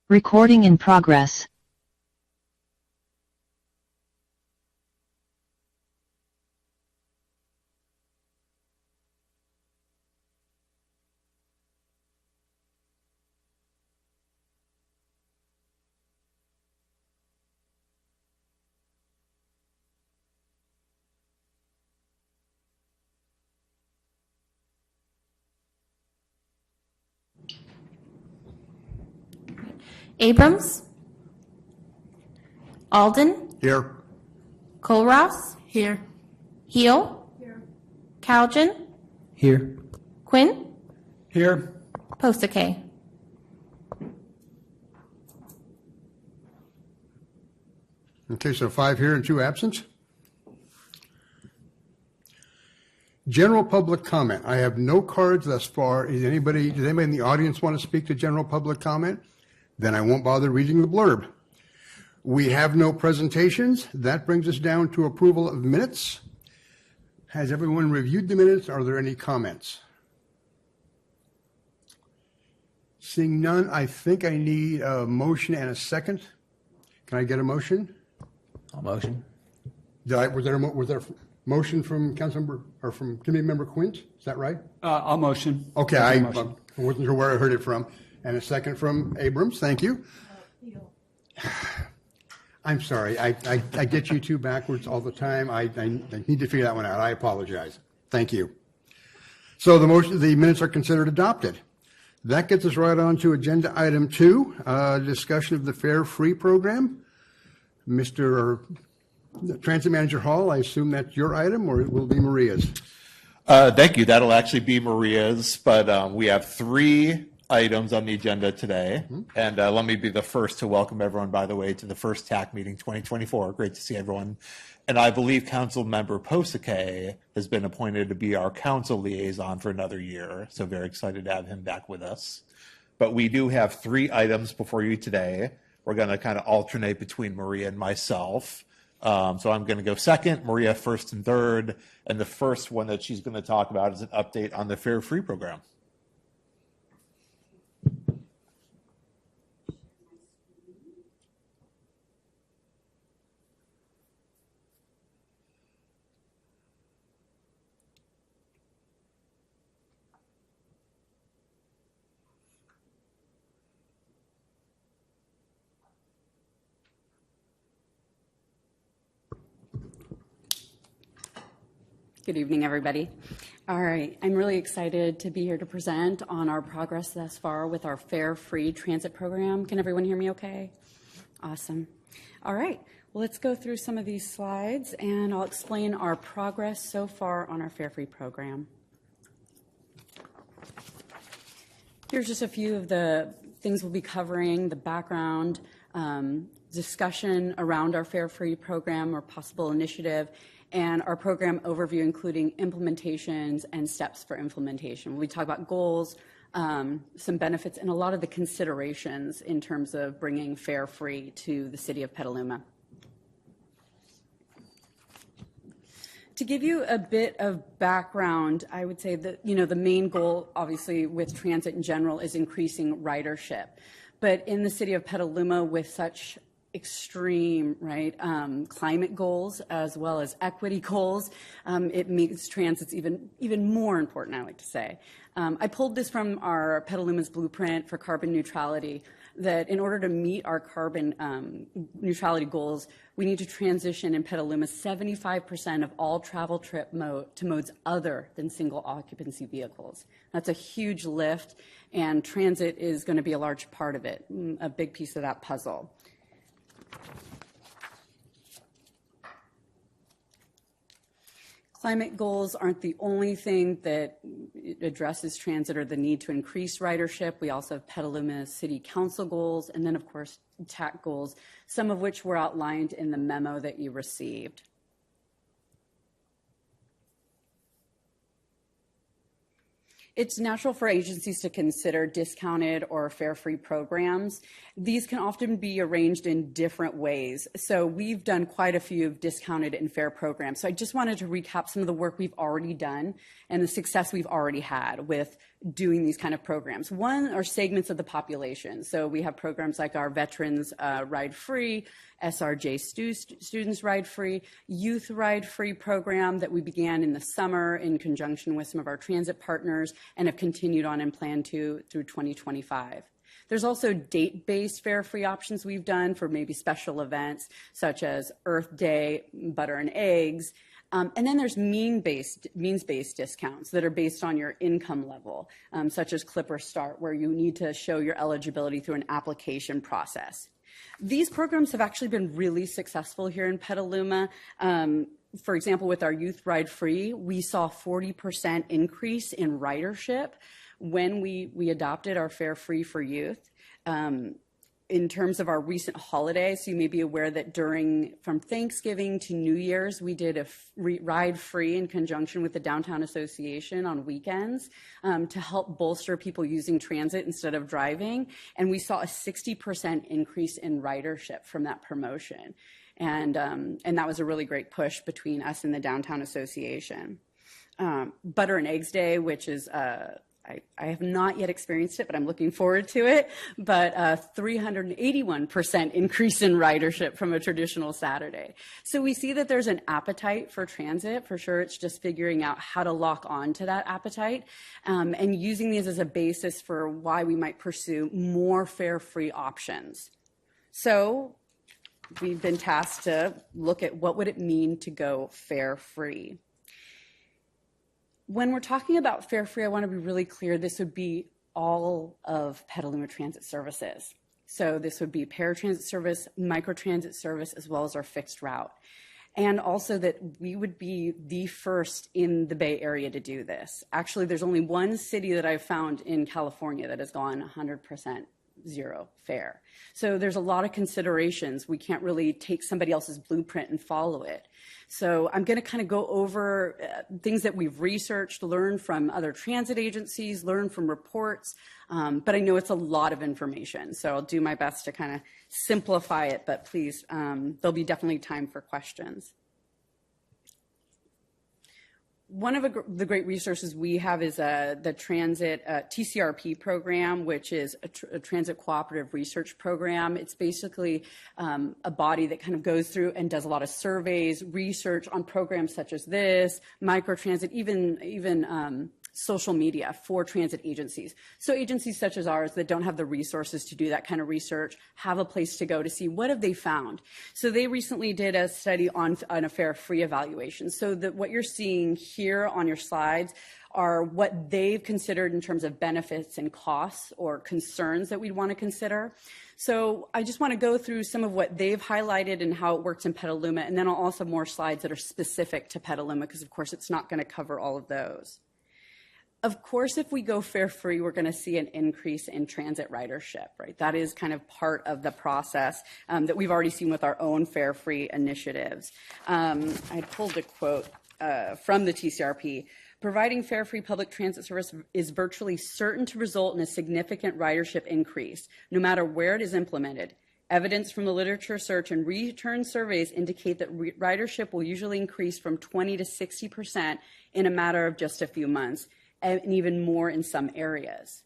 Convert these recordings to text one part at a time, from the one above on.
Recording in progress. Abrams? Alden? Here. Colross? Here. Heel? Here. Calgin? Here. Quinn? Here. Posake. Okay, so 5 here and 2 absent. General public comment. I have no cards thus far. Does anybody in the audience want to speak to general public comment? Then I won't bother reading the blurb. We have no presentations. That brings us down to approval of minutes. Has everyone reviewed the minutes? Are there any comments? Seeing none, I think I need a motion and a second. Can I get a motion? I'll motion. Was there a motion from Councilmember or from Committee Member Quint? Is that right? I'll motion. Okay, I wasn't sure where I heard it from. And a second from Abrams. Thank you. I'm sorry. I get you two backwards all the time. I need to figure that one out. I apologize. Thank you. So the minutes are considered adopted. That gets us right on to agenda item 2, discussion of the Fare Free program. Mr. Transit Manager Hall, I assume that's your item, or it will be Maria's? Thank you. That'll actually be Maria's, but we have 3 items on the agenda today. And let me be the first to welcome everyone, by the way, to the first TAC meeting 2024. Great to see everyone. And I believe Council Member Posake has been appointed to be our council liaison for another year. So very excited to have him back with us. But we do have 3 items before you today. We're going to kind of alternate between Maria and myself. So I'm going to go second, Maria first and third. And the first one that she's going to talk about is an update on the Fare Free program. Good evening, everybody. All right, I'm really excited to be here to present on our progress thus far with our Fare Free Transit program. Can everyone hear me okay? Awesome. All right, well, let's go through some of these slides and I'll explain our progress so far on our Fare Free program. Here's just a few of the things we'll be covering, the background, discussion around our Fare Free program or possible initiative, and our program overview, including implementations and steps for implementation. We talk about goals, some benefits, and a lot of the considerations in terms of bringing Fare Free to the city of Petaluma. To give you a bit of background, I would say that the main goal, obviously, with transit in general is increasing ridership. But in the city of Petaluma, with such extreme climate goals as well as equity goals, it makes transits even more important, I like to say. I pulled this from our Petaluma's blueprint for carbon neutrality, that in order to meet our carbon neutrality goals, we need to transition in Petaluma 75% of all travel trip to modes other than single occupancy vehicles. That's a huge lift, and transit is going to be a large part of it, a big piece of that puzzle. Climate goals aren't the only thing that addresses transit or the need to increase ridership. We also have Petaluma City Council goals, and then, of course, TAC goals, some of which were outlined in the memo that you received. It's natural for agencies to consider discounted or fare-free programs. These can often be arranged in different ways. So we've done quite a few discounted and fare programs. So I just wanted to recap some of the work we've already done and the success we've already had with doing these kind of programs. One are segments of the population. So we have programs like our Veterans Ride Free, SRJ Students Ride Free, Youth Ride Free program that we began in the summer in conjunction with some of our transit partners and have continued on and plan to through 2025. There's also date-based fare-free options we've done for maybe special events such as Earth Day, butter and eggs. And then there's means-based discounts that are based on your income level, such as Clipper Start, where you need to show your eligibility through an application process. These programs have actually been really successful here in Petaluma. For example, with our Youth Ride Free, we saw 40% increase in ridership when we adopted our Fare Free for Youth. In terms of our recent holidays, you may be aware that from Thanksgiving to New Year's, we did a ride free in conjunction with the Downtown Association on weekends to help bolster people using transit instead of driving. And we saw a 60% increase in ridership from that promotion. And that was a really great push between us and the Downtown Association. Butter and Eggs Day, which is I have not yet experienced it, but I'm looking forward to it. But 381% increase in ridership from a traditional Saturday. So we see that there's an appetite for transit. For sure, it's just figuring out how to lock on to that appetite and using these as a basis for why we might pursue more fare-free options. So we've been tasked to look at what would it mean to go fare-free. When we're talking about fare free, I want to be really clear, this would be all of Petaluma Transit Services. So this would be paratransit service, microtransit service, as well as our fixed route. And also that we would be the first in the Bay Area to do this. Actually, there's only one city that I've found in California that has gone 100% zero fare. So there's a lot of considerations. We can't really take somebody else's blueprint and follow it. So I'm going to kind of go over things that we've researched, learned from other transit agencies, learned from reports, but I know it's a lot of information. So I'll do my best to kind of simplify it, but please, there'll be definitely time for questions. One of the great resources we have is the Transit TCRP program, which is a Transit Cooperative Research Program. It's basically a body that kind of goes through and does a lot of surveys, research on programs such as this, microtransit, even social media for transit agencies. So agencies such as ours that don't have the resources to do that kind of research have a place to go to see what have they found. So they recently did a study on a fare-free evaluation. So that what you're seeing here on your slides are what they've considered in terms of benefits and costs or concerns that we'd want to consider. So I just want to go through some of what they've highlighted and how it works in Petaluma, and then I'll also have more slides that are specific to Petaluma because, of course, it's not going to cover all of those. Of course, if we go fare free, we're going to see an increase in transit ridership, right? That is kind of part of the process that we've already seen with our own fare free initiatives. I pulled a quote from the TCRP. Providing fare free public transit service is virtually certain to result in a significant ridership increase, no matter where it is implemented. Evidence from the literature search and return surveys indicate that ridership will usually increase from 20 to 60% in a matter of just a few months, and even more in some areas.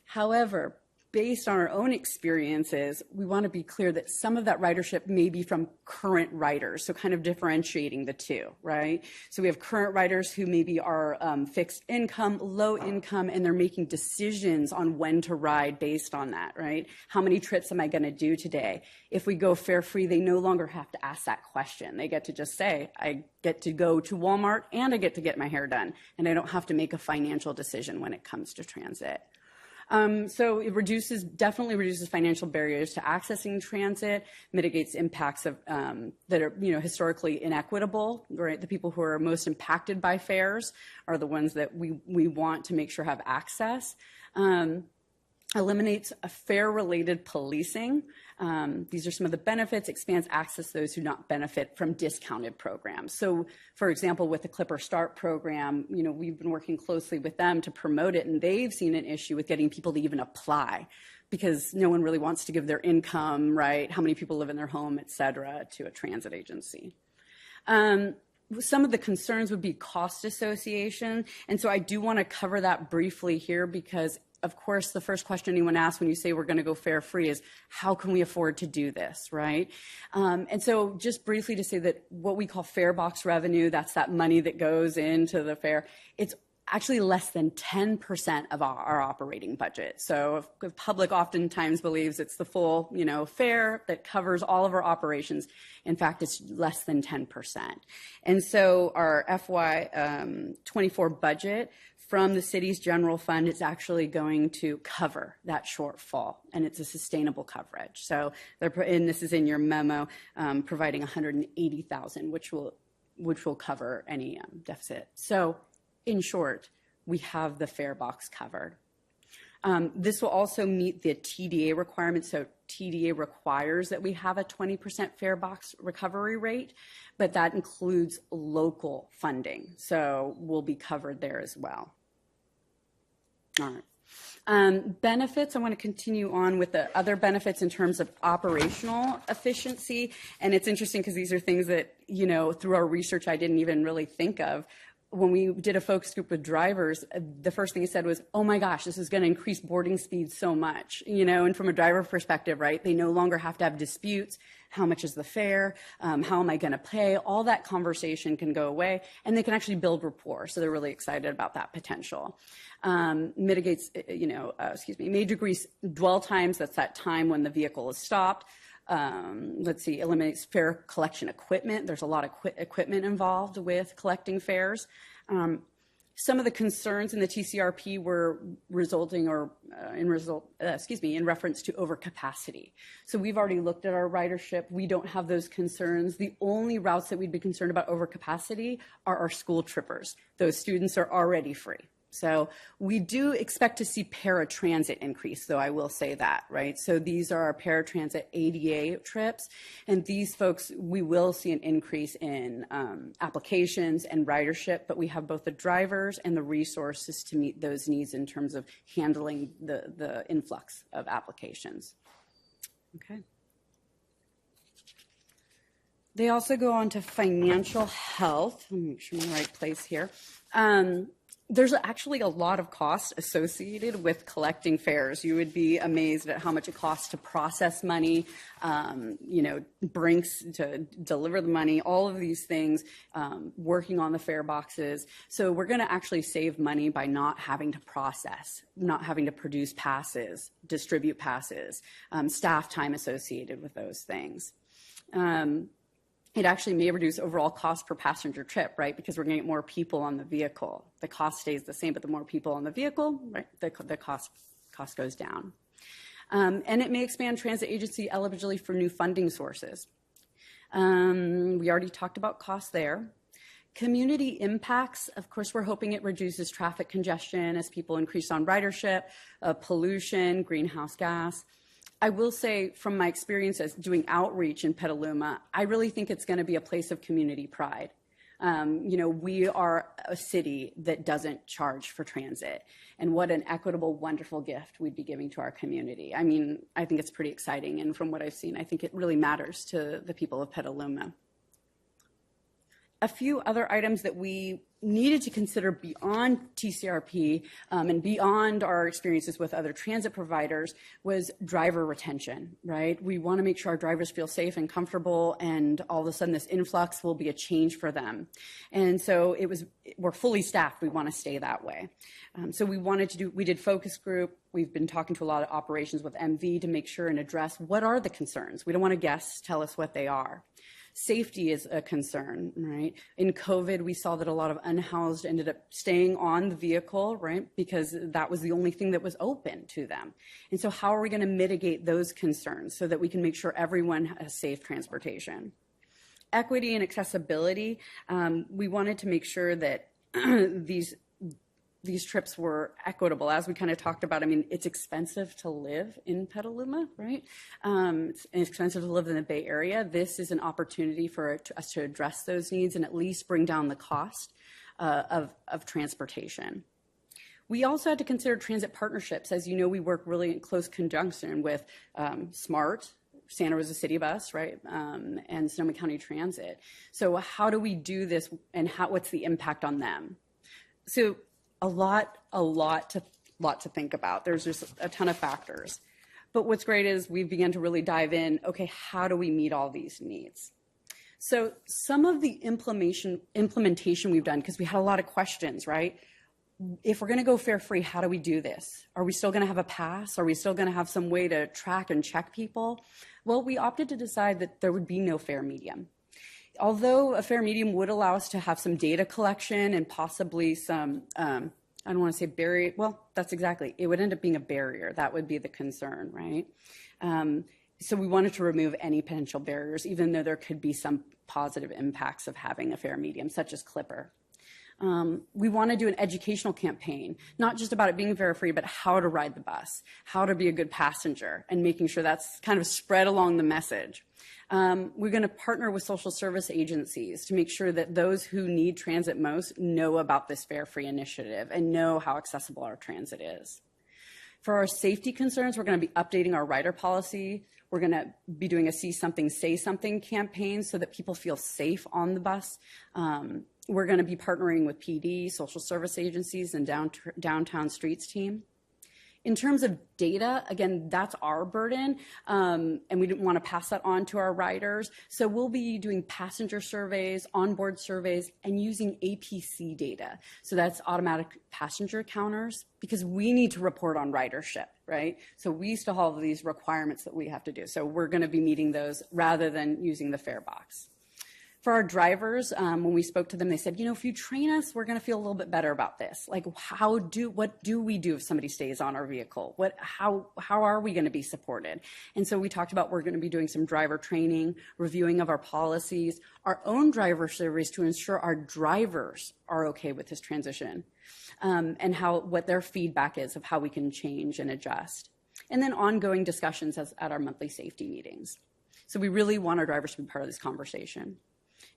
However, based on our own experiences, we want to be clear that some of that ridership may be from current riders, so kind of differentiating the two, right? So we have current riders who maybe are fixed income, low income, and they're making decisions on when to ride based on that, right? How many trips am I going to do today? If we go fare free, they no longer have to ask that question. They get to just say, I get to go to Walmart and I get to get my hair done, and I don't have to make a financial decision when it comes to transit. So it definitely reduces financial barriers to accessing transit, mitigates impacts of, that are, historically inequitable, right? The people who are most impacted by fares are the ones that we want to make sure have access. Eliminates a fare-related policing. These are some of the benefits. Expands access to those who not benefit from discounted programs. So, for example, with the Clipper Start program, we've been working closely with them to promote it, and they've seen an issue with getting people to even apply because no one really wants to give their income, right? How many people live in their home, et cetera, to a transit agency. some of the concerns would be cost association. And so I do want to cover that briefly here because, of course, the first question anyone asks when you say we're going to go fare free is, how can we afford to do this, right? And so just briefly to say that what we call fare box revenue, that's that money that goes into the fare, it's actually less than 10% of our operating budget. So the public oftentimes believes it's the full, fare that covers all of our operations. In fact, it's less than 10%. And so our FY24 budget from the city's general fund is actually going to cover that shortfall, and it's a sustainable coverage. So and this is in your memo, providing $180,000, which will cover any deficit. So in short, we have the fare box covered. This will also meet the TDA requirements. So TDA requires that we have a 20% fare box recovery rate, but that includes local funding. So we'll be covered there as well. All right. Benefits, I want to continue on with the other benefits in terms of operational efficiency. And it's interesting because these are things that, through our research, I didn't even really think of. When we did a focus group with drivers, the first thing he said was, oh my gosh, this is going to increase boarding speed so much, and from a driver perspective, right? They no longer have to have disputes. How much is the fare? How am I going to pay? All that conversation can go away, and they can actually build rapport. So they're really excited about that potential. Mitigates, may decrease dwell times. That's that time when the vehicle is stopped. Eliminates fare collection equipment. There's a lot of equipment involved with collecting fares. Some of the concerns in the TCRP were resulting in reference to overcapacity. So we've already looked at our ridership. We don't have those concerns. The only routes that we'd be concerned about overcapacity are our school trippers. Those students are already free. So we do expect to see paratransit increase, though I will say that, right? So these are our paratransit ADA trips, and these folks, we will see an increase in applications and ridership, but we have both the drivers and the resources to meet those needs in terms of handling the influx of applications. Okay. They also go on to financial health. Let me make sure I'm in the right place here. There's actually a lot of cost associated with collecting fares. You would be amazed at how much it costs to process money, Brinks to deliver the money, all of these things, working on the fare boxes. So we're going to actually save money by not having to process, not having to produce passes, distribute passes, staff time associated with those things. It actually may reduce overall cost per passenger trip, right? Because we're going to get more people on the vehicle. The cost stays the same, but the more people on the vehicle, right, the cost goes down. And it may expand transit agency eligibility for new funding sources. We already talked about costs there. Community impacts, of course, we're hoping it reduces traffic congestion as people increase on ridership, pollution, greenhouse gas. I will say from my experience as doing outreach in Petaluma, I really think it's going to be a place of community pride. We are a city that doesn't charge for transit, and what an equitable, wonderful gift we'd be giving to our community. I mean, I think it's pretty exciting, and from what I've seen, I think it really matters to the people of Petaluma. A few other items that we needed to consider beyond TCRP and beyond our experiences with other transit providers was driver retention, right? We want to make sure our drivers feel safe and comfortable, and all of a sudden this influx will be a change for them. And so we're fully staffed. We want to stay that way. So we did focus group. We've been talking to a lot of operations with MV to make sure and address what are the concerns. We don't want to guess, tell us what they are. Safety is a concern, right? In COVID, we saw that a lot of unhoused ended up staying on the vehicle, right? Because that was the only thing that was open to them. And so how are we going to mitigate those concerns so that we can make sure everyone has safe transportation? Equity and accessibility, we wanted to make sure that these trips were equitable. As we kind of talked about, I mean, it's expensive to live in Petaluma, right? It's expensive to live in the Bay Area. This is an opportunity for us to address those needs and at least bring down the cost of transportation. We also had to consider transit partnerships. As you know, we work really in close conjunction with SMART, Santa Rosa City Bus, right, and Sonoma County Transit. So how do we do this, and what's the impact on them? So a lot to think about. There's just a ton of factors. But what's great is we've begun to really dive in, okay, how do we meet all these needs? So some of the implementation we've done, because we had a lot of questions, right? If we're going to go fare-free, how do we do this? Are we still going to have a pass? Are we still going to have some way to track and check people? Well, we opted to decide that there would be no fare medium. Although a fare medium would allow us to have some data collection and possibly some, I don't want to say barrier, well, that's exactly, it would end up being a barrier. That would be the concern, right? So we wanted to remove any potential barriers, even though there could be some positive impacts of having a fare medium, such as Clipper. We want to do an educational campaign, not just about it being fare-free, but how to ride the bus, how to be a good passenger, and making sure that's kind of spread along the message. We're going to partner with social service agencies to make sure that those who need transit most know about this fare-free initiative and know how accessible our transit is. For our safety concerns, we're going to be updating our rider policy. We're going to be doing a See Something, Say Something campaign so that people feel safe on the bus. We're going to be partnering with PD, social service agencies, and downtown streets team. In terms of data, again, that's our burden, and we didn't want to pass that on to our riders. So we'll be doing passenger surveys, onboard surveys, and using APC data. So that's automatic passenger counters, because we need to report on ridership, right? So we still have these requirements that we have to do. So we're going to be meeting those rather than using the fare box. For our drivers, when we spoke to them, they said, you know, if you train us, we're going to feel a little bit better about this. Like, what do we do if somebody stays on our vehicle? How are we going to be supported? And so we talked about we're going to be doing some driver training, reviewing of our policies, our own driver surveys to ensure our drivers are okay with this transition, and what their feedback is of how we can change and adjust. And then ongoing discussions at our monthly safety meetings. So we really want our drivers to be part of this conversation.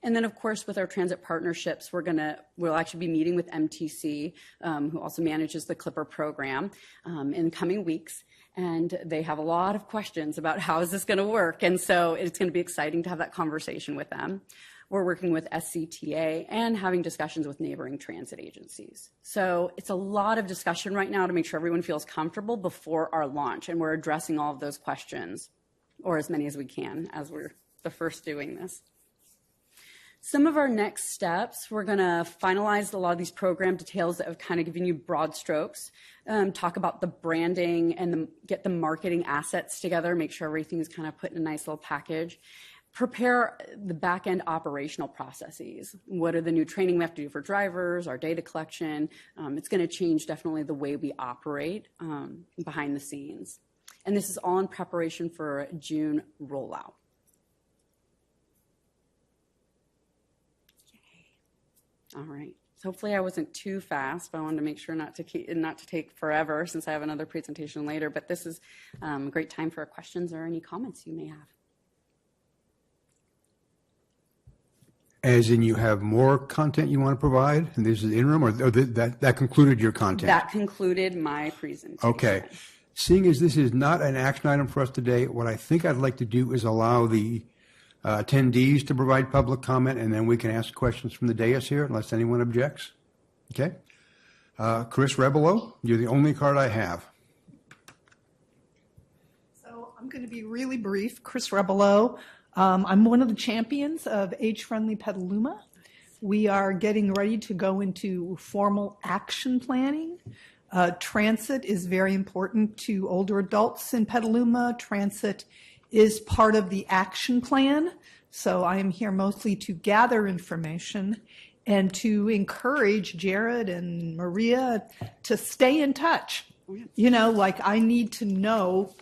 And then, of course, with our transit partnerships, we'll actually be meeting with MTC, who also manages the Clipper program, in coming weeks. And they have a lot of questions about how is this going to work. And so it's going to be exciting to have that conversation with them. We're working with SCTA and having discussions with neighboring transit agencies. So it's a lot of discussion right now to make sure everyone feels comfortable before our launch. And we're addressing all of those questions, or as many as we can, as we're the first doing this. Some of our next steps, we're going to finalize a lot of these program details that have kind of given you broad strokes, talk about the branding and get the marketing assets together, make sure everything is kind of put in a nice little package. Prepare the back-end operational processes. What are the new training we have to do for drivers, our data collection? It's going to change definitely the way we operate behind the scenes. And this is all in preparation for a June rollout. All right. So hopefully I wasn't too fast, but I wanted to make sure not to take forever since I have another presentation later. But this is a great time for questions or any comments you may have. As in you have more content you want to provide, and this is interim, or that concluded your content? That concluded my presentation. Okay. Seeing as this is not an action item for us today, what I think I'd like to do is allow the attendees to provide public comment, and then we can ask questions from the dais here, unless anyone objects. Okay? Chris Rebelo, you're the only card I have. So I'm going to be really brief. Chris Rebelo. I'm one of the champions of Age-Friendly Petaluma. We are getting ready to go into formal action planning. Transit is very important to older adults in Petaluma. Transit is part of the action plan. So I am here mostly to gather information and to encourage Jared and Maria to stay in touch. You know, like I need to know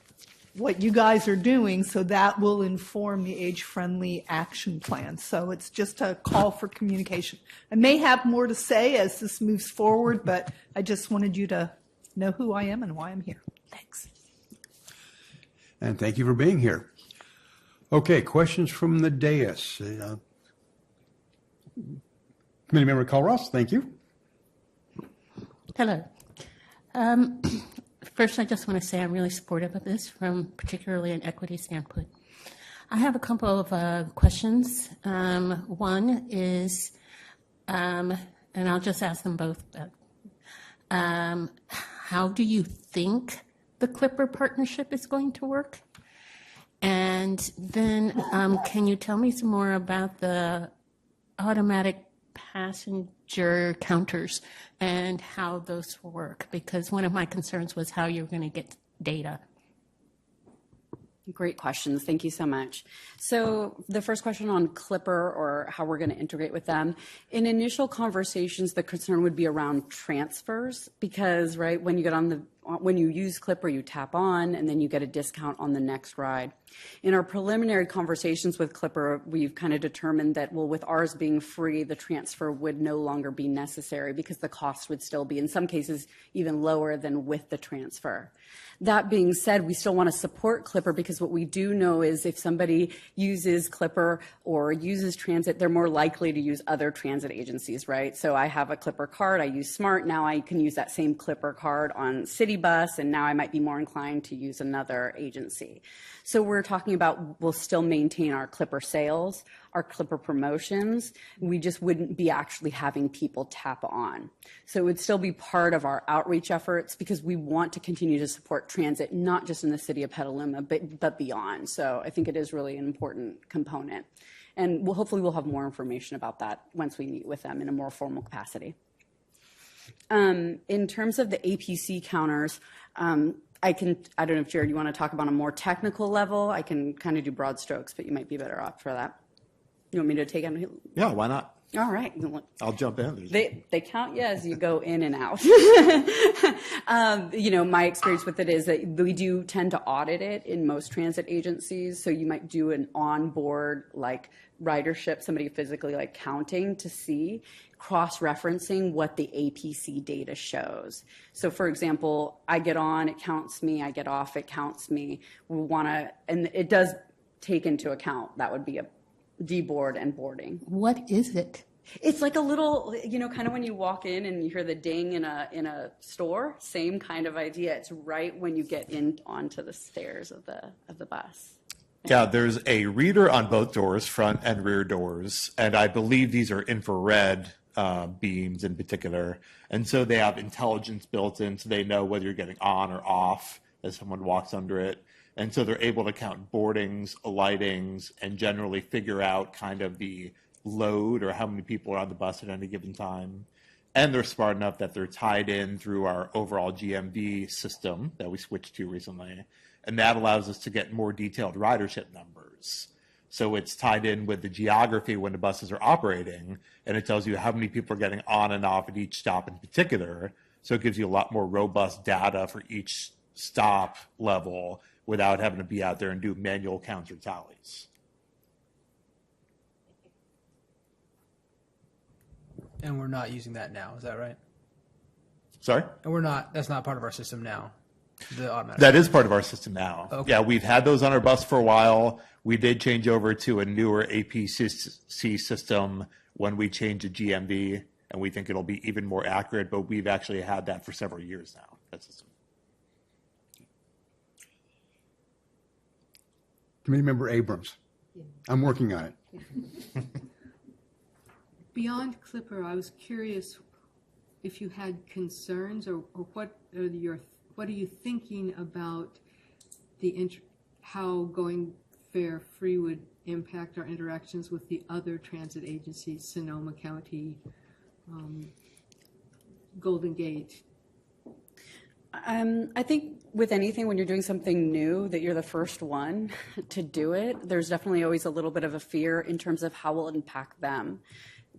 what you guys are doing, so that will inform the age-friendly action plan. So it's just a call for communication. I may have more to say as this moves forward, but I just wanted you to know who I am and why I'm here. Thanks. And thank you for being here. Okay, questions from the dais. Committee Member Culross, thank you. Hello. First, I just want to say I'm really supportive of this, from particularly an equity standpoint. I have a couple of questions. One is, and I'll just ask them both. How do you think the Clipper partnership is going to work? And then can you tell me some more about the automatic passenger counters and how those work? Because one of my concerns was how you're going to get data. Great questions. Thank you so much. So the first question on Clipper or how we're going to integrate with them. In initial conversations, the concern would be around transfers because, right, when you use Clipper, you tap on and then you get a discount on the next ride. In our preliminary conversations with Clipper, we've kind of determined that, well, with ours being free, the transfer would no longer be necessary because the cost would still be, in some cases, even lower than with the transfer. That being said, we still want to support Clipper because what we do know is if somebody uses Clipper or uses transit, they're more likely to use other transit agencies, right? So I have a Clipper card, I use Smart, now I can use that same Clipper card on City Bus, and now I might be more inclined to use another agency. So we're talking about we'll still maintain our Clipper sales, our Clipper promotions. We just wouldn't be actually having people tap on. So it would still be part of our outreach efforts because we want to continue to support transit, not just in the city of Petaluma, but beyond. So I think it is really an important component. And hopefully we'll have more information about that once we meet with them in a more formal capacity. In terms of the APC counters, I don't know if, Jared, you want to talk about a more technical level? I can kind of do broad strokes, but you might be better off for that. You want me to take it? Yeah, why not? All right. I'll jump in. They count you as you go in and out. My experience with it is that we do tend to audit it in most transit agencies. So you might do an onboard ridership, somebody physically counting to see, cross-referencing what the APC data shows. So for example, I get on, it counts me, I get off, it counts me. And it does take into account, that would be a deboard and boarding. What is it? It's like a little, kind of when you walk in and you hear the ding in a store, same kind of idea. It's right when you get in onto the stairs of the bus. Yeah, there's a reader on both doors, front and rear doors, and I believe these are infrared beams in particular. And so they have intelligence built in, so they know whether you're getting on or off as someone walks under it. And so they're able to count boardings, alightings, and generally figure out kind of the load or how many people are on the bus at any given time. And they're smart enough that they're tied in through our overall GMV system that we switched to recently. And that allows us to get more detailed ridership numbers. So it's tied in with the geography when the buses are operating, and it tells you how many people are getting on and off at each stop in particular. So it gives you a lot more robust data for each stop level without having to be out there and do manual counts or tallies. And we're not using that now, is that right? Sorry? And that's not part of our system now, the automatic. That is part of our system now. Okay. Yeah, we've had those on our bus for a while. We did change over to a newer APC system when we changed to GMV, and we think it'll be even more accurate, but we've actually had that for several years now, that system. Committee Member Abrams. I'm working on it. Beyond Clipper, I was curious if you had concerns or what are you thinking about how going fare free would impact our interactions with the other transit agencies, Sonoma County, Golden Gate? I think with anything, when you're doing something new, that you're the first one to do it, there's definitely always a little bit of a fear in terms of how will it impact them.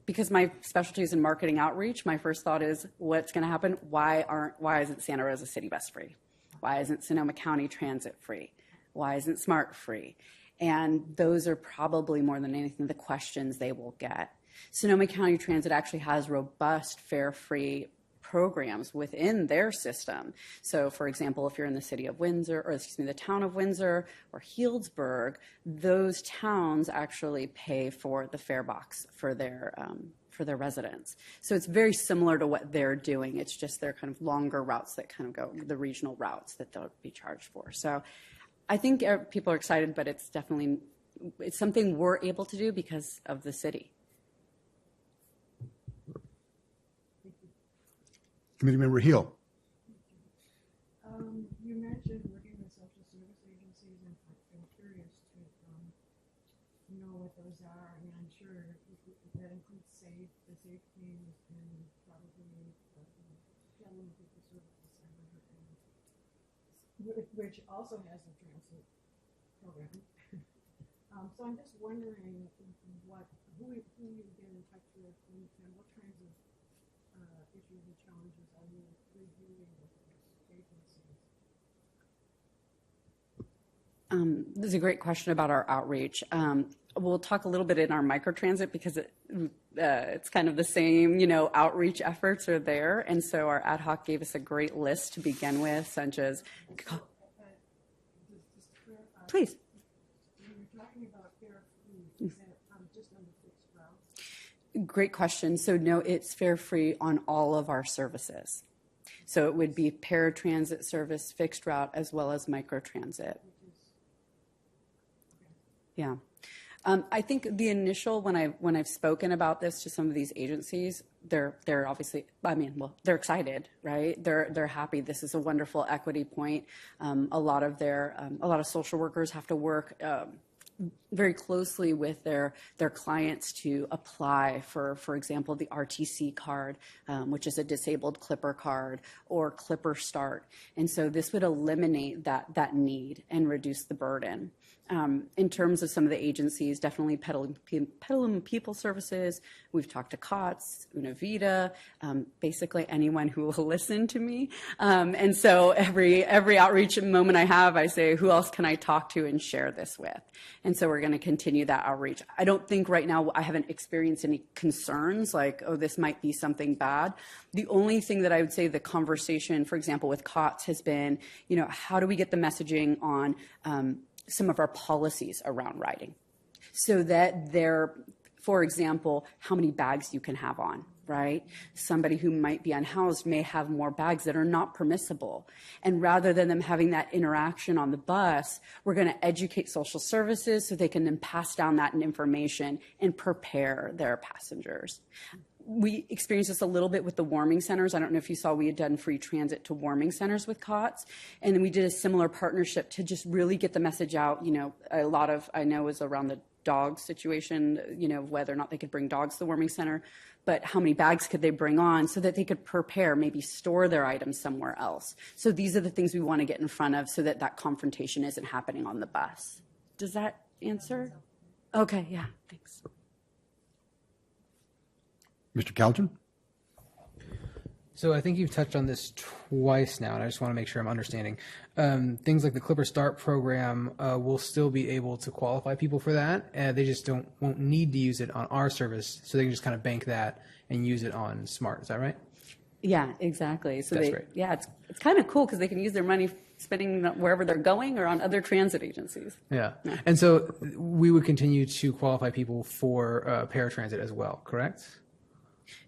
Because my specialty is in marketing outreach, my first thought is, what's going to happen? Why isn't Santa Rosa City Bus free? Why isn't Sonoma County Transit free? Why isn't Smart free? And those are probably more than anything the questions they will get. Sonoma County Transit actually has robust fare-free programs within their system. So for example, if you're in the city of Windsor, or the town of Windsor or Healdsburg, those towns actually pay for the fare box for their residents. So it's very similar to what they're doing. It's just their kind of longer routes that kind of go, the regional routes that they'll be charged for. So I think people are excited, but it's definitely it's something we're able to do because of the city. Committee Member Hill. You mentioned working with social service agencies, and I'm curious to know what those are. I mean, I'm sure that includes the SAFE teams and probably Children and People Services Center, which also has a transit program. So I'm just wondering who you get in touch with and what kinds of issues and challenges are you reviewing with those agencies? This is a great question about our outreach. We'll talk a little bit in our microtransit because it's kind of the same, outreach efforts are there. And so our ad hoc gave us a great list to begin with, such as, Just to clarify, please. when you're talking about fare free, is that just on the fixed route? Great question. So no, it's fare free on all of our services. So it would be paratransit service, fixed route, as well as microtransit. Yeah. I think the initial, when I've spoken about this to some of these agencies, they're obviously, they're excited, right? They're happy. This is a wonderful equity point. A lot of social workers have to work very closely with their clients to apply for example, the RTC card, which is a disabled Clipper card, or Clipper Start. And so this would eliminate that need and reduce the burden. In terms of some of the agencies, definitely Petaluma People Services. We've talked to COTS, Una Vida, basically anyone who will listen to me. And so every outreach moment I have, I say, who else can I talk to and share this with? And so we're going to continue that outreach. I don't think right now I haven't experienced any concerns like, oh, this might be something bad. The only thing that I would say the conversation, for example, with COTS has been, how do we get the messaging on some of our policies around riding so that for example, how many bags you can have on, right? Somebody who might be unhoused may have more bags that are not permissible. And rather than them having that interaction on the bus, we're going to educate social services so they can then pass down that information and prepare their passengers. We experienced this a little bit with the warming centers. I don't know if you saw, we had done free transit to warming centers with COTS. And then we did a similar partnership to just really get the message out. A lot of, I know, was around the dog situation, whether or not they could bring dogs to the warming center, but how many bags could they bring on so that they could prepare, maybe store their items somewhere else. So these are the things we want to get in front of so that confrontation isn't happening on the bus. Does that answer? Okay, yeah, thanks. Mr. Calton? So I think you've touched on this twice now, and I just want to make sure I'm understanding. Things like the Clipper Start program will still be able to qualify people for that. They just won't need to use it on our service, so they can just kind of bank that and use it on Smart. Is that right? Yeah, exactly. So That's right. Yeah, it's kind of cool because they can use their money spending wherever they're going or on other transit agencies. Yeah. And so we would continue to qualify people for paratransit as well, correct?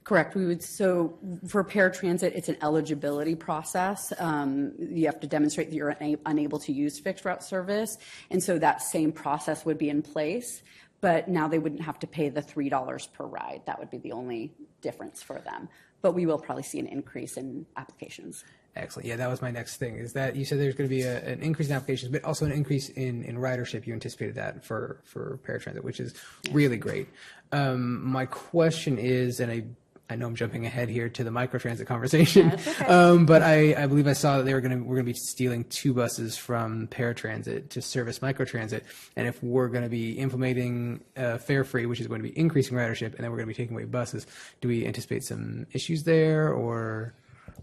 Correct. We would. So for paratransit, it's an eligibility process. You have to demonstrate that you're unable to use fixed route service. And so that same process would be in place, but now they wouldn't have to pay the $3 per ride. That would be the only difference for them. But we will probably see an increase in applications. Excellent. Yeah, that was my next thing, is that you said there's going to be an increase in applications, but also an increase in ridership. You anticipated that for paratransit, which is really great. My question is, and I know I'm jumping ahead here to the microtransit conversation, okay. But I believe I saw that we're going to be stealing 2 buses from paratransit to service microtransit. And if we're going to be implementing fare free, which is going to be increasing ridership, and then we're going to be taking away buses, do we anticipate some issues there, or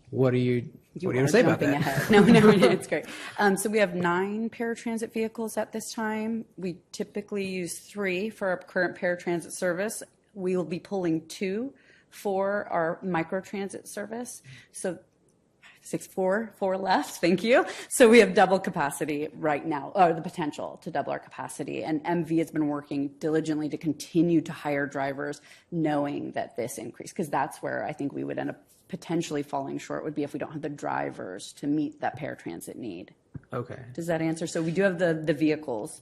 what are you going to say about that? Ahead. No, it's great. So we have 9 paratransit vehicles at this time. We typically use 3 for our current paratransit service. We will be pulling 2 for our microtransit service. So 4 left. Thank you. So we have double capacity right now, or the potential to double our capacity. And MV has been working diligently to continue to hire drivers, knowing that this increase, because that's where I think we would end up potentially falling short, would be if we don't have the drivers to meet that paratransit need. Okay. Does that answer? So we do have the vehicles.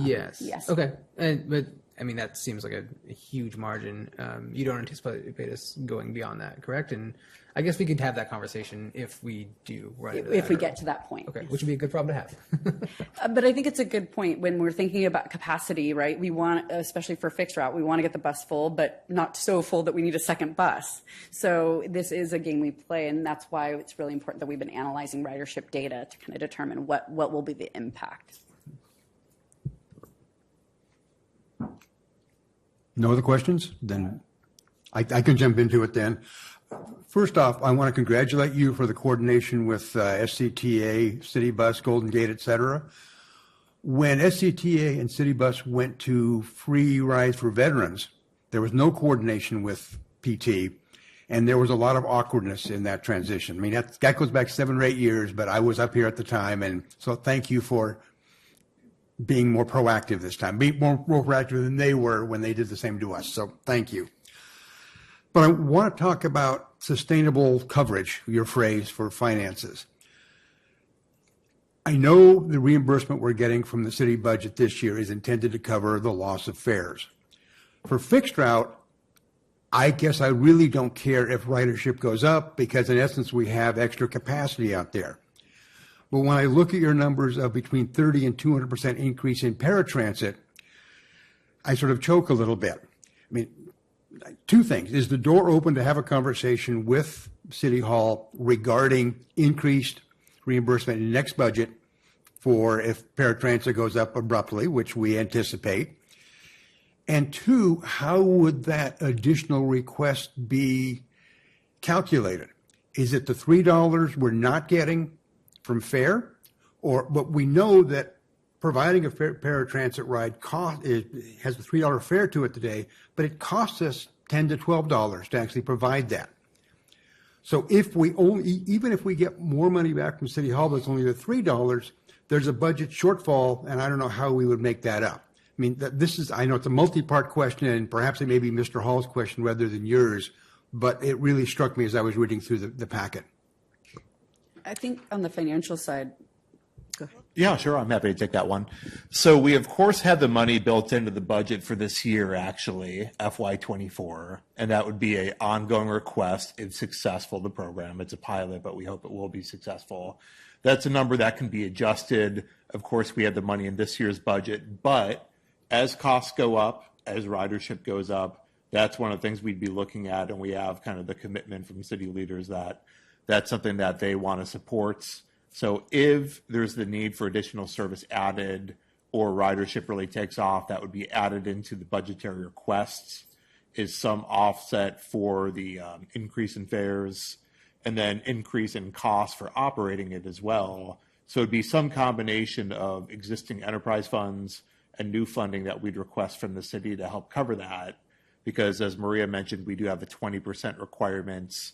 Yes. Yes. Okay. But I mean, that seems like a huge margin. You don't anticipate us going beyond that, correct? And I guess we could have that conversation if we do run into that. If we get to that point. Okay, which would be a good problem to have. But I think it's a good point when we're thinking about capacity, right? We want, especially for fixed route, we want to get the bus full, but not so full that we need a second bus. So this is a game we play, and that's why it's really important that we've been analyzing ridership data to kind of determine what will be the impact. No other questions? Then I can jump into it then. First off, I want to congratulate you for the coordination with SCTA, City Bus, Golden Gate, et cetera. When SCTA and City Bus went to free rides for veterans, there was no coordination with PT, and there was a lot of awkwardness in that transition. I mean, that goes back 7 or 8 years, but I was up here at the time, and so thank you for being more proactive this time, being more proactive than they were when they did the same to us. So thank you. But I want to talk about sustainable coverage, your phrase, for finances. I know the reimbursement we're getting from the city budget this year is intended to cover the loss of fares. For fixed route, I guess I really don't care if ridership goes up because in essence we have extra capacity out there. But when I look at your numbers of between 30 and 200% increase in paratransit, I sort of choke a little bit. I mean, 2 things. Is the door open to have a conversation with City Hall regarding increased reimbursement in the next budget for if paratransit goes up abruptly, which we anticipate? And 2, how would that additional request be calculated? Is it the $3 we're not getting from fare? But we know that providing a paratransit ride has a $3 fare to it today, but it costs us $10 to $12 to actually provide that. So even if we get more money back from City Hall, but it's only the $3, there's a budget shortfall, and I don't know how we would make that up. I mean, I know it's a multi-part question, and perhaps it may be Mr. Hall's question rather than yours, but it really struck me as I was reading through the packet. I think on the financial side, go ahead. Yeah, sure. I'm happy to take that one. So we, of course, have the money built into the budget for this year, actually, FY24, and that would be an ongoing request if successful, the program. It's a pilot, but we hope it will be successful. That's a number that can be adjusted. Of course, we have the money in this year's budget, but as costs go up, as ridership goes up, that's one of the things we'd be looking at, and we have kind of the commitment from city leaders that that's something that they want to support. So if there's the need for additional service added or ridership really takes off, that would be added into the budgetary requests, is some offset for the increase in fares and then increase in cost for operating it as well. So it'd be some combination of existing enterprise funds and new funding that we'd request from the city to help cover that. Because as Maria mentioned, we do have the 20% requirements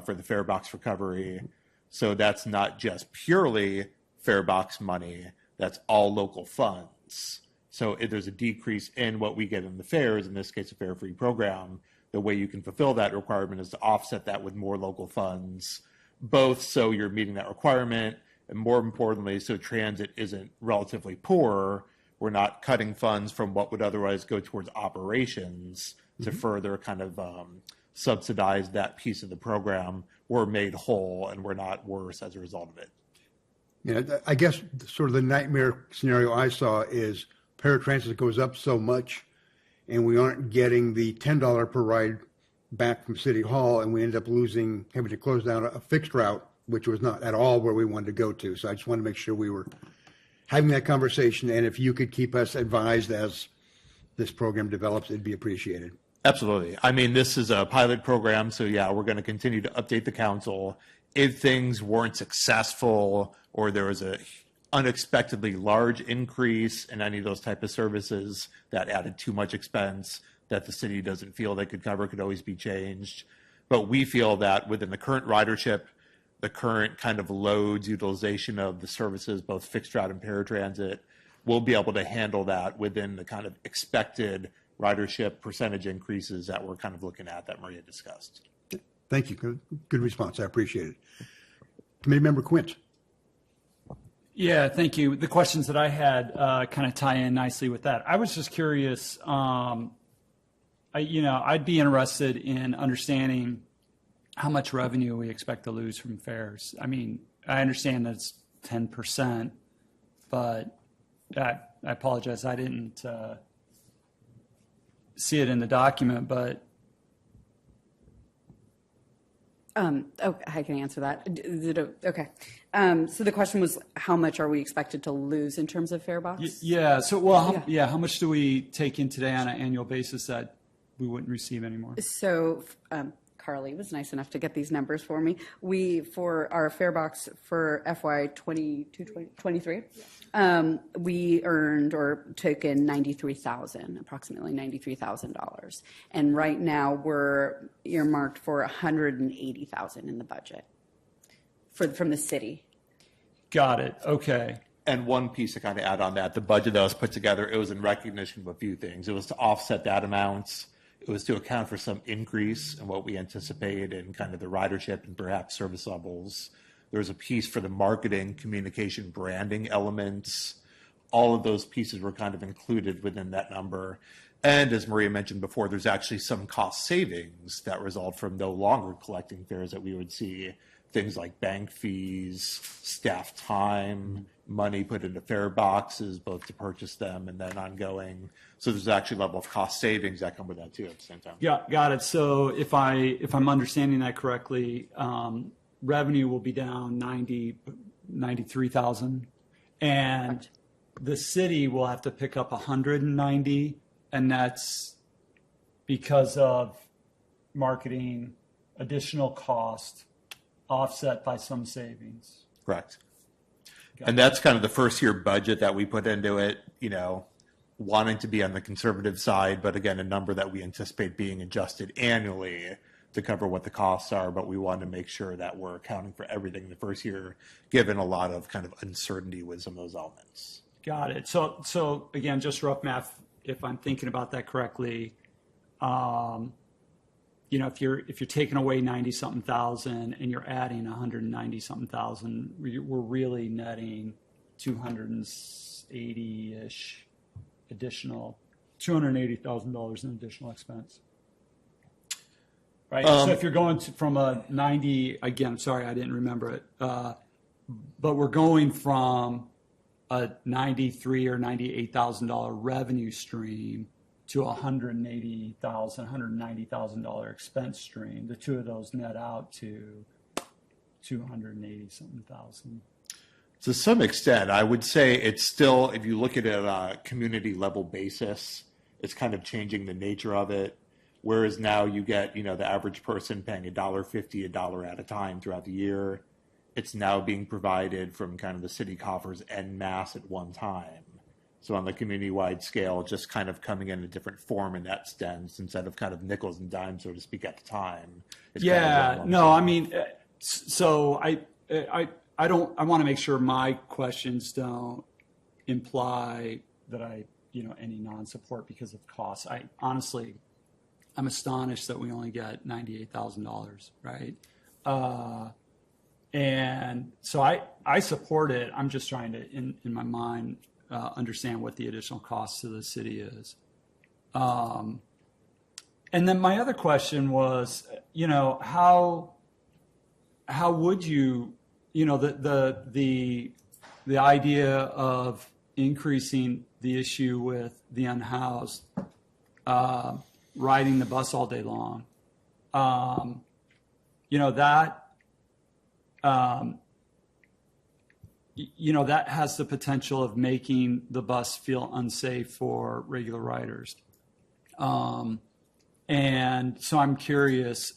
for the fare box recovery. So that's not just purely fare box money, that's all local funds. So if there's a decrease in what we get in the fares, in this case a fare-free program, the way you can fulfill that requirement is to offset that with more local funds, both so you're meeting that requirement, and more importantly, so transit isn't relatively poor. We're not cutting funds from what would otherwise go towards operations to further kind of subsidize that piece of the program. We're made whole and we're not worse as a result of it. Yeah, I guess sort of the nightmare scenario I saw is paratransit goes up so much and we aren't getting the $10 per ride back from City Hall, and we end up having to close down a fixed route, which was not at all where we wanted to go to. So I just wanted to make sure we were having that conversation, and if you could keep us advised as this program develops, it'd be appreciated. Absolutely. I mean, this is a pilot program, so yeah, we're going to continue to update the council. If things weren't successful or there was a unexpectedly large increase in any of those type of services that added too much expense that the city doesn't feel they could cover, could always be changed. But we feel that within the current ridership, the current kind of loads utilization of the services, both fixed route and paratransit, we'll be able to handle that within the kind of expected ridership percentage increases that we're kind of looking at that Maria discussed. Thank you. Good response. I appreciate it. Committee Member Quint. Yeah, thank you. The questions that I had kind of tie in nicely with that. I was just curious, I'd be interested in understanding how much revenue we expect to lose from fairs. I mean, I understand that it's 10%, but I apologize, I didn't see it in the document, but I can answer that. Okay. So the question was, how much are we expected to lose in terms of fare box? Yeah. So, how much do we take in today on an annual basis that we wouldn't receive anymore? So Carly was nice enough to get these numbers for me. For our fare box for FY 22-23, we earned or took in approximately $93,000. And right now we're earmarked for $180,000 in the budget from the city. Got it. Okay. And one piece to kind of add on that, the budget that was put together, it was in recognition of a few things. It was to offset that amount. It was to account for some increase in what we anticipate in kind of the ridership and perhaps service levels. There was a piece for the marketing, communication, branding elements. All of those pieces were kind of included within that number. And as Maria mentioned before, there's actually some cost savings that result from no longer collecting fares that we would see. Things like bank fees, staff time, money put into fare boxes, both to purchase them and then ongoing. So there's actually a level of cost savings that come with that too at the same time. Yeah, got it. So if I'm understanding that correctly, revenue will be down 93,000, and the city will have to pick up 190, and that's because of marketing, additional cost, offset by some savings. Correct. And that's kind of the first year budget that we put into it, wanting to be on the conservative side, but again, a number that we anticipate being adjusted annually to cover what the costs are, but we want to make sure that we're accounting for everything in the first year, given a lot of kind of uncertainty with some of those elements. Got it. So again, just rough math, if I'm thinking about that correctly, if you're taking away 90-something thousand and you're adding 190-something thousand, we're really netting 280-ish additional, $280,000 in additional expense. Right. So if you're going from a 90, again, sorry, I didn't remember it, but we're going from a $93,000 or $98,000 revenue stream to $190,000 expense stream. The two of those net out to 280-something thousand. To some extent, I would say it's still, if you look at it on a community level basis, it's kind of changing the nature of it. Whereas now you get, the average person paying $1.50, $1 at a time throughout the year. It's now being provided from kind of the city coffers en masse at one time. So on the community-wide scale, just kind of coming in a different form in that sense, instead of kind of nickels and dimes, so to speak, at the time. Yeah, no, I mean, so I want to make sure my questions don't imply that any non-support because of costs. I'm astonished that we only get $98,000, right? And so I support it. I'm just trying to, in my mind, understand what the additional cost to the city is. And then my other question was, how would you, the idea of increasing the issue with the unhoused, riding the bus all day long, that has the potential of making the bus feel unsafe for regular riders. And so I'm curious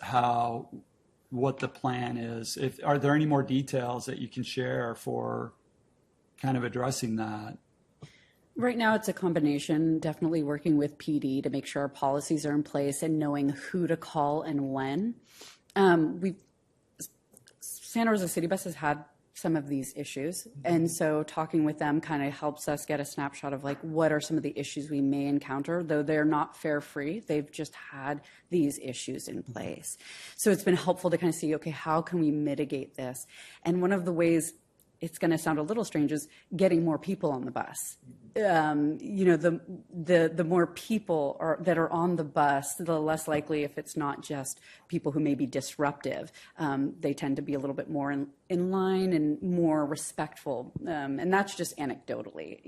what the plan is. Are there any more details that you can share for kind of addressing that? Right now, it's a combination, definitely working with PD to make sure our policies are in place and knowing who to call and when. Santa Rosa City Bus has had some of these issues, and so talking with them kind of helps us get a snapshot of what are some of the issues we may encounter, though they're not fare free. They've just had these issues in place. So it's been helpful to kind of see, okay, how can we mitigate this? And one of the ways it's going to sound a little strange, is getting more people on the bus. The more people that are on the bus, the less likely, if it's not just people who may be disruptive, they tend to be a little bit more in line and more respectful. And that's just anecdotally,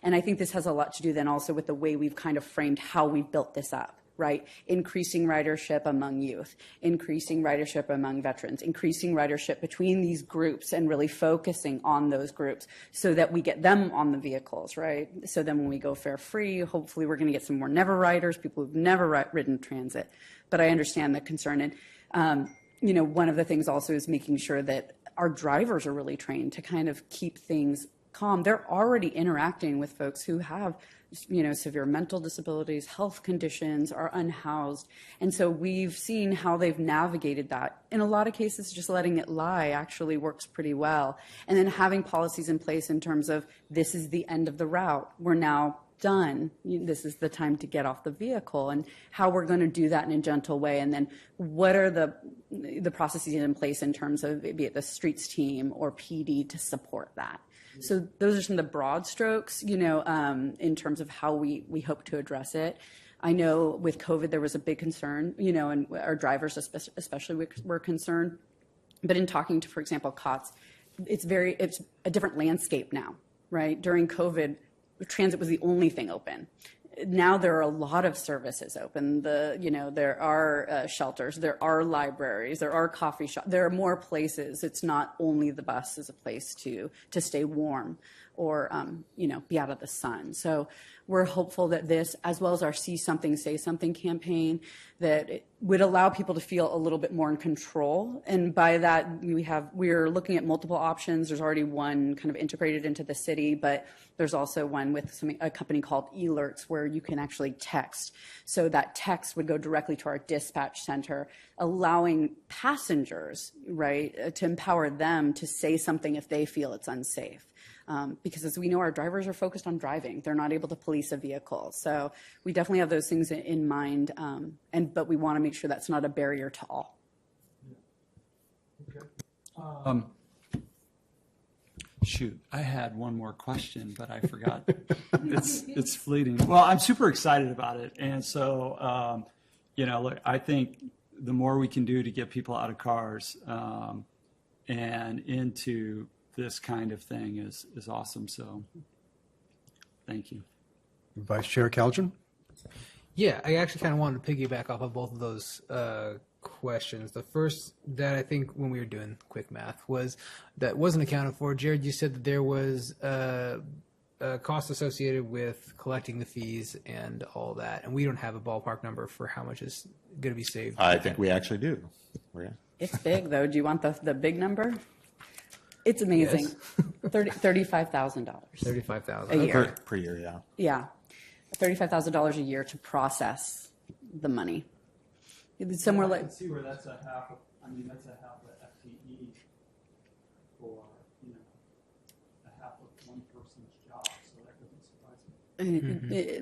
And I think this has a lot to do then also with the way we've kind of framed how we've built this up. Right? Increasing ridership among youth, increasing ridership among veterans, increasing ridership between these groups and really focusing on those groups so that we get them on the vehicles, right? So then when we go fare free, hopefully we're going to get some more never riders, people who've never ridden transit. But I understand the concern. And, one of the things also is making sure that our drivers are really trained to kind of keep things calm. They're already interacting with folks who have severe mental disabilities, health conditions, are unhoused. And so we've seen how they've navigated that. In a lot of cases, just letting it lie actually works pretty well. And then having policies in place in terms of this is the end of the route. We're now done. This is the time to get off the vehicle, and how we're going to do that in a gentle way. And then what are the processes in place in terms of be it the streets team or PD to support that. So those are some of the broad strokes, in terms of how we hope to address it. I know with COVID, there was a big concern, and our drivers especially were concerned. But in talking to, for example, COTS, it's a different landscape now, right? During COVID, transit was the only thing open. Now there are a lot of services open. There are shelters, there are libraries, there are coffee shops, there are more places. It's not only the bus as a place to stay warm or be out of the sun. So we're hopeful that this, as well as our See Something, Say Something campaign, that it would allow people to feel a little bit more in control. And by that, we're looking at multiple options. There's already one kind of integrated into the city, but there's also one with a company called eLerts where you can actually text. So that text would go directly to our dispatch center, allowing passengers, right, to empower them to say something if they feel it's unsafe. Because as we know, our drivers are focused on driving. They're not able to police a vehicle. So we definitely have those things in mind, but we want to make sure that's not a barrier to all. Shoot, I had one more question, but I forgot. It's fleeting. Well, I'm super excited about it. And so, look, I think the more we can do to get people out of cars and into this kind of thing is awesome. So thank you. Vice Chair Calgin? Yeah, I actually kind of wanted to piggyback off of both of those questions. The first that I think when we were doing quick math was that wasn't accounted for. Jared, you said that there was a cost associated with collecting the fees and all that, and we don't have a ballpark number for how much is going to be saved. I think we actually do. Yeah. It's big, though. Do you want the big number? It's amazing. Yes. $35,000. $35,000 a year. Per year, yeah. Yeah, $35,000 a year to process the money. It's somewhere I like. can see where that's a half of. That's a half of FTE for a half of one person's job. So that doesn't surprise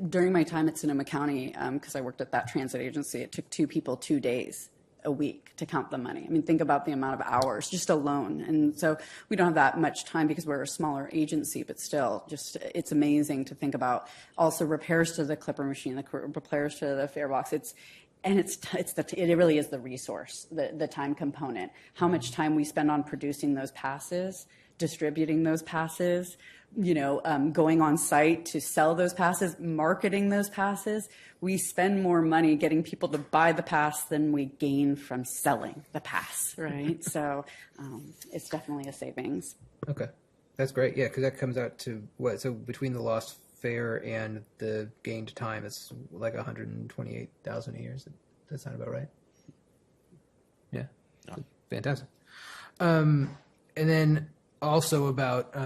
me. During my time at Sonoma County, because I worked at that transit agency, it took 2 people 2 days a week to count the money. Think about the amount of hours just alone. And so we don't have that much time because we're a smaller agency, but still, just it's amazing to think about. Also repairs to the Clipper machine, the repairs to the fare box. It really is the resource, the time component. How much time we spend on producing those passes, distributing those passes, going on site to sell those passes, marketing those passes. We spend more money getting people to buy the pass than we gain from selling the pass, right? So it's definitely a savings. Okay, that's great. Yeah, because that comes out to what? So between the lost fare and the gained time, it's like $128,000 a year. Does that sound about right? Yeah, fantastic. And then also about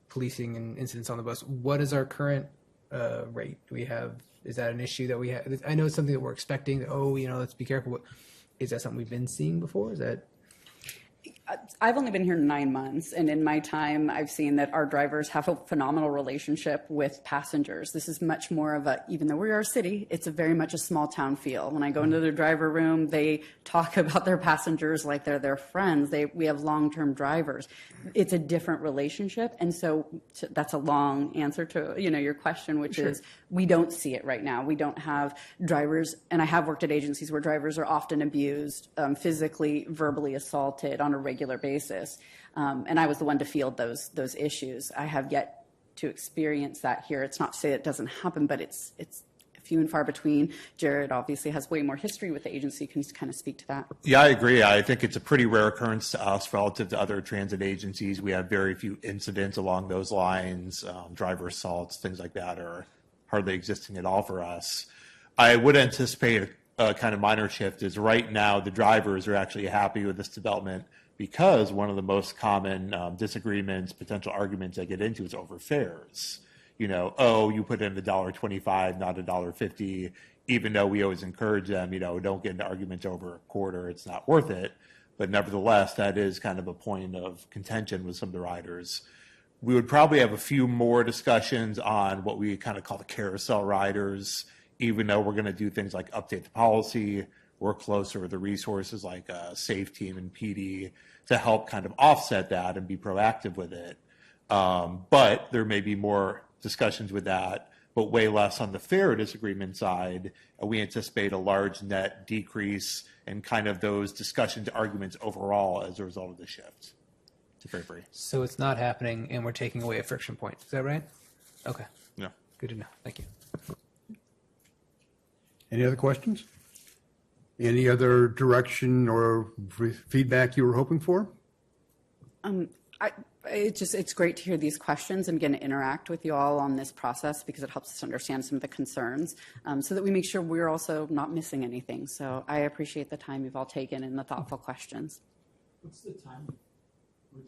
policing and incidents on the bus. What is our current rate? Do we have? Is that an issue that we have? I know it's something that we're expecting. Let's be careful. Is that something we've been seeing before? Is that? I've only been here 9 months, and in my time, I've seen that our drivers have a phenomenal relationship with passengers. This is much more of a, even though we are a city, it's a very much a small town feel. When I go into their driver room, they talk about their passengers like they're their friends. We have long-term drivers. It's a different relationship, and so that's a long answer to your question, which is we don't see it right now. We don't have drivers, and I have worked at agencies where drivers are often abused, physically, verbally assaulted on a regular basis. And I was the one to field those issues. I have yet to experience that here. It's not to say it doesn't happen, but it's few and far between. Jared obviously has way more history with the agency. Can you kind of speak to that? Yeah, I agree. I think it's a pretty rare occurrence to us relative to other transit agencies. We have very few incidents along those lines. Driver assaults, things like that are hardly existing at all for us. I would anticipate a kind of minor shift is right now the drivers are actually happy with this development because one of the most common disagreements, potential arguments I get into is over fares. You put in $1.25, not $1.50, even though we always encourage them, don't get into arguments over a quarter, it's not worth it. But nevertheless, that is kind of a point of contention with some of the riders. We would probably have a few more discussions on what we kind of call the carousel riders, even though we're going to do things like update the policy, work closer with the resources like SAFE Team and PD to help kind of offset that and be proactive with it. But there may be more discussions with that, but way less on the fare disagreement side. We anticipate a large net decrease in kind of those discussions, arguments overall as a result of the shift to fare free. So it's not happening, and we're taking away a friction point. Is that right? Okay. Yeah. Good to know. Thank you. Any other questions? Any other direction or feedback you were hoping for? It's great to hear these questions and again interact with you all on this process because it helps us understand some of the concerns so that we make sure we're also not missing anything. So I appreciate the time you've all taken and the thoughtful questions. What's the time?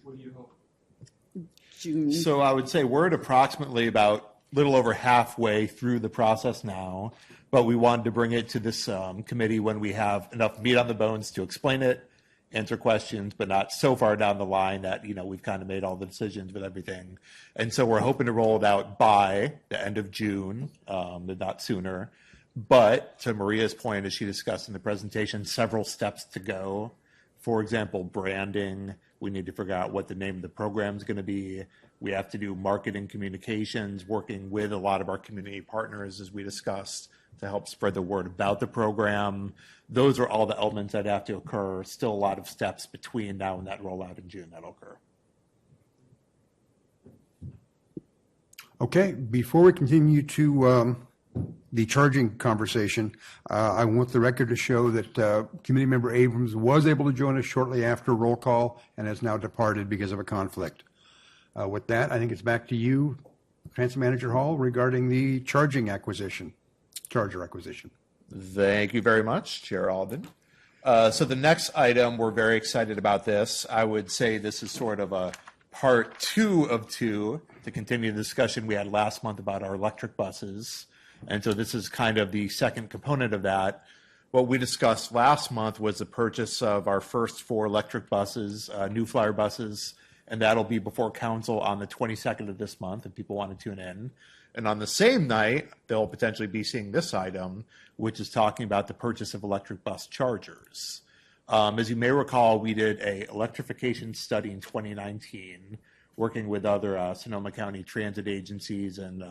What do you hope? June. So I would say we're at approximately about little over halfway through the process now, but we wanted to bring it to this committee when we have enough meat on the bones to explain it, answer questions, but not so far down the line that, we've kind of made all the decisions with everything. And so we're hoping to roll it out by the end of June, if not sooner. But to Maria's point, as she discussed in the presentation, several steps to go. For example, branding. We need to figure out what the name of the program is going to be. We have to do marketing communications, working with a lot of our community partners, as we discussed, to help spread the word about the program. Those are all the elements that have to occur. Still a lot of steps between now and that rollout in June that'll occur. Okay, before we continue to the charging conversation, I want the record to show that Committee Member Abrams was able to join us shortly after roll call and has now departed because of a conflict. With that, I think it's back to you, Transit Manager Hall, regarding the charger acquisition. Thank you very much, Chair Alden. So the next item, we're very excited about this. I would say this is sort of a part 2 of 2 to continue the discussion we had last month about our electric buses. And so this is kind of the second component of that. What we discussed last month was the purchase of our first 4 electric buses, New Flyer buses, and that'll be before council on the 22nd of this month if people want to tune in. And on the same night, they'll potentially be seeing this item, which is talking about the purchase of electric bus chargers. As you may recall, we did a electrification study in 2019, working with other Sonoma County transit agencies and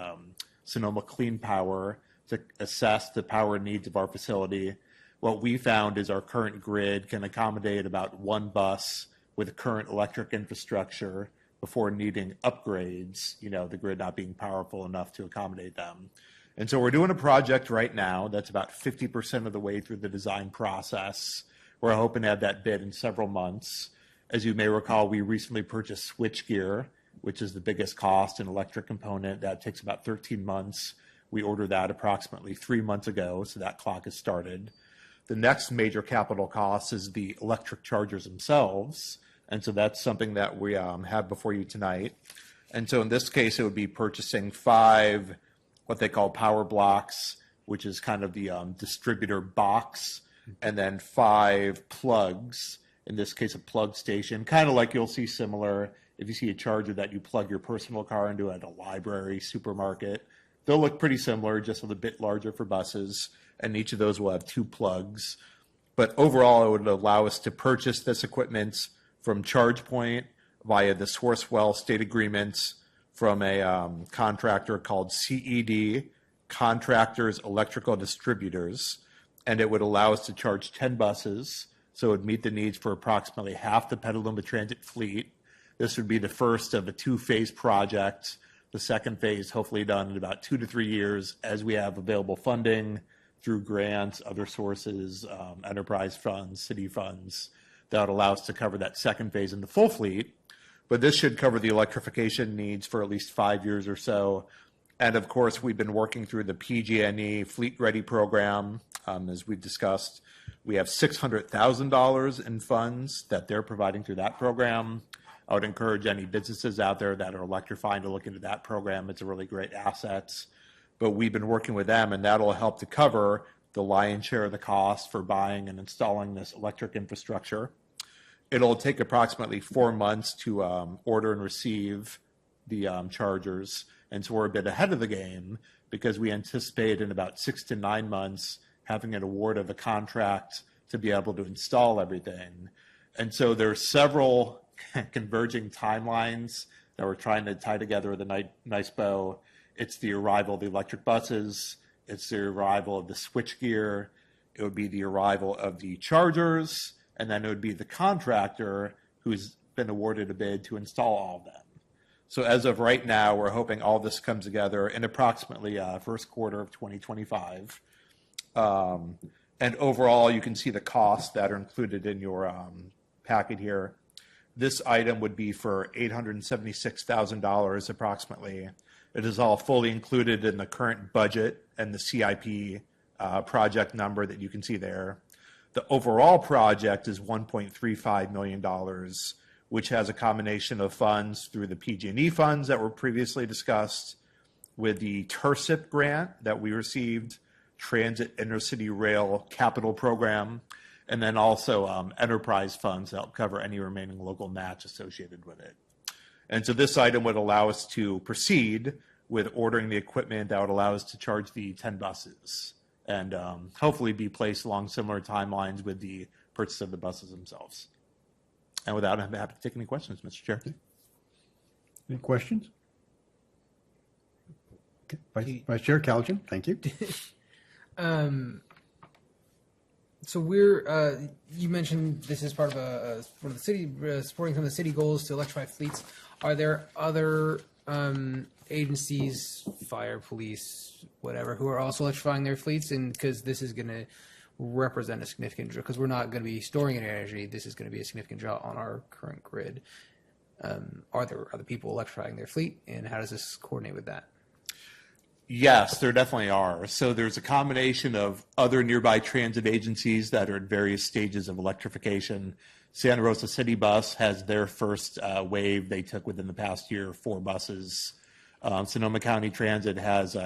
Sonoma Clean Power to assess the power needs of our facility. What we found is our current grid can accommodate about 1 bus with current electric infrastructure before needing upgrades, the grid not being powerful enough to accommodate them. And so we're doing a project right now that's about 50% of the way through the design process. We're hoping to have that bid in several months. As you may recall, we recently purchased switchgear, which is the biggest cost and electric component. That takes about 13 months. We ordered that approximately 3 months ago, so that clock has started. The next major capital cost is the electric chargers themselves. And so that's something that we have before you tonight. And so in this case, it would be purchasing 5, what they call power blocks, which is kind of the distributor box, and then 5 plugs. in this case, a plug station, kind of like you'll see similar if you see a charger that you plug your personal car into at a library, supermarket. They'll look pretty similar, just a little bit larger for buses, and each of those will have 2 plugs. But overall, it would allow us to purchase this equipment from ChargePoint via the Sourcewell state agreements from a contractor called CED, Contractors Electrical Distributors, and it would allow us to charge 10 buses, so it would meet the needs for approximately half the Petaluma Transit fleet. This would be the first of a 2-phase project. The second phase hopefully done in about 2 to 3 years as we have available funding through grants, other sources, enterprise funds, city funds, that would allow us to cover that second phase in the full fleet. But this should cover the electrification needs for at least 5 years or so. And of course, we've been working through the PG&E Fleet Ready program. As we've discussed, we have $600,000 in funds that they're providing through that program. I would encourage any businesses out there that are electrifying to look into that program. It's a really great asset. But we've been working with them, and that'll help to cover the lion's share of the cost for buying and installing this electric infrastructure. It'll take approximately 4 months to order and receive the chargers. And so we're a bit ahead of the game because we anticipate in about 6 to 9 months having an award of a contract to be able to install everything. And so there's several converging timelines that we're trying to tie together with a nice bow. It's the arrival of the electric buses. It's the arrival of the switchgear. It would be the arrival of the chargers. And then it would be the contractor who's been awarded a bid to install all of them. So as of right now, we're hoping all this comes together in approximately first quarter of 2025. And overall, you can see the costs that are included in your packet here. This item would be for $876,000 approximately. It is all fully included in the current budget and the CIP project number that you can see there. The overall project is $1.35 million, which has a combination of funds through the PG&E funds that were previously discussed, with the TIRCIP grant that we received, Transit Intercity Rail Capital Program, and then also enterprise funds that help cover any remaining local match associated with it. And so this item would allow us to proceed with ordering the equipment that would allow us to charge the 10 buses and hopefully be placed along similar timelines with the purchase of the buses themselves. And with that, I'm happy to take any questions, Mr. Chair. Any questions? Okay. Vice Chair Callaghan, thank you. So we're you mentioned this is part of one of the city supporting some of the city goals to electrify fleets. Are there other agencies, fire, police, whatever, who are also electrifying their fleets? And because this is going to represent a significant draw, because we're not going to be storing any energy, this is going to be a significant draw on our current grid. Are there other people electrifying their fleet, and how does this coordinate with that? Yes, there definitely are. So there's a combination of other nearby transit agencies that are at various stages of electrification. Santa Rosa City Bus has their first wave they took within the past year, 4 buses. Sonoma County Transit has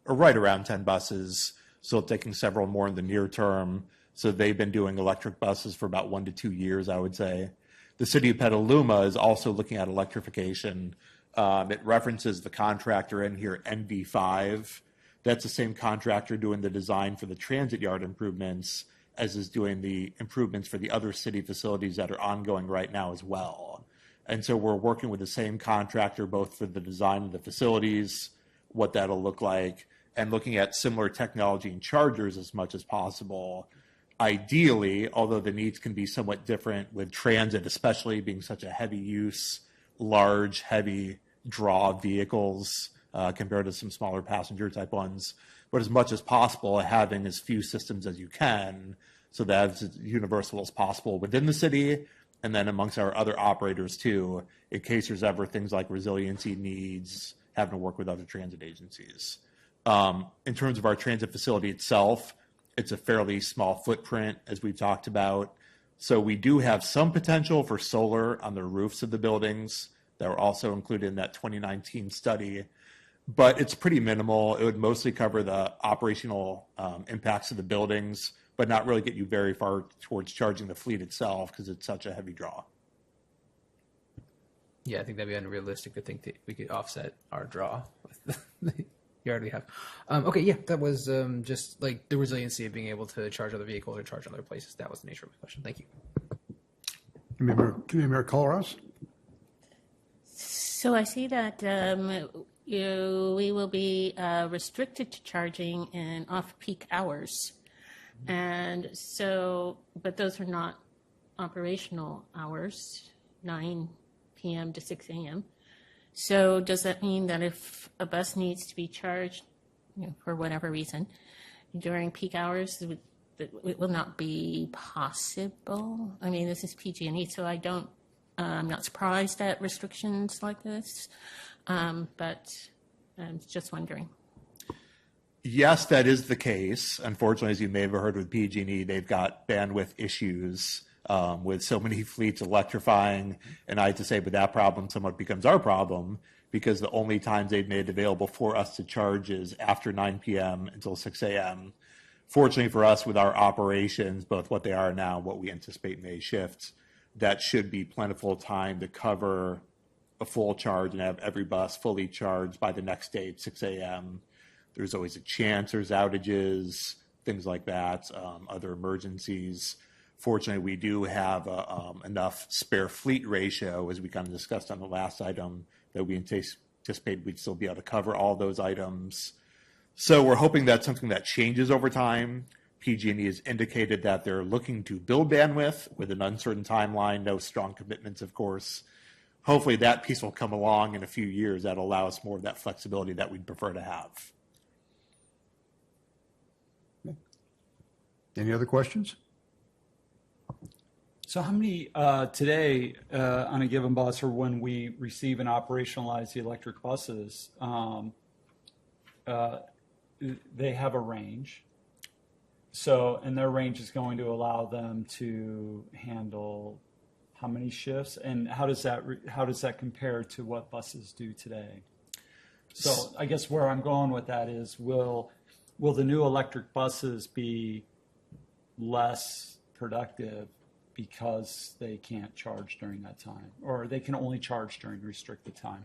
right around 10 buses, still taking several more in the near term. So they've been doing electric buses for about 1 to 2 years, I would say. The city of Petaluma is also looking at electrification. It references the contractor in here, NV5. That's the same contractor doing the design for the transit yard improvements as is doing the improvements for the other city facilities that are ongoing right now as well. And so we're working with the same contractor both for the design of the facilities, what that'll look like, and looking at similar technology and chargers as much as possible. Ideally, although the needs can be somewhat different with transit, especially being such a heavy use, large, heavy draw vehicles compared to some smaller passenger type ones, but as much as possible, having as few systems as you can so that it's as universal as possible within the city and then amongst our other operators too, in case there's ever things like resiliency needs, having to work with other transit agencies. In terms of our transit facility itself, it's a fairly small footprint, as we've talked about. So we do have some potential for solar on the roofs of the buildings that were also included in that 2019 study, but it's pretty minimal. It would mostly cover the operational impacts of the buildings, but not really get you very far towards charging the fleet itself because it's such a heavy draw. Yeah, I think that'd be unrealistic to think that we could offset our draw with the yard we have. Okay, yeah, that was just like the resiliency of being able to charge other vehicles or charge other places. That was the nature of my question. Thank you. Committee Member Colross? So I see that we will be restricted to charging in off-peak hours. And so, but those are not operational hours, 9 p.m. to 6 a.m. So does that mean that if a bus needs to be charged, for whatever reason, during peak hours, it will not be possible? I mean, this is PG&E, so I'm not surprised at restrictions like this, but I'm just wondering. Yes, that is the case. Unfortunately, as you may have heard with PG&E, they've got bandwidth issues with so many fleets electrifying. And I have to say, but that problem somewhat becomes our problem because the only times they've made available for us to charge is after 9 p.m. until 6 a.m. Fortunately for us, with our operations, both what they are now and what we anticipate may shift, that should be plentiful time to cover a full charge and have every bus fully charged by the next day at 6 a.m. There's always a chance there's outages, things like that, other emergencies. Fortunately, we do have enough spare fleet ratio, as we kind of discussed on the last item, that we anticipate we'd still be able to cover all those items. So we're hoping that's something that changes over time. PG&E has indicated that they're looking to build bandwidth with an uncertain timeline, no strong commitments, of course. Hopefully that piece will come along in a few years that'll allow us more of that flexibility that we'd prefer to have. Any other questions? So how many today on a given bus, or when we receive and operationalize the electric buses, they have a range. So, and their range is going to allow them to handle how many shifts, and how does that compare to what buses do today? So I guess where I'm going with that is, will the new electric buses be less productive because they can't charge during that time, or they can only charge during restricted time?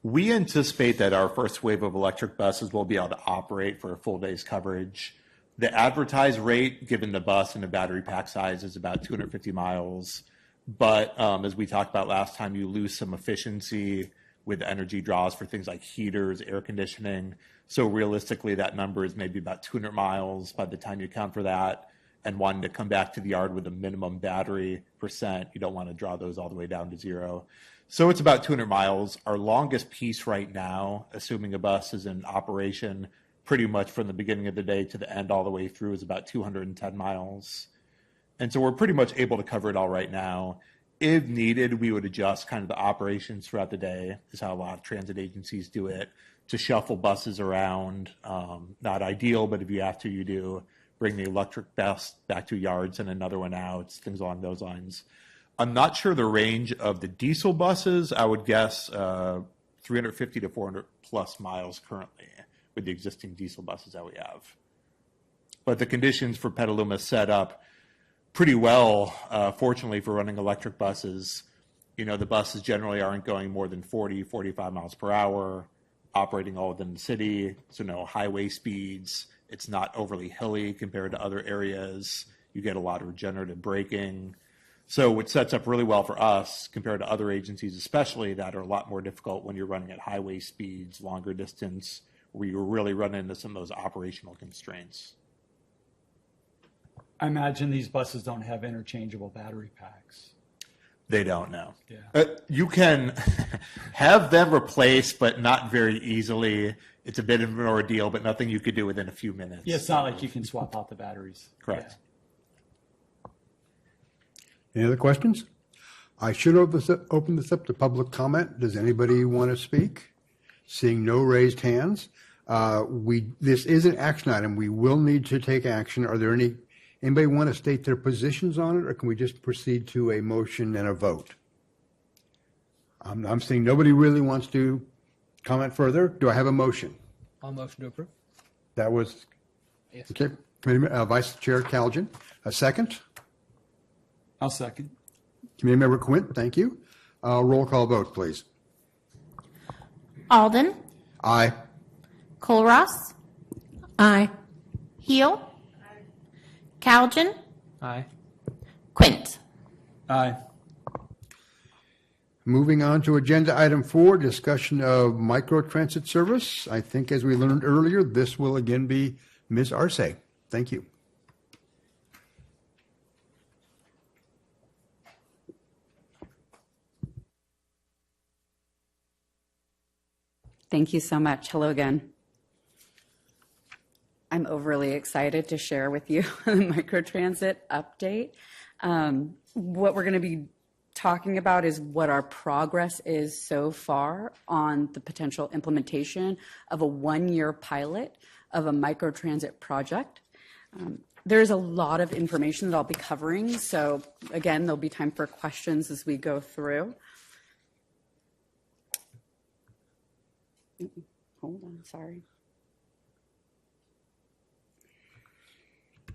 We anticipate that our first wave of electric buses will be able to operate for a full day's coverage. The advertised rate, given the bus and the battery pack size, is about 250 miles. But as we talked about last time, you lose some efficiency with energy draws for things like heaters, air conditioning. So realistically, that number is maybe about 200 miles by the time you account for that. And wanting to come back to the yard with a minimum battery percent, you don't want to draw those all the way down to zero. So it's about 200 miles. Our longest piece right now, assuming a bus is in operation pretty much from the beginning of the day to the end all the way through, is about 210 miles. And so we're pretty much able to cover it all right now. If needed, we would adjust kind of the operations throughout the day, is how a lot of transit agencies do it, to shuffle buses around. Not ideal, but if you have to, you do. Bring the electric bus back to yards and another one out, things along those lines. I'm not sure the range of the diesel buses. I would guess 350 to 400 plus miles currently with the existing diesel buses that we have. But the conditions for Petaluma set up pretty well, fortunately, for running electric buses. You know, the buses generally aren't going more than 40, 45 miles per hour, operating all within the city, so no highway speeds. It's not overly hilly compared to other areas. You get a lot of regenerative braking. So it sets up really well for us compared to other agencies, especially that are a lot more difficult when you're running at highway speeds, longer distance, where you're really running into some of those operational constraints. I imagine these buses don't have interchangeable battery packs. They don't know. Yeah. You can have them replaced, but not very easily. It's a bit of an ordeal, but nothing you could do within a few minutes. Yeah, it's not like you can swap out the batteries. Correct. Any other questions? I should open this up to public comment. Does anybody want to speak? Seeing no raised hands. This is an action item. We will need to take action. Are there anybody want to state their positions on it, or can we just proceed to a motion and a vote? I'm seeing nobody really wants to comment further. Do I have a motion? I'll motion to approve. That was, Yes. okay. Vice Chair Calgin, a second. I'll second. Committee Member Quint, thank you. Roll call vote, please. Alden, Aye. Colross, Aye. Heel, Calgin, Aye. Quint. Aye. Moving on to agenda item 4, discussion of microtransit service. I think as we learned earlier, this will again be Ms. Arce. Thank you. Thank you so much. Hello again. I'm overly excited to share with you the microtransit update. What we're going to be talking about is what our progress is so far on the potential implementation of a 1-year pilot of a microtransit project. There's a lot of information that I'll be covering, so again, there'll be time for questions as we go through. Hold on, sorry.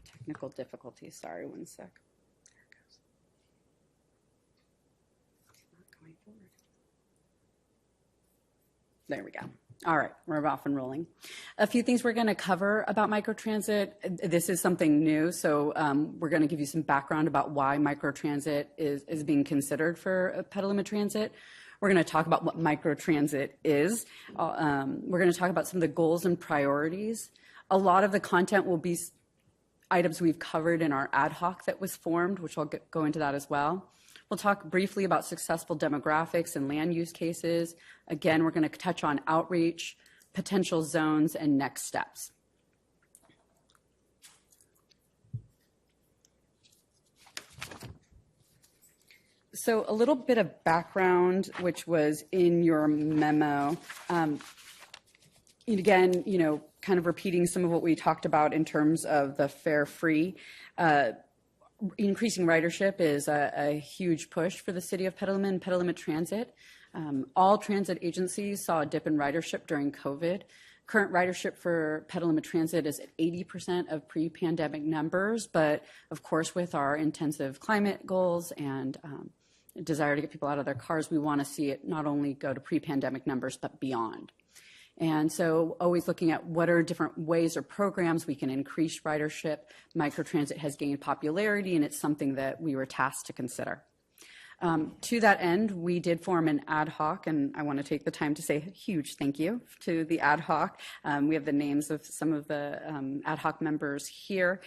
Technical difficulties, sorry, one sec. There we go. All right, we're off and rolling. A few things we're going to cover about microtransit. This is something new, so we're going to give you some background about why microtransit is being considered for Petaluma Transit. We're going to talk about what microtransit is. We're going to talk about some of the goals and priorities. A lot of the content will be items we've covered in our ad hoc that was formed, which I'll go into that as well. We'll talk briefly about successful demographics and land use cases. Again, we're going to touch on outreach, potential zones, and next steps. So a little bit of background, which was in your memo. Again, kind of repeating some of what we talked about in terms of the fare free. Increasing ridership is a huge push for the city of Petaluma and Petaluma Transit. All transit agencies saw a dip in ridership during COVID. Current ridership for Petaluma Transit is at 80% of pre-pandemic numbers, but of course with our intensive climate goals and desire to get people out of their cars, we want to see it not only go to pre-pandemic numbers, but beyond. And so always looking at what are different ways or programs we can increase ridership. Microtransit has gained popularity, and it's something that we were tasked to consider. To that end, we did form an ad hoc, and I want to take the time to say a huge thank you to the ad hoc. We have the names of some of the ad hoc members here.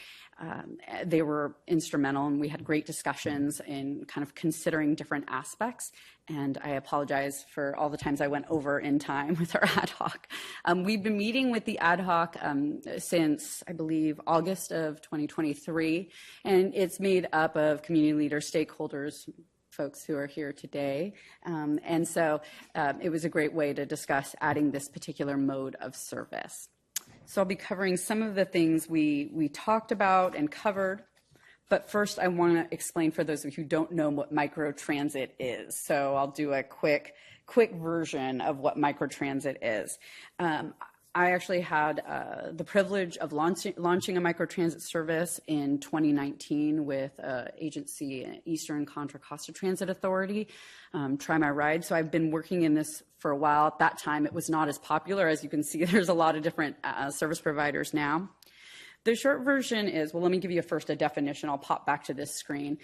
They were instrumental, and we had great discussions in kind of considering different aspects. And I apologize for all the times I went over in time with our ad hoc. We've been meeting with the ad hoc since, I believe, August of 2023, and it's made up of community leaders, stakeholders, folks who are here today. And so it was a great way to discuss adding this particular mode of service. So I'll be covering some of the things we talked about and covered. But first, I want to explain for those of you who don't know what microtransit is. So I'll do a quick version of what microtransit is. I actually had the privilege of launching a microtransit service in 2019 with agency Eastern Contra Costa Transit Authority, Try My Ride. So I've been working in this for a while. At that time, it was not as popular. As you can see, there's a lot of different service providers now. The short version is, well, let me give you first a definition. I'll pop back to this screen.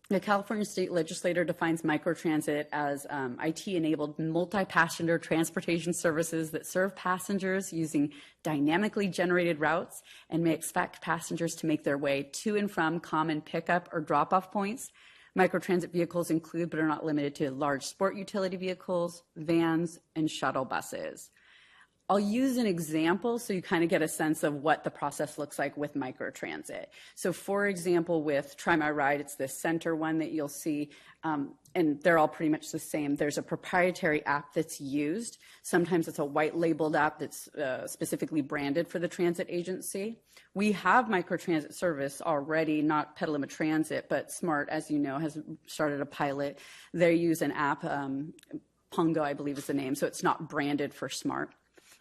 The California State Legislature defines microtransit as IT-enabled multi-passenger transportation services that serve passengers using dynamically generated routes and may expect passengers to make their way to and from common pickup or drop-off points. Microtransit vehicles include, but are not limited to, large sport utility vehicles, vans, and shuttle buses. I'll use an example so you kind of get a sense of what the process looks like with microtransit. So for example, with Try My Ride, it's the center one that you'll see, and they're all pretty much the same. There's a proprietary app that's used. Sometimes it's a white labeled app that's specifically branded for the transit agency. We have microtransit service already, not Petaluma Transit, but SMART, as you know, has started a pilot. They use an app, Pungo, I believe is the name, so it's not branded for SMART.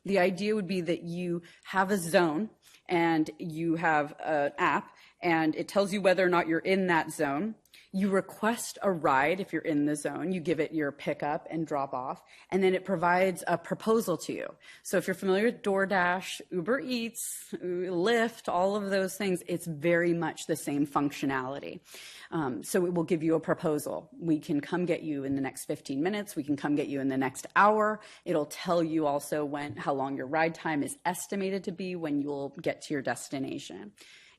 The idea would be that you have a zone and you have an app, and it tells you whether or not you're in that zone. You request a ride if you're in the zone. You give it your pickup and drop off, and then it provides a proposal to you. So if you're familiar with DoorDash, Uber Eats, Lyft, all of those things, it's very much the same functionality. So it will give you a proposal. We can come get you in the next 15 minutes. We can come get you in the next hour. It'll tell you also how long your ride time is estimated to be when you'll get to your destination.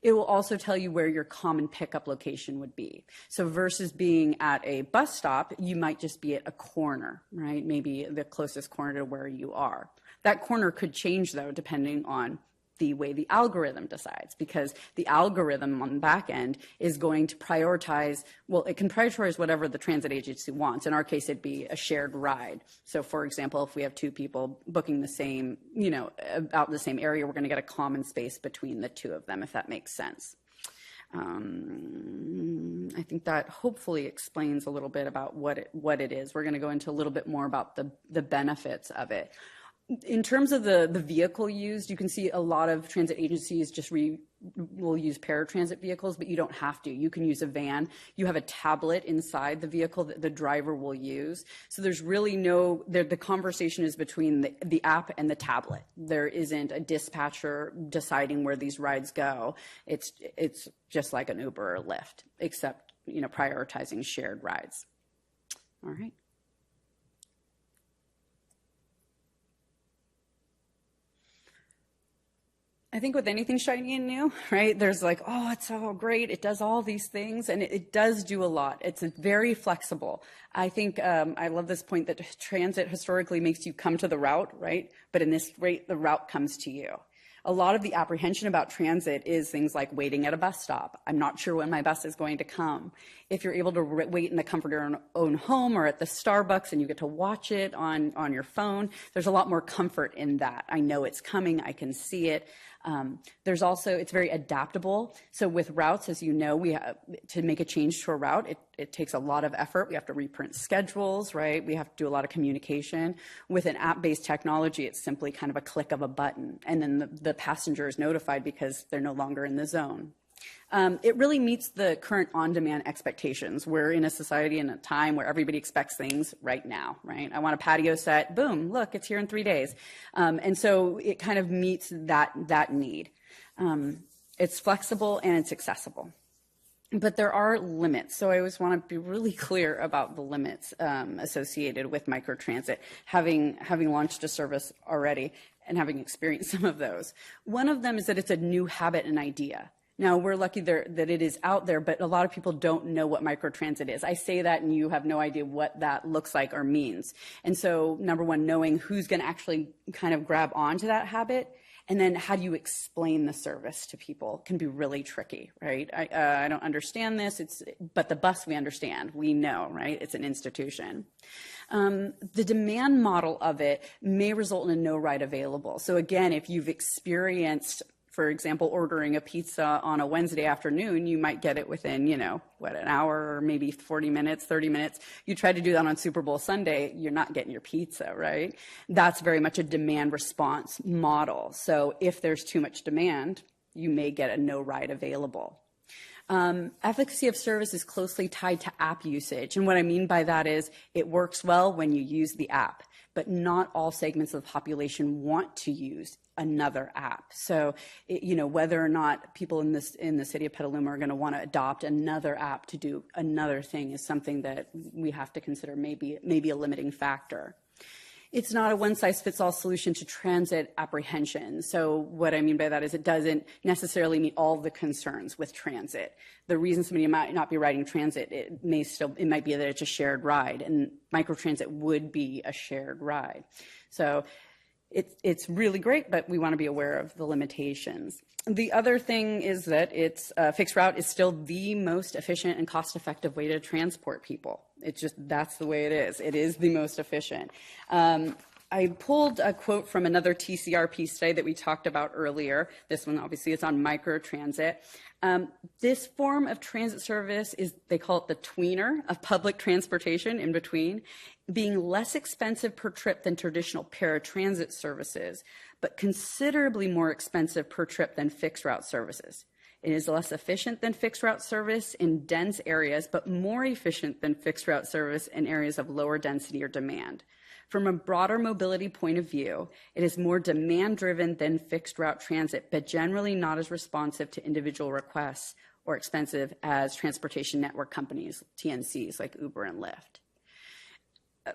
It will also tell you where your common pickup location would be. So versus being at a bus stop, you might just be at a corner, right? Maybe the closest corner to where you are. That corner could change, though, depending on the way the algorithm decides, because the algorithm on the back end is going to prioritize, well, it can prioritize whatever the transit agency wants. In our case, it'd be a shared ride. So for example, if we have two people booking the same, about the same area, we're going to get a common space between the two of them, if that makes sense. I think that hopefully explains a little bit about what it is. We're going to go into a little bit more about the benefits of it. In terms of the vehicle used, you can see a lot of transit agencies just will use paratransit vehicles, but you don't have to. You can use a van. You have a tablet inside the vehicle that the driver will use. So there's really the conversation is between the app and the tablet. There isn't a dispatcher deciding where these rides go. It's just like an Uber or Lyft, except, prioritizing shared rides. All right. I think with anything shiny and new, right, there's like, oh, it's so great. It does all these things, and it does do a lot. It's very flexible. I think I love this point that transit historically makes you come to the route, right? But in this rate, the route comes to you. A lot of the apprehension about transit is things like waiting at a bus stop. I'm not sure when my bus is going to come. If you're able to wait in the comfort of your own home or at the Starbucks and you get to watch it on your phone, there's a lot more comfort in that. I know it's coming. I can see it. There's also, it's very adaptable. So with routes, as you know, we have to make a change to a route. It takes a lot of effort. We have to reprint schedules, right? We have to do a lot of communication. With an app-based technology, it's simply kind of a click of a button, and then the passenger is notified because they're no longer in the zone. It really meets the current on-demand expectations. We're in a society and a time where everybody expects things right now, right? I want a patio set, boom, look, it's here in 3 days. And so it kind of meets that need. It's flexible and it's accessible. But there are limits. So I always want to be really clear about the limits associated with microtransit, having launched a service already and having experienced some of those. One of them is that it's a new habit and idea. Now, we're lucky that it is out there, but a lot of people don't know what microtransit is. I say that and you have no idea what that looks like or means. And so, number one, knowing who's going to actually kind of grab onto that habit, and then how do you explain the service to people can be really tricky, right? I don't understand this, but the bus we understand, we know, right? It's an institution. The demand model of it may result in a no ride available. So again, if you've experienced, for example, ordering a pizza on a Wednesday afternoon, you might get it within, an hour or maybe 40 minutes, 30 minutes. You try to do that on Super Bowl Sunday, you're not getting your pizza, right? That's very much a demand response model. So if there's too much demand, you may get a no ride available. Efficacy of service is closely tied to app usage. And what I mean by that is it works well when you use the app, but not all segments of the population want to use another app. So, whether or not people in the city of Petaluma are going to want to adopt another app to do another thing is something that we have to consider maybe a limiting factor. It's not a one-size-fits-all solution to transit apprehension. So what I mean by that is it doesn't necessarily meet all the concerns with transit. The reason somebody might not be riding transit, it might be that it's a shared ride, and microtransit would be a shared ride. So it's really great, but we want to be aware of the limitations. The other thing is that fixed route is still the most efficient and cost-effective way to transport people. That's the way it is. It is the most efficient. I pulled a quote from another TCRP study that we talked about earlier. This one obviously is on microtransit. This form of transit service they call it the tweener of public transportation, in between, being less expensive per trip than traditional paratransit services, but considerably more expensive per trip than fixed route services. It is less efficient than fixed route service in dense areas, but more efficient than fixed route service in areas of lower density or demand. From a broader mobility point of view, it is more demand-driven than fixed route transit, but generally not as responsive to individual requests or expensive as transportation network companies, TNCs, like Uber and Lyft.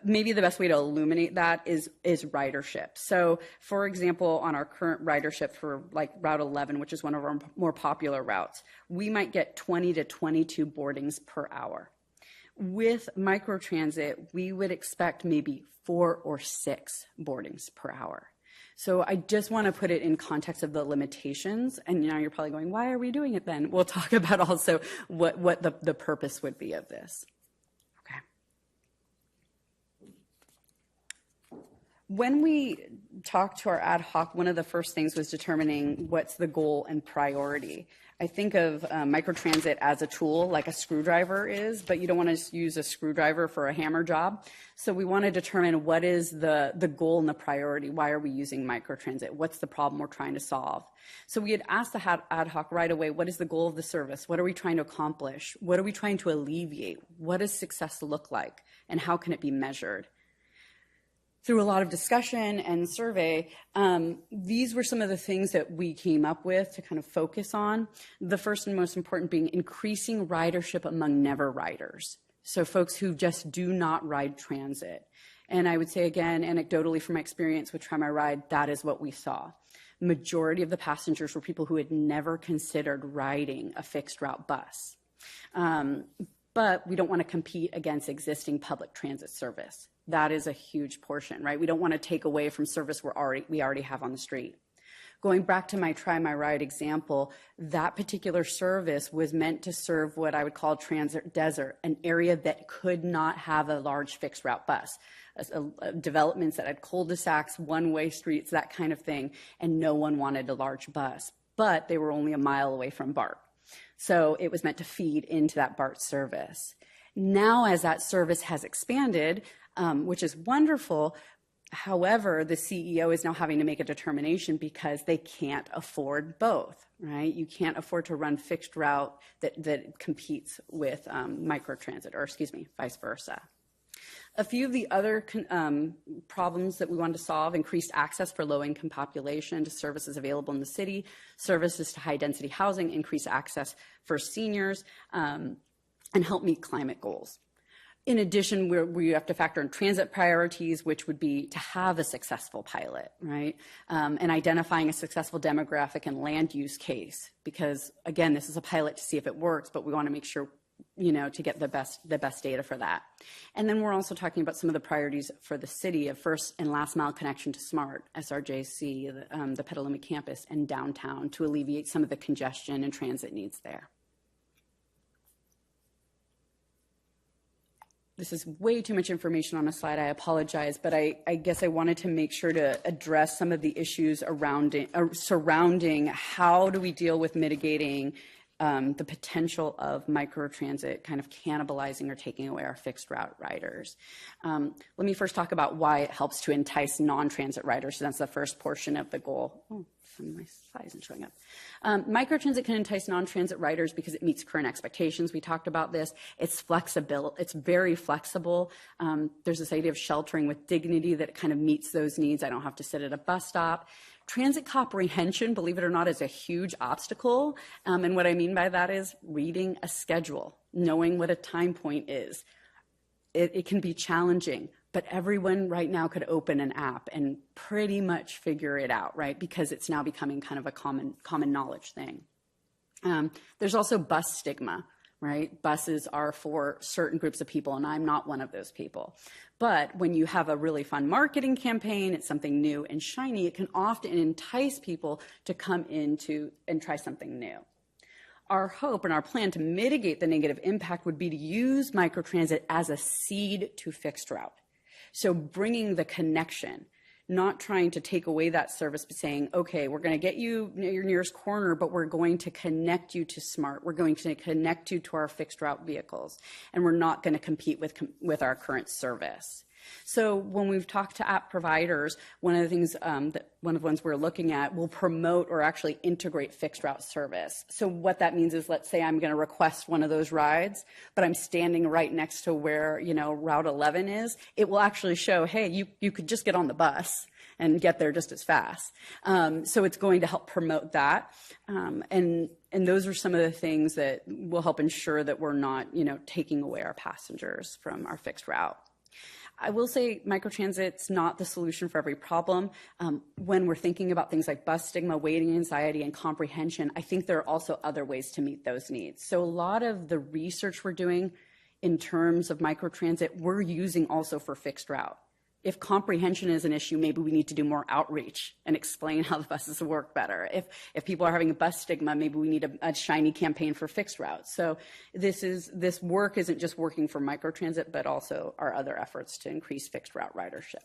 Maybe the best way to illuminate that is ridership. So, for example, on our current ridership for like Route 11, which is one of our more popular routes, we might get 20 to 22 boardings per hour. With microtransit, we would expect maybe 4 or 6 boardings per hour. So I just want to put it in context of the limitations. And now you're probably going, why are we doing it then? We'll talk about also what the purpose would be of this. When we talked to our ad hoc, one of the first things was determining what's the goal and priority. I think of microtransit as a tool, like a screwdriver is, but you don't want to just use a screwdriver for a hammer job. So we want to determine what is the goal and the priority. Why are we using microtransit? What's the problem we're trying to solve? So we had asked the ad hoc right away, what is the goal of the service? What are we trying to accomplish? What are we trying to alleviate? What does success look like? And how can it be measured? Through a lot of discussion and survey, these were some of the things that we came up with to kind of focus on. The first and most important being increasing ridership among never riders. So folks who just do not ride transit. And I would say again, anecdotally from my experience with Try My Ride, that is what we saw. Majority of the passengers were people who had never considered riding a fixed route bus. But we don't want to compete against existing public transit service. That is a huge portion, right? We don't want to take away from service we already have on the street. Going back to my Try My Ride example, that particular service was meant to serve what I would call transit desert, an area that could not have a large fixed route bus. Developments that had cul-de-sacs, one-way streets, that kind of thing, and no one wanted a large bus. But they were only a mile away from BART. So it was meant to feed into that BART service. Now, as that service has expanded, which is wonderful, however, the CEO is now having to make a determination because they can't afford both, right? You can't afford to run fixed route that competes with microtransit, or excuse me, vice versa. A few of the other problems that we wanted to solve: increased access for low-income population to services available in the city, services to high-density housing, increased access for seniors, and help meet climate goals. In addition, we have to factor in transit priorities, which would be to have a successful pilot, right? And identifying a successful demographic and land use case, because again, this is a pilot to see if it works, but we want to make sure, to get the best data for that. And then we're also talking about some of the priorities for the city of first and last mile connection to SMART, SRJC, the Petaluma campus, and downtown to alleviate some of the congestion and transit needs there. This is way too much information on a slide. I apologize, but I guess I wanted to make sure to address some of the issues surrounding how do we deal with mitigating the potential of microtransit kind of cannibalizing or taking away our fixed route riders. Let me first talk about why it helps to entice non-transit riders. So that's the first portion of the goal. Oh, some of my slides isn't showing up. Microtransit can entice non-transit riders because it meets current expectations. We talked about this. It's flexible. It's very flexible. There's this idea of sheltering with dignity that kind of meets those needs. I don't have to sit at a bus stop. Transit comprehension, believe it or not, is a huge obstacle. And what I mean by that is reading a schedule, knowing what a time point is. It can be challenging, but everyone right now could open an app and pretty much figure it out, right? Because it's now becoming kind of a common knowledge thing. There's also bus stigma, right? Buses are for certain groups of people, and I'm not one of those people. But when you have a really fun marketing campaign, it's something new and shiny, it can often entice people to come into and try something new. Our hope and our plan to mitigate the negative impact would be to use microtransit as a seed to fixed route. So bringing the connection, not trying to take away that service, but saying, okay, we're going to get you your nearest corner, but we're going to connect you to SMART. We're going to connect you to our fixed route vehicles, and we're not going to compete with our current service. So when we've talked to app providers, one of the things one of the ones we're looking at will promote or actually integrate fixed route service. So what that means is, let's say I'm going to request one of those rides, but I'm standing right next to where, Route 11 is. It will actually show, hey, you could just get on the bus and get there just as fast. So it's going to help promote that. And those are some of the things that will help ensure that we're not, taking away our passengers from our fixed route. I will say microtransit's not the solution for every problem. When we're thinking about things like bus stigma, waiting anxiety, and comprehension, I think there are also other ways to meet those needs. So a lot of the research we're doing in terms of microtransit, we're using also for fixed route. If comprehension is an issue, maybe we need to do more outreach and explain how the buses work better. If people are having a bus stigma, maybe we need a shiny campaign for fixed routes. So this work isn't just working for microtransit, but also our other efforts to increase fixed route ridership.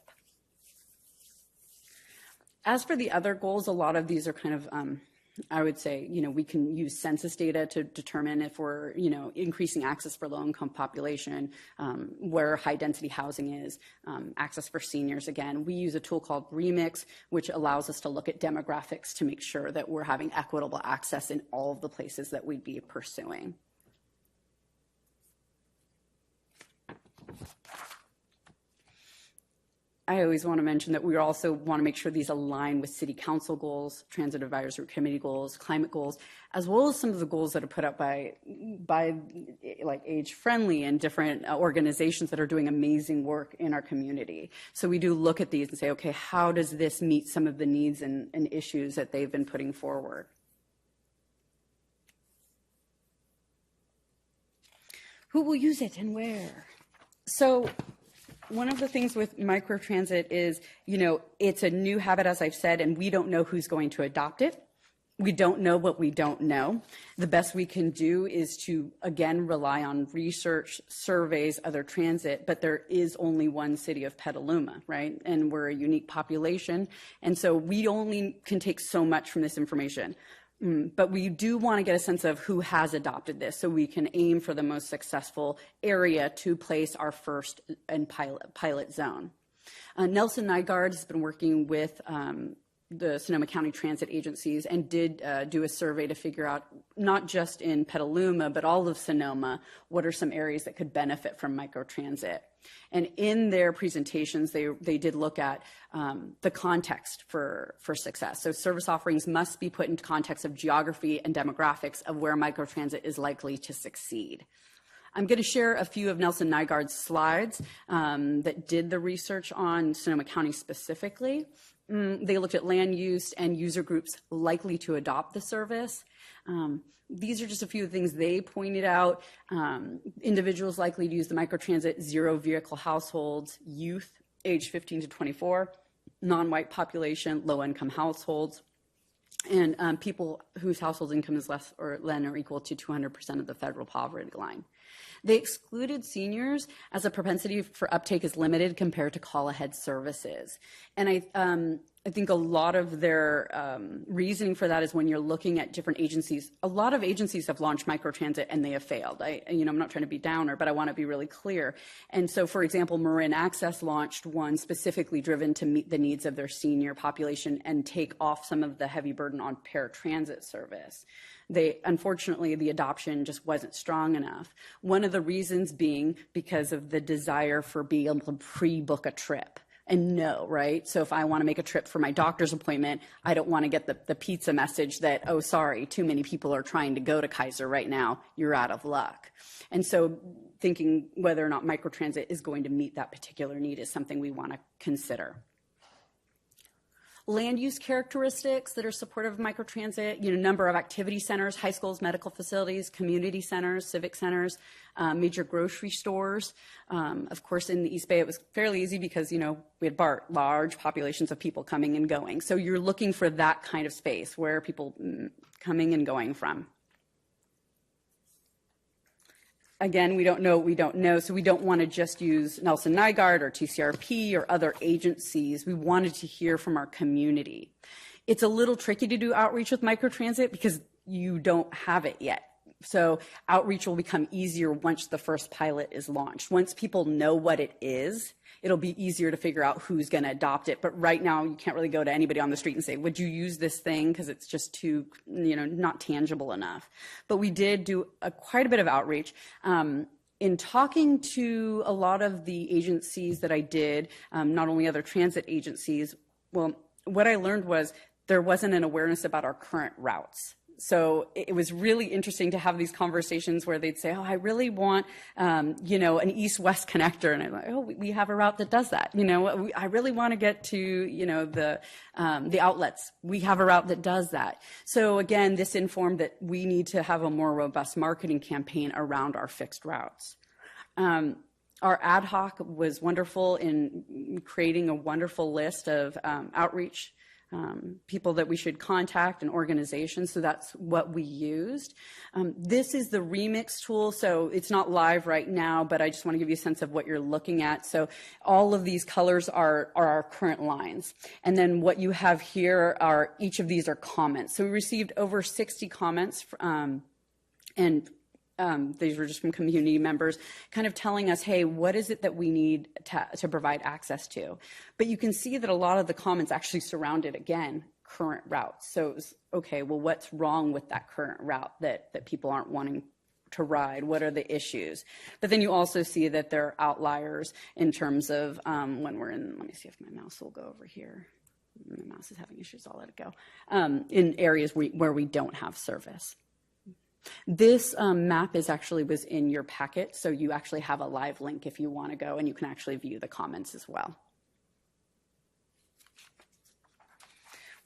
As for the other goals, a lot of these are kind of I would say, we can use census data to determine if we're, increasing access for low-income population, where high-density housing is, access for seniors. Again, we use a tool called Remix, which allows us to look at demographics to make sure that we're having equitable access in all of the places that we'd be pursuing. I always want to mention that we also want to make sure these align with city council goals, transit advisory committee goals, climate goals, as well as some of the goals that are put up by like Age Friendly and different organizations that are doing amazing work in our community. So we do look at these and say, okay, how does this meet some of the needs and issues that they've been putting forward? Who will use it and where? So one of the things with microtransit is, it's a new habit, as I've said, and we don't know who's going to adopt it. We don't know what we don't know. The best we can do is to, again, rely on research, surveys, other transit, but there is only one city of Petaluma, right? And we're a unique population, and so we only can take so much from this information. But we do want to get a sense of who has adopted this so we can aim for the most successful area to place our first and pilot zone. Nelson Nygaard has been working with the Sonoma County Transit agencies and did do a survey to figure out, not just in Petaluma, but all of Sonoma, what are some areas that could benefit from microtransit. And in their presentations, they did look at the context for success. So service offerings must be put into context of geography and demographics of where microtransit is likely to succeed. I'm going to share a few of Nelson Nygaard's slides that did the research on Sonoma County specifically. They looked at land use and user groups likely to adopt the service. These are just a few of the things they pointed out. Individuals likely to use the microtransit, zero vehicle households, youth age 15 to 24, non-white population, low-income households, and people whose household income is less or equal to 200% of the federal poverty line. They excluded seniors as a propensity for uptake is limited compared to call-ahead services. And I think a lot of their reasoning for that is when you're looking at different agencies, a lot of agencies have launched microtransit and they have failed. I'm not trying to be downer, but I want to be really clear. And so, for example, Marin Access launched one specifically driven to meet the needs of their senior population and take off some of the heavy burden on paratransit service. Unfortunately, the adoption just wasn't strong enough. One of the reasons being because of the desire for being able to pre-book a trip. And no, right? So if I want to make a trip for my doctor's appointment, I don't want to get the pizza message that, oh, sorry, too many people are trying to go to Kaiser right now. You're out of luck. And so thinking whether or not microtransit is going to meet that particular need is something we want to consider. Land use characteristics that are supportive of microtransit, number of activity centers, high schools, medical facilities, community centers, civic centers, major grocery stores. Of course, in the East Bay, it was fairly easy because, we had BART, large populations of people coming and going. So you're looking for that kind of space where are people coming and going from. Again, we don't know what we don't know, so we don't want to just use Nelson Nygaard or TCRP or other agencies. We wanted to hear from our community. It's a little tricky to do outreach with microtransit because you don't have it yet. So outreach will become easier once the first pilot is launched. Once people know what it is, it'll be easier to figure out who's going to adopt it. But right now, you can't really go to anybody on the street and say, would you use this thing? Because it's just too, not tangible enough. But we did do quite a bit of outreach. In talking to a lot of the agencies that I did, not only other transit agencies, well, what I learned was there wasn't an awareness about our current routes. So it was really interesting to have these conversations where they'd say, oh, I really want, an east-west connector. And I'm like, oh, we have a route that does that. I really want to get to, the outlets. We have a route that does that. So again, this informed that we need to have a more robust marketing campaign around our fixed routes. Our ad hoc was wonderful in creating a wonderful list of outreach people that we should contact and organizations. So that's what we used. This is the Remix tool. So it's not live right now, but I just want to give you a sense of what you're looking at. So all of these colors are our current lines. And then what you have here are, each of these are comments. So we received over 60 comments these were just from community members kind of telling us, hey, what is it that we need to provide access to? But you can see that a lot of the comments actually surrounded, again, current routes. So it was, okay, well, what's wrong with that current route that people aren't wanting to ride? What are the issues? But then you also see that there are outliers in terms of when we're in, let me see if my mouse will go over here. My mouse is having issues, I'll let it go. In areas where we don't have service. This map was in your packet, so you actually have a live link if you want to go, and you can actually view the comments as well.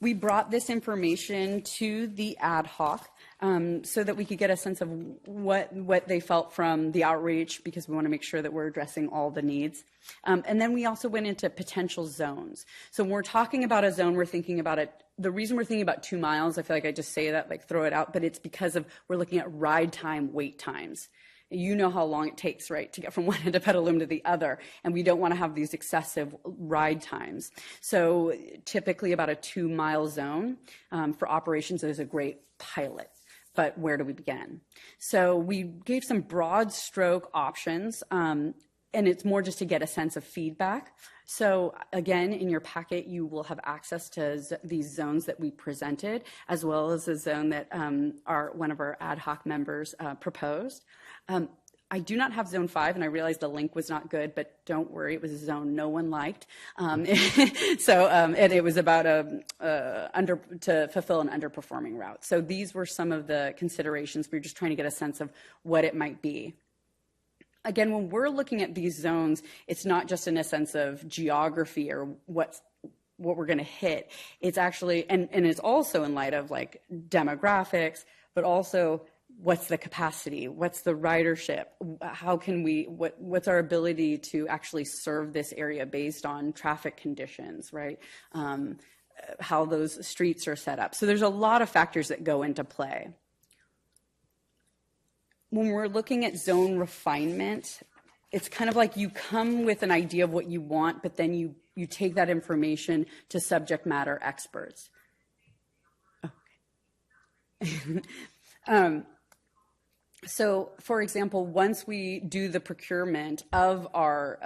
We brought this information to the ad hoc so that we could get a sense of what they felt from the outreach, because we want to make sure that we're addressing all the needs. And then we also went into potential zones. So when we're talking about a zone, we're thinking about it. The reason we're thinking about 2 miles, I feel like I just say that, like throw it out, but it's because we're looking at ride time, wait times. You know how long it takes, right, to get from one end of Petaluma to the other, and we don't want to have these excessive ride times. So typically about a 2-mile zone for operations is a great pilot. But where do we begin? So we gave some broad stroke options, and it's more just to get a sense of feedback. So again, in your packet, you will have access to these zones that we presented, as well as a zone that one of our ad hoc members proposed. I do not have zone 5, and I realized the link was not good, but don't worry, it was a zone no one liked. And it was about to fulfill an underperforming route. So these were some of the considerations. We were just trying to get a sense of what it might be. Again, when we're looking at these zones, it's not just in a sense of geography or what we're going to hit. It's actually, and it's also in light of like demographics, but also what's the capacity, what's the ridership, how can we, what's our ability to actually serve this area based on traffic conditions, right? How those streets are set up. So there's a lot of factors that go into play. When we're looking at zone refinement, it's kind of like you come with an idea of what you want, but then you take that information to subject matter experts. Okay. So, for example, once we do the procurement of our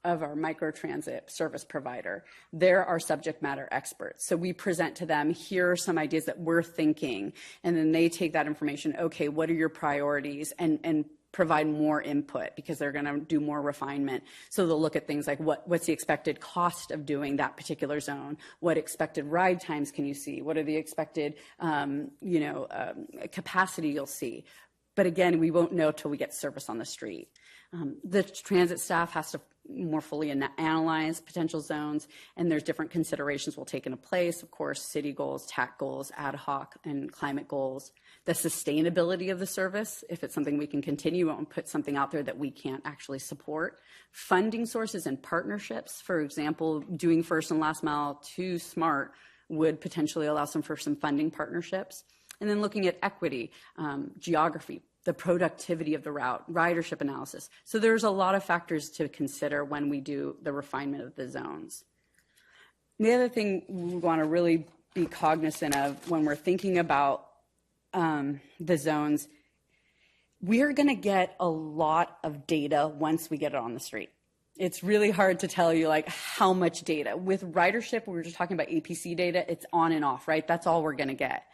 microtransit service provider, they're our subject matter experts. So we present to them, here are some ideas that we're thinking, and then they take that information, okay, what are your priorities, and provide more input because they're going to do more refinement. So they'll look at things like what's the expected cost of doing that particular zone? What expected ride times can you see? What are the expected, capacity you'll see? But again, we won't know till we get service on the street. The transit staff has to more fully analyze potential zones, and there's different considerations will take into place. Of course, city goals, TAC goals, ad hoc, and climate goals. The sustainability of the service, if it's something we can continue and put something out there that we can't actually support. Funding sources and partnerships. For example, doing first and last mile to SMART would potentially allow for some funding partnerships. And then looking at equity, geography, the productivity of the route, ridership analysis. So there's a lot of factors to consider when we do the refinement of the zones. The other thing we want to really be cognizant of when we're thinking about the zones, we're going to get a lot of data once we get it on the street. It's really hard to tell you like how much data. With ridership, we were just talking about APC data, it's on and off, right? That's all we're going to get.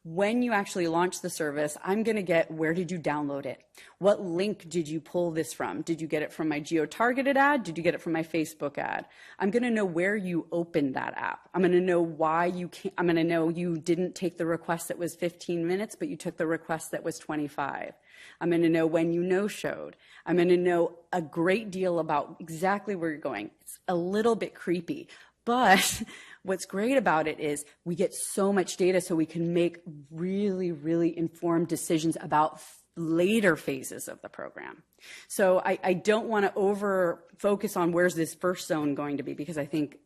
When you actually launch the service, I'm going to get, where did you download it? What link did you pull this from? Did you get it from my geo-targeted ad? Did you get it from my Facebook ad? I'm going to know where you opened that app. I'm going to know why you can't, I'm going to know you didn't take the request that was 15 minutes, but you took the request that was 25. I'm going to know when you no-showed. I'm going to know a great deal about exactly where you're going. It's a little bit creepy, but what's great about it is we get so much data so we can make really, really informed decisions about later phases of the program. So I don't want to over focus on where's this first zone going to be, because I think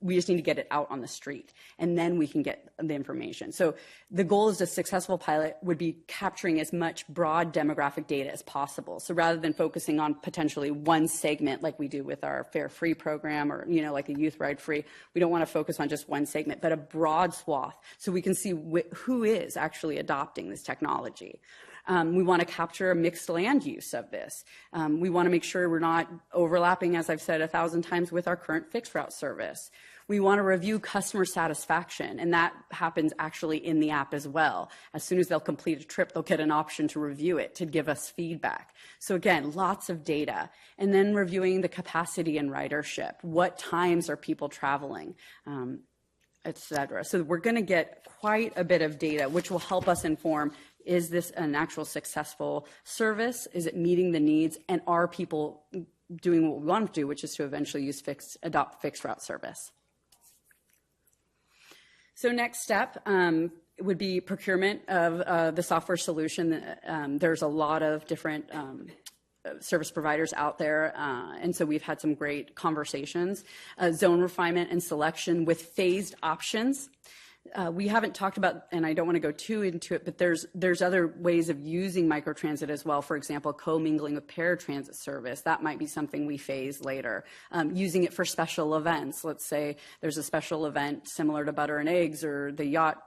we just need to get it out on the street and then we can get the information. So the goal is a successful pilot would be capturing as much broad demographic data as possible. So rather than focusing on potentially one segment like we do with our Fare Free program or, you know, like a Youth Ride Free, we don't want to focus on just one segment, but a broad swath so we can see who is actually adopting this technology. We want to capture a mixed land use of this. We want to make sure we're not overlapping, as I've said 1,000 times, with our current fixed route service. We want to review customer satisfaction, and that happens actually in the app as well. As soon as they'll complete a trip, they'll get an option to review it, to give us feedback. So again, lots of data. And then reviewing the capacity and ridership. What times are people traveling? Et cetera. So we're going to get quite a bit of data, which will help us inform, is this an actual successful service? Is it meeting the needs? And are people doing what we want them to do, which is to eventually adopt fixed route service? So next step would be procurement of the software solution. There's a lot of different service providers out there, and so we've had some great conversations. Zone refinement and selection with phased options. We haven't talked about, and I don't want to go too into it, but there's other ways of using microtransit as well. For example, commingling with paratransit service. That might be something we phase later. Using it for special events. Let's say there's a special event similar to Butter and Eggs, or the yacht,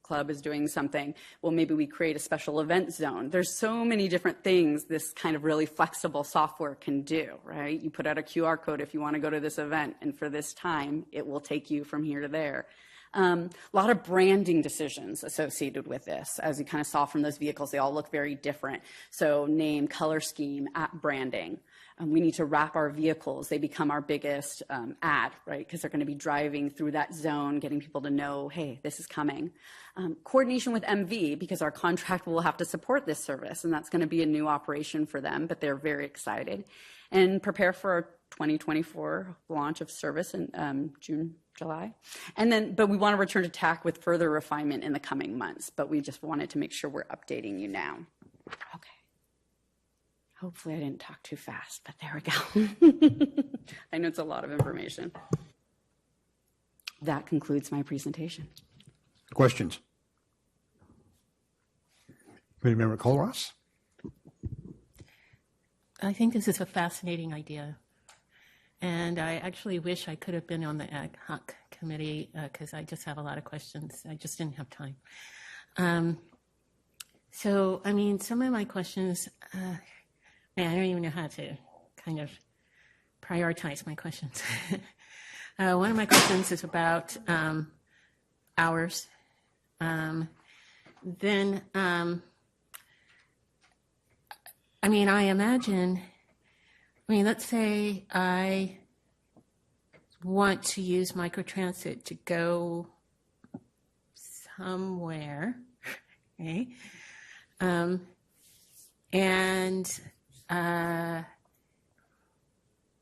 club is doing something. Well, maybe we create a special event zone. There's so many different things this kind of really flexible software can do, right? You put out a QR code if you want to go to this event, and for this time, it will take you from here to there. A lot of branding decisions associated with this. As you kind of saw from those vehicles, they all look very different. So name, color scheme, app branding. We need to wrap our vehicles. They become our biggest ad, right? Because they're going to be driving through that zone, getting people to know, hey, this is coming. Coordination with MV, because our contract will have to support this service, and that's going to be a new operation for them, but they're very excited. And prepare for our 2024 launch of service in June, July. And then, but we want to return to TAC with further refinement in the coming months, but we just wanted to make sure we're updating you now. Okay. Hopefully I didn't talk too fast, but there we go. I know it's a lot of information. That concludes my presentation. Questions? Committee Member Kohlross? I think this is a fascinating idea. And I actually wish I could have been on the ad hoc committee because I just have a lot of questions. I just didn't have time. So, I mean, some of my questions, I don't even know how to kind of prioritize my questions. One of my questions is about hours. Then, I mean, I imagine, let's say I want to use microtransit to go somewhere, okay? And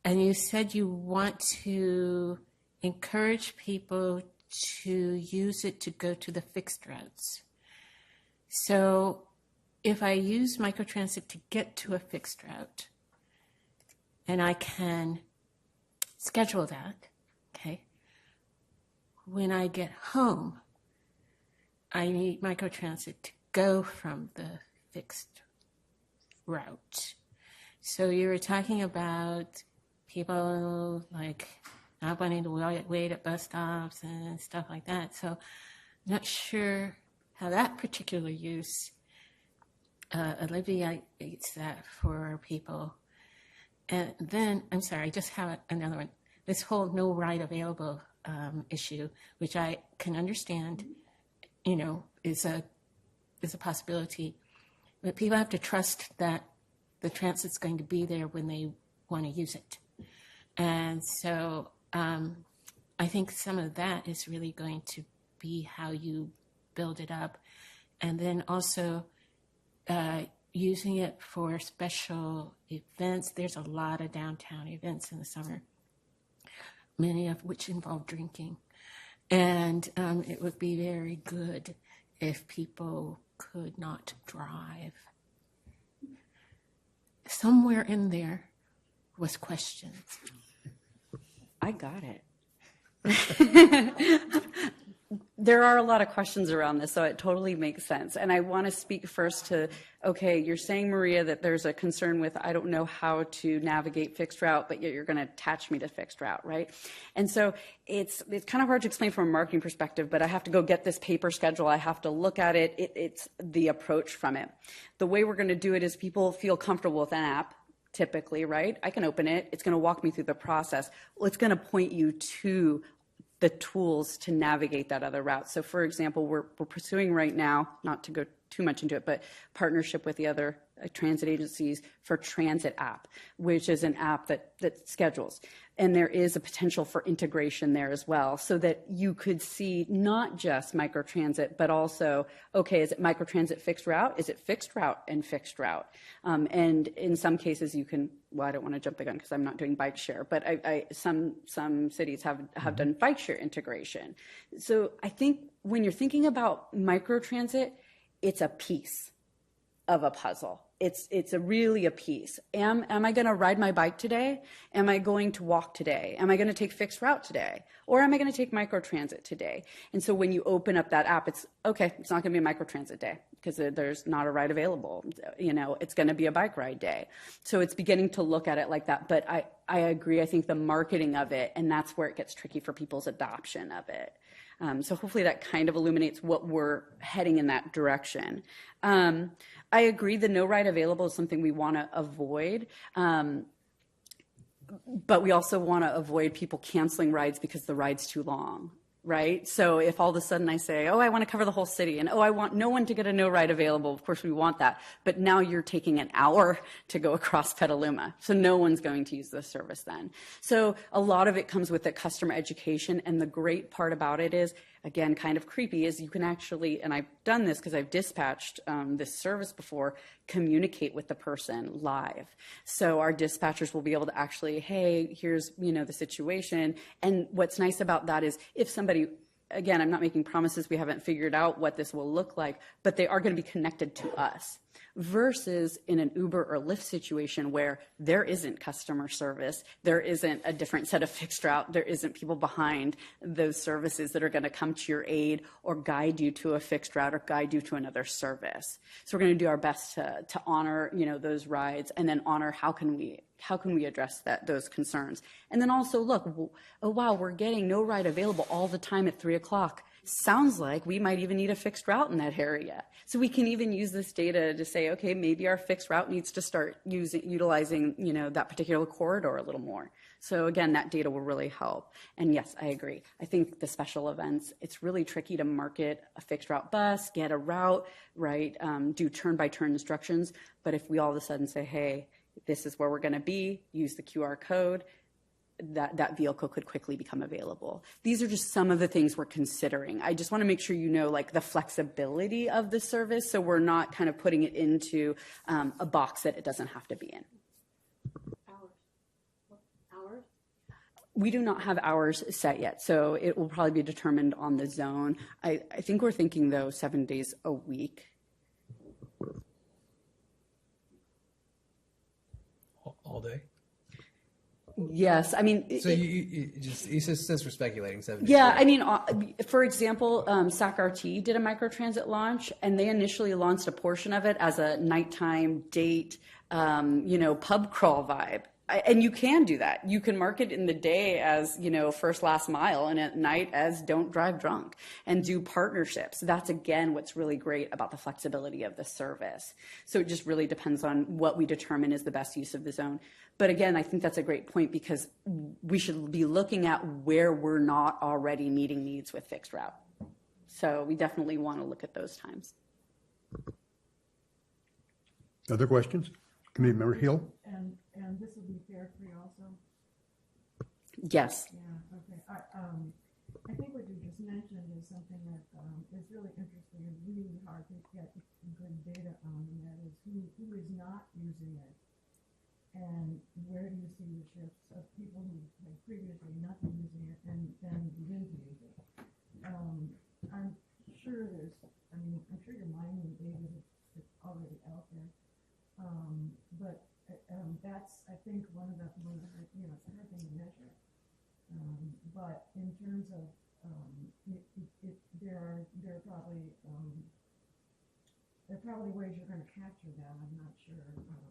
you said you want to encourage people to use it to go to the fixed routes. So if I use microtransit to get to a fixed route, and I can schedule that, okay, when I get home, I need microtransit to go from the fixed route. So you were talking about people like not wanting to wait at bus stops and stuff like that. So I'm not sure how that particular use alleviates that for people. And then, I'm sorry, I just have another one. This whole no ride available issue, which I can understand, is a possibility. But people have to trust that the transit's going to be there when they want to use it. And so I think some of that is really going to be how you build it up. And then also using it for special events. There's a lot of downtown events in the summer, many of which involve drinking. And it would be very good if people could not drive. Somewhere in there was questions. I got it. There are a lot of questions around this, so it totally makes sense. And I want to speak first to, okay, you're saying, Maria, that there's a concern with, I don't know how to navigate fixed route, but yet you're going to attach me to fixed route, right? And so it's kind of hard to explain from a marketing perspective, but I have to go get this paper schedule. I have to look at it. It's the approach from it. The way we're going to do it is people feel comfortable with an app, typically, right? I can open it. It's going to walk me through the process. Well, it's going to point you to the tools to navigate that other route. So for example, we're pursuing right now, not to go too much into it, but partnership with the other transit agencies for Transit app, which is an app that schedules. And there is a potential for integration there as well, so that you could see not just microtransit, but also, okay, is it microtransit fixed route? Is it fixed route and fixed route? And in some cases you can, well, I don't want to jump the gun because I'm not doing bike share, but some cities have done bike share integration. So I think when you're thinking about microtransit, it's a piece of a puzzle. It's really a piece. Am I going to ride my bike today? Am I going to walk today? Am I going to take fixed route today? Or am I going to take microtransit today? And so when you open up that app, it's okay, it's not going to be a microtransit day because there's not a ride available. It's going to be a bike ride day. So it's beginning to look at it like that. But I agree. I think the marketing of it, and that's where it gets tricky for people's adoption of it. So hopefully that kind of illuminates what we're heading in that direction. I agree the no ride available is something we want to avoid. But we also want to avoid people canceling rides because the ride's too long, right? So if all of a sudden I say, oh, I want to cover the whole city, and oh, I want no one to get a no ride available, of course we want that. But now you're taking an hour to go across Petaluma. So no one's going to use this service then. So a lot of it comes with the customer education. And the great part about it is, again, kind of creepy, is you can actually, and I've done this because I've dispatched this service before, communicate with the person live. So our dispatchers will be able to actually, hey, here's, the situation. And what's nice about that is if somebody, again, I'm not making promises, we haven't figured out what this will look like, but they are going to be connected to us. Versus in an Uber or Lyft situation where there isn't customer service, there isn't a different set of fixed route, there isn't people behind those services that are going to come to your aid or guide you to a fixed route or guide you to another service. So we're going to do our best to honor, those rides, and then honor how can we address those concerns. And then also look, oh wow, we're getting no ride available all the time at 3 o'clock. Sounds like we might even need a fixed route in that area. So we can even use this data to say, okay, maybe our fixed route needs to start utilizing, that particular corridor a little more. So again, that data will really help. And yes, I agree. I think the special events, it's really tricky to market a fixed route bus, get a route, right? Do turn-by-turn instructions. But if we all of a sudden say, hey, this is where we're going to be, use the QR code, that vehicle could quickly become available. These are just some of the things we're considering. I just want to make sure the flexibility of the service, so we're not kind of putting it into a box that it doesn't have to be in. Hours? We do not have hours set yet, so it will probably be determined on the zone. I think we're thinking, though, 7 days a week. All day? Yes, I mean. So you since we're speculating 7 days. Yeah, I mean, for example, SAC-RT did a microtransit launch, and they initially launched a portion of it as a nighttime date, pub crawl vibe. and you can do that. You can mark it in the day as, first, last mile, and at night as don't drive drunk, and do partnerships. That's, again, what's really great about the flexibility of the service. So it just really depends on what we determine is the best use of the zone. But again, I think that's a great point, because we should be looking at where we're not already meeting needs with fixed route. So we definitely want to look at those times. Other questions? Committee Member Hill? And this will be fair for you also? Yes. Yeah, okay. I think what you just mentioned is something that is really interesting and really hard to get good data on, and that is who is not using it, and where do you see the shifts of people who had previously not been using it and then begin to use it. I'm sure your mining data is already out there, but that's, I think, one of the it's a hard thing to measure. But in terms of there are probably ways you're going to capture that. I'm not sure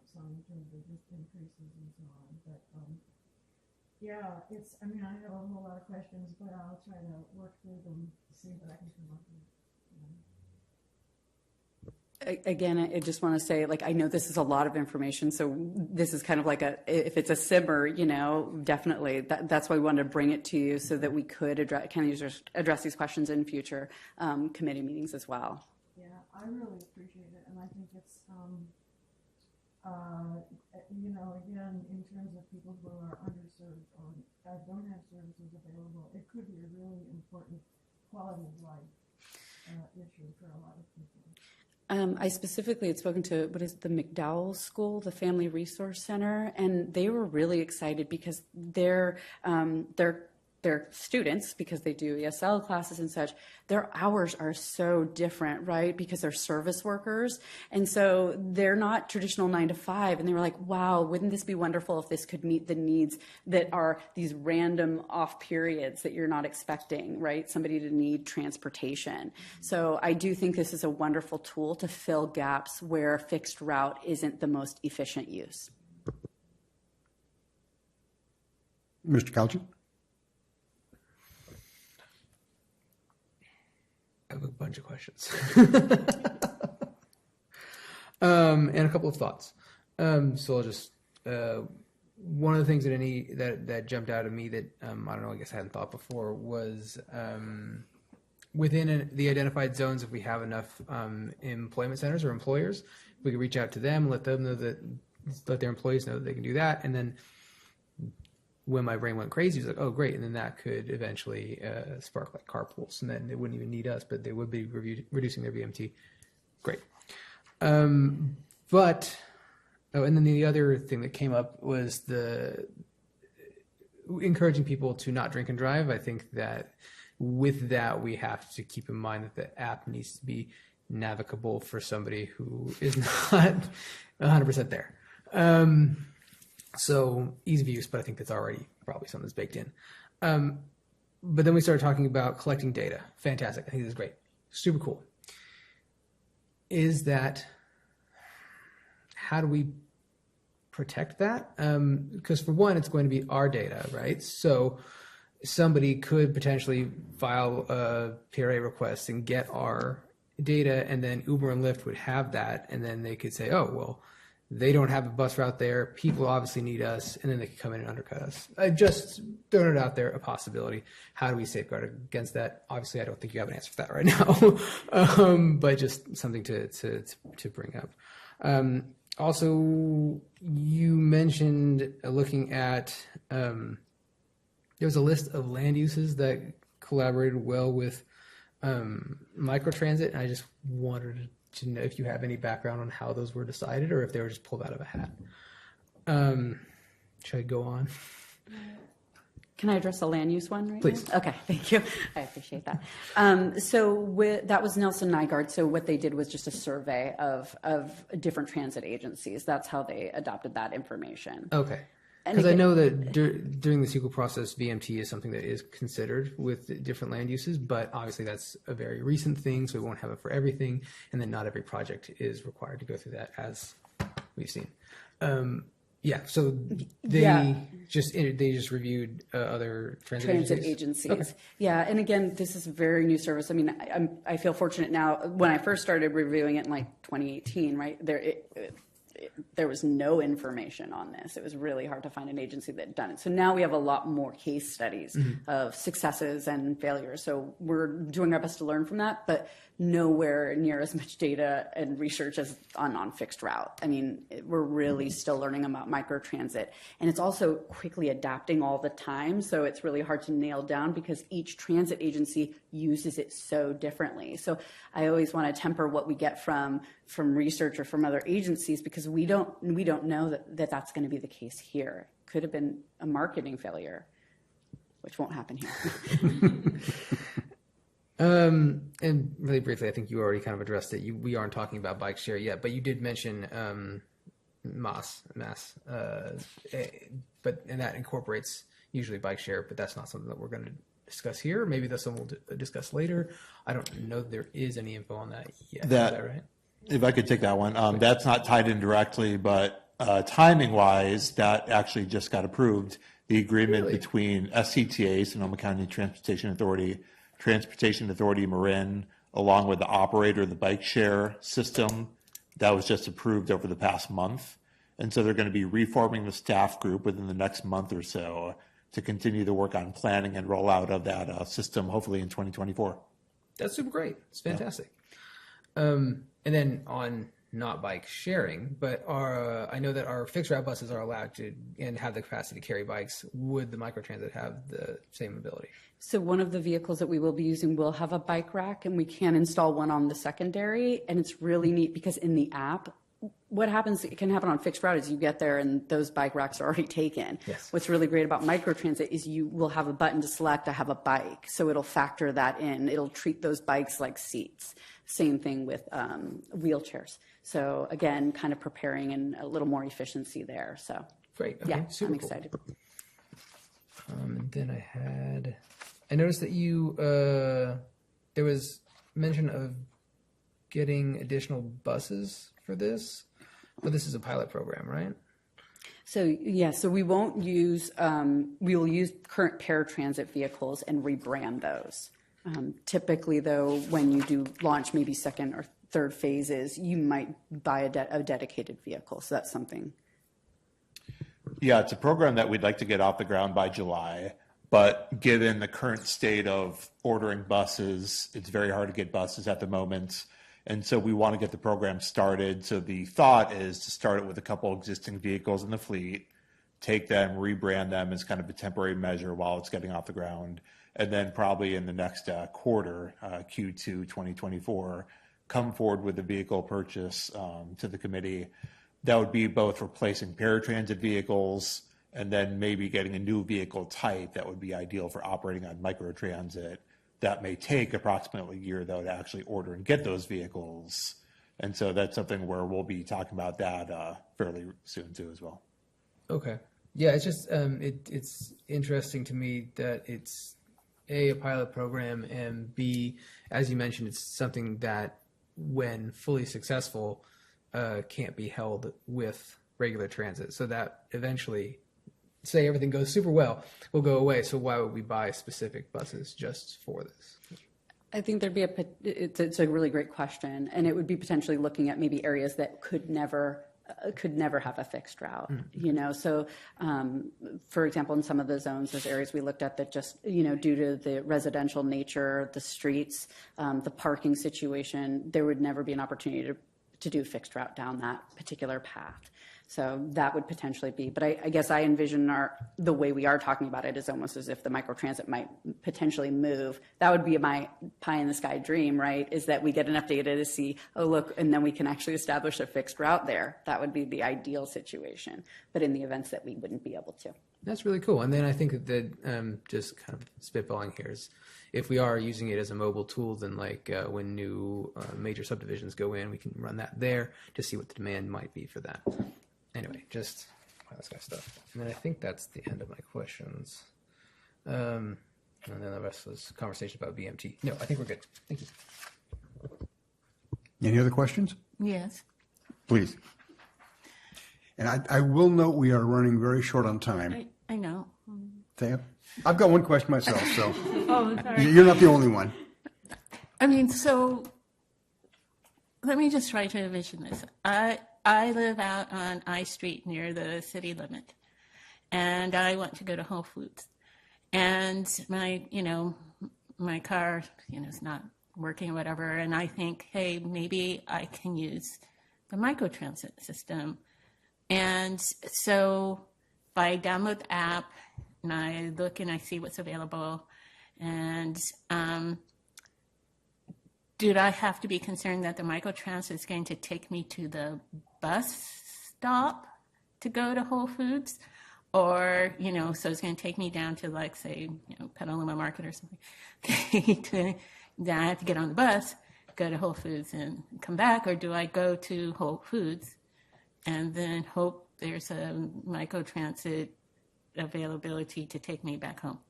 some in terms of just increases and so on. But yeah, I have a whole lot of questions, but I'll try to work through them to see what I can come up with. Again, I just want to say, I know this is a lot of information, so this is kind of like if it's a simmer, definitely. That's why we wanted to bring it to you so that we could address these questions in future committee meetings as well. Yeah, I really appreciate it, and I think it's, again, in terms of people who are underserved or don't have services available, it could be a really important quality of life issue for a lot of people. I specifically had spoken to, the McDowell School, the Family Resource Center, and they were really excited because their students, because they do ESL classes and such, their hours are so different, right? Because they're service workers. And so they're not traditional 9 to 5. And they were like, wow, wouldn't this be wonderful if this could meet the needs that are these random off periods that you're not expecting, right? Somebody to need transportation. So I do think this is a wonderful tool to fill gaps where fixed route isn't the most efficient use. Mr. Calchin? I have a bunch of questions and a couple of thoughts. So I'll just one of the things that jumped out at me that I don't know, I guess I hadn't thought before was within the identified zones, if we have enough employment centers or employers, we can reach out to them, let them know let their employees know that they can do that, and then when my brain went crazy, it was like, oh, great. And then that could eventually spark like carpools, and then they wouldn't even need us, but they would be reducing their VMT. Great. And then the other thing that came up was the encouraging people to not drink and drive. I think that with that, we have to keep in mind that the app needs to be navigable for somebody who is not 100% there. So ease of use, but I think that's already probably something that's baked in. But then we started talking about collecting data. Fantastic. I think this is great. Super cool. How do we protect that? Because for one, it's going to be our data, right? So somebody could potentially file a PRA request and get our data, and then Uber and Lyft would have that, and then they could say, oh, well, they don't have a bus route there. People obviously need us, and then they can come in and undercut us. I just throwing it out there, a possibility. How do we safeguard against that? Obviously, I don't think you have an answer for that right now, but just something to bring up. Also, you mentioned looking at there was a list of land uses that collaborated well with microtransit, and I just wanted to know if you have any background on how those were decided or if they were just pulled out of a hat. Should I go on? Can I address the land use one right Please. now? Okay, thank you. I appreciate that. That was Nelson Nygaard. So what they did was just a survey of different transit agencies. That's how they adopted that information. Okay. Because I know that during the CEQA process, VMT is something that is considered with different land uses, but obviously that's a very recent thing, so we won't have it for everything, and then not every project is required to go through that, as we've seen. Yeah, so they Yeah. just reviewed other transit agencies. Okay. Yeah, and again, this is a very new service. I mean, I feel fortunate now. When I first started reviewing it in like 2018, right there was no information on this. It was really hard to find an agency that had done it. So now we have a lot more case studies of successes and failures. So we're doing our best to learn from that, but nowhere near as much data and research as on fixed route. I mean, we're really still learning about microtransit, and it's also quickly adapting all the time. So it's really hard to nail down because each transit agency uses it so differently. So I always want to temper what we get from research or from other agencies, because we don't know that that's going to be the case here. Could have been a marketing failure, which won't happen here. And really briefly, I think you already kind of addressed it. We aren't talking about bike share yet, but you did mention mass, but and that incorporates usually bike share, but that's not something that we're going to discuss here. Maybe that's something we'll discuss later. I don't know that there is any info on that yet. Is that right? If I could take that one, that's not tied in directly, but timing-wise, that actually just got approved. The agreement between SCTA, Sonoma County Transportation Authority Marin, along with the operator of the bike share system, that was just approved over the past month. And so they're going to be reforming the staff group within the next month or so to continue the work on planning and rollout of that system, hopefully in 2024. That's super great. It's fantastic. And then on not bike sharing, but I know that our fixed route buses are allowed to and have the capacity to carry bikes. Would the microtransit have the same ability? So one of the vehicles that we will be using will have a bike rack, and we can install one on the secondary. And it's really neat because in the app, what happens, it can happen on fixed route, is you get there and those bike racks are already taken. Yes. What's really great about microtransit is you will have a button to select, I have a bike. So it'll factor that in. It'll treat those bikes like seats. Same thing with wheelchairs. So again, kind of preparing and a little more efficiency there. So Great. Okay. yeah, Super I'm cool. excited. And then I noticed that there was mention of getting additional buses for this, but this is a pilot program, right? So yeah, so we won't use, we will use current paratransit vehicles and rebrand those. Typically though, when you do launch maybe second or third phases, you might buy a dedicated vehicle. So that's something. Yeah, it's a program that we'd like to get off the ground by July, but given the current state of ordering buses, it's very hard to get buses at the moment. And so we want to get the program started. So the thought is to start it with a couple existing vehicles in the fleet, take them, rebrand them as kind of a temporary measure while it's getting off the ground. And then probably in the next quarter, Q2 2024, come forward with the vehicle purchase to the committee. That would be both replacing paratransit vehicles and then maybe getting a new vehicle type that would be ideal for operating on microtransit. That may take approximately a year, though, to actually order and get those vehicles. And so that's something where we'll be talking about that fairly soon, too, as well. Okay. Yeah, it's just it's interesting to me that it's A, a pilot program, and B, as you mentioned, it's something that, when fully successful, can't be held with regular transit. So that eventually, say everything goes super well, will go away. So why would we buy specific buses just for this? I think there'd be it's a really great question, and it would be potentially looking at maybe areas that could never have a fixed route, you know. So, for example, in some of the zones, there's areas we looked at that just, you know, due to the residential nature, the streets, the parking situation, there would never be an opportunity to do a fixed route down that particular path. So that would potentially be, but I guess I envision the way we are talking about it is almost as if the microtransit might potentially move. That would be my pie in the sky dream, right? Is that we get enough data to see, oh, look, and then we can actually establish a fixed route there. That would be the ideal situation. But in the events that we wouldn't be able to. That's really cool. And then I think that just kind of spitballing here is, if we are using it as a mobile tool, then like when new major subdivisions go in, we can run that there to see what the demand might be for that. Anyway, just this kind of stuff. And then I think that's the end of my questions. And then the rest was conversation about BMT. No, I think we're good. Thank you. Any other questions? Yes. Please. And I will note we are running very short on time. I know. Thea? I've got one question myself, so Oh, sorry. you're not the only one. I mean, so let me just try to envision this. I live out on I Street near the city limit, and I want to go to Whole Foods. And my car, is not working or whatever, and I think, hey, maybe I can use the microtransit system. And so if I download the app and I look and I see what's available, and do I have to be concerned that the microtransit is going to take me to the bus stop to go to Whole Foods? Or, so it's going to take me down to, like, say, Petaluma Market or something. Then I have to get on the bus, go to Whole Foods and come back. Or do I go to Whole Foods and then hope there's a microtransit availability to take me back home?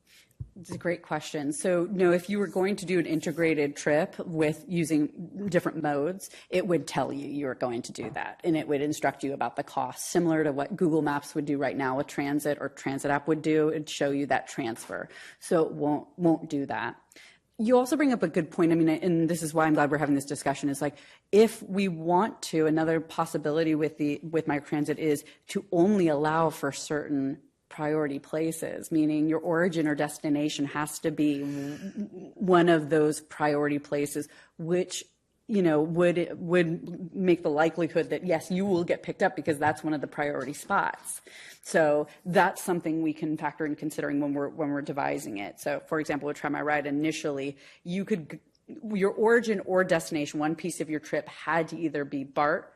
It's a great question. So, no, if you were going to do an integrated trip with using different modes, it would tell you were going to do that, and it would instruct you about the cost, similar to what Google Maps would do right now with transit or transit app would do. It'd show you that transfer. So it won't do that. You also bring up a good point. I mean, and this is why I'm glad we're having this discussion, is like, if we want to, another possibility with microtransit is to only allow for certain priority places, meaning your origin or destination has to be one of those priority places, which would make the likelihood that, yes, you will get picked up because that's one of the priority spots. So that's something we can factor in considering when we're devising it. So, for example, with Try My Ride, initially, your origin or destination, one piece of your trip had to either be BART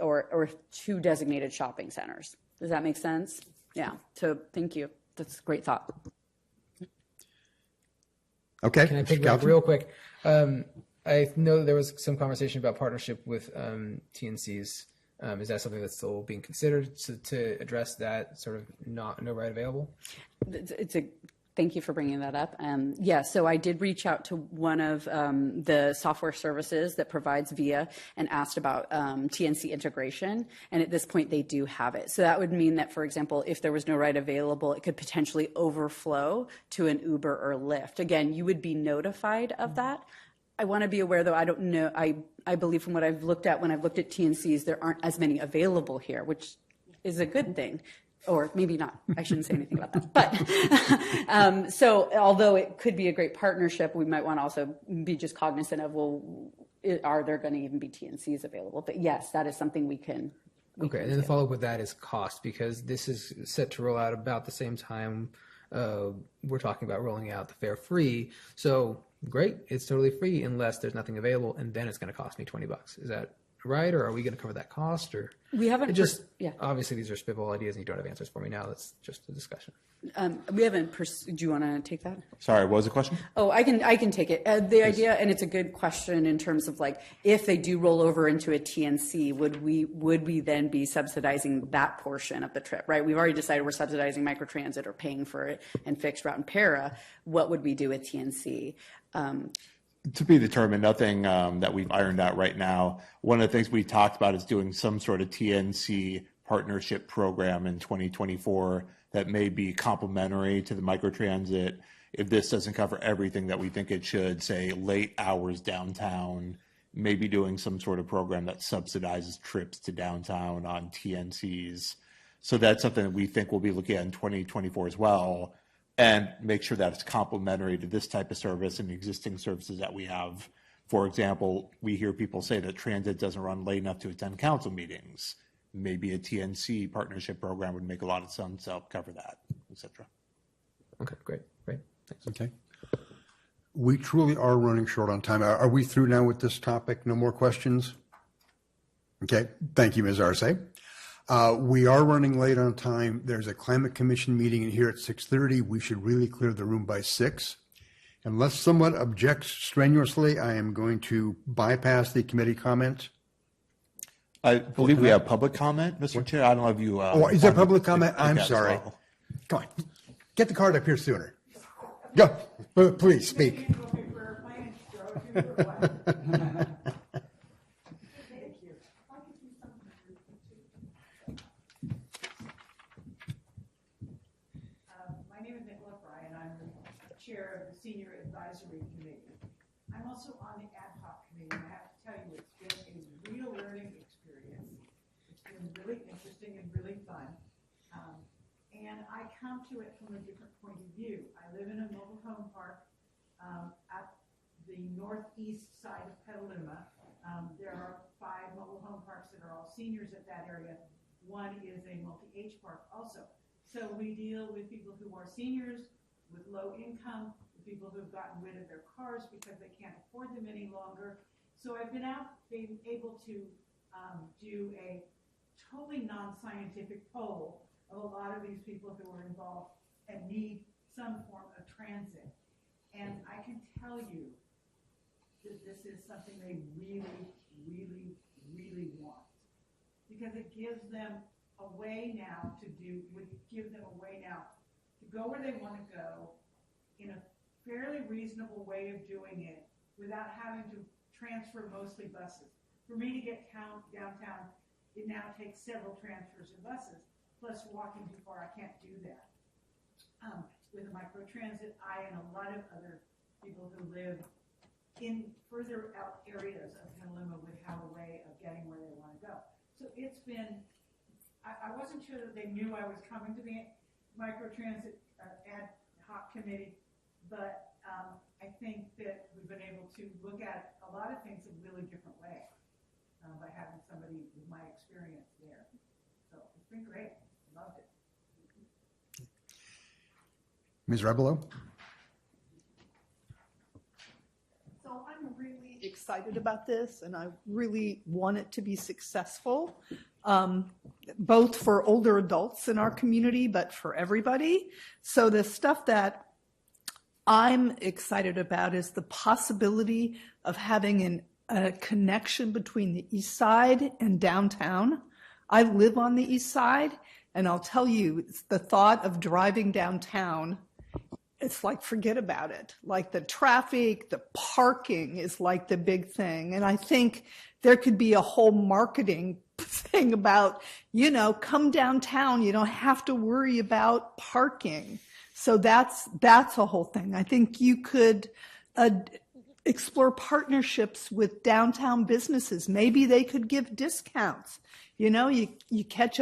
or 2 designated shopping centers. Does that make sense? Yeah. So thank you. That's a great thought. Okay. Can I pick up real quick? I know there was some conversation about partnership with TNCs. Is that something that's still being considered to address that sort of no ride available? Thank you for bringing that up. So I did reach out to one of the software services that provides VIA and asked about TNC integration. And at this point, they do have it. So that would mean that, for example, if there was no ride available, it could potentially overflow to an Uber or Lyft. Again, you would be notified of that. I want to be aware, though, I don't know. I believe from what I've looked at, when I've looked at TNCs, there aren't as many available here, which is a good thing. Or maybe not. I shouldn't say anything about that. But so although it could be a great partnership, we might want to also be just cognizant of, are there going to even be TNCs available? But yes, that is something we can. Okay, and then the follow-up with that is cost, because this is set to roll out about the same time we're talking about rolling out the fare free. So great, it's totally free unless there's nothing available, and then it's going to cost me $20. Is that right? Or are we going to cover that cost? Or we haven't obviously these are spitball ideas and you don't have answers for me now. That's just a discussion. We haven't do you want to take that? Sorry, what was the question? Oh, I can take it. The idea, and it's a good question in terms of, like, if they do roll over into a TNC, would we then be subsidizing that portion of the trip, right? We've already decided we're subsidizing microtransit or paying for it and fixed route and para. What would we do with TNC? To be determined, nothing that we've ironed out right now. One of the things we talked about is doing some sort of TNC partnership program in 2024 that may be complementary to the microtransit. If this doesn't cover everything that we think it should, say late hours downtown, maybe doing some sort of program that subsidizes trips to downtown on TNCs. So that's something that we think we'll be looking at in 2024 as well, and make sure that it's complementary to this type of service and existing services that we have. For example, we hear people say that transit doesn't run late enough to attend council meetings. Maybe a TNC partnership program would make a lot of sense to help cover that, et cetera. Okay, great. Thanks. Okay. We truly are running short on time. Are we through now with this topic? No more questions? Okay. Thank you, Ms. Arce. We are running late on time. There's a Climate Commission meeting in here at 6:30. We should really clear the room by 6. Unless someone objects strenuously, I am going to bypass the committee comment. I believe we have public comment, Mr. Chair. I don't know if you... is there public comment? I'm sorry. Come on. Get the card up here sooner. Go. Please speak. chair of the Senior Advisory Committee. I'm also on the ad hoc committee, and I have to tell you, it's been a real learning experience. It's been really interesting and really fun. And I come to it from a different point of view. I live in a mobile home park at the northeast side of Petaluma. There are 5 mobile home parks that are all seniors at that area. One is a multi-age park also. So we deal with people who are seniors, with low income, with people who have gotten rid of their cars because they can't afford them any longer. So I've been able to do a totally non-scientific poll of a lot of these people who are involved and need some form of transit. And I can tell you that this is something they really, really, really want. Because it gives them a way now to go where they want to go in a fairly reasonable way of doing it without having to transfer mostly buses. For me to get downtown, it now takes several transfers of buses, plus walking too far, I can't do that. With a microtransit, I and a lot of other people who live in further out areas of Petaluma would have a way of getting where they want to go. So it's been, I wasn't sure that they knew I was coming to the microtransit ad hoc committee, but I think that we've been able to look at a lot of things in a really different way by having somebody with my experience there. So it's been great. Loved it. Ms. Rebelo? So I'm really excited about this, and I really want it to be successful, both for older adults in our community, but for everybody. So the stuff that I'm excited about is the possibility of having a connection between the east side and downtown. I live on the east side, and I'll tell you, it's the thought of driving downtown, it's like, forget about it. Like the traffic, the parking is like the big thing. And I think there could be a whole marketing thing about, come downtown. You don't have to worry about parking. So that's a whole thing. I think you could explore partnerships with downtown businesses. Maybe they could give discounts. You catch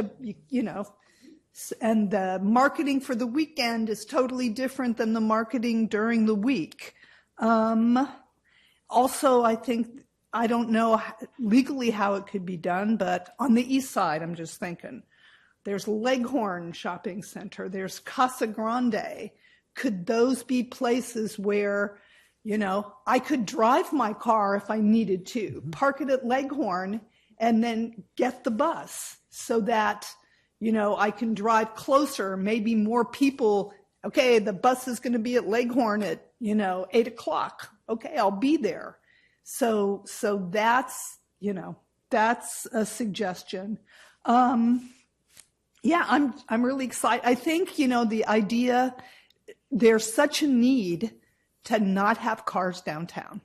and the marketing for the weekend is totally different than the marketing during the week. Also, I don't know legally how it could be done, but on the east side, I'm just thinking, there's Leghorn Shopping Center, there's Casa Grande. Could those be places where, I could drive my car if I needed to, park it at Leghorn, and then get the bus so that I can drive closer, maybe more people. Okay, the bus is going to be at Leghorn at, 8 o'clock. Okay, I'll be there. So that's, that's a suggestion. Yeah, I'm really excited. I think, the idea, there's such a need to not have cars downtown.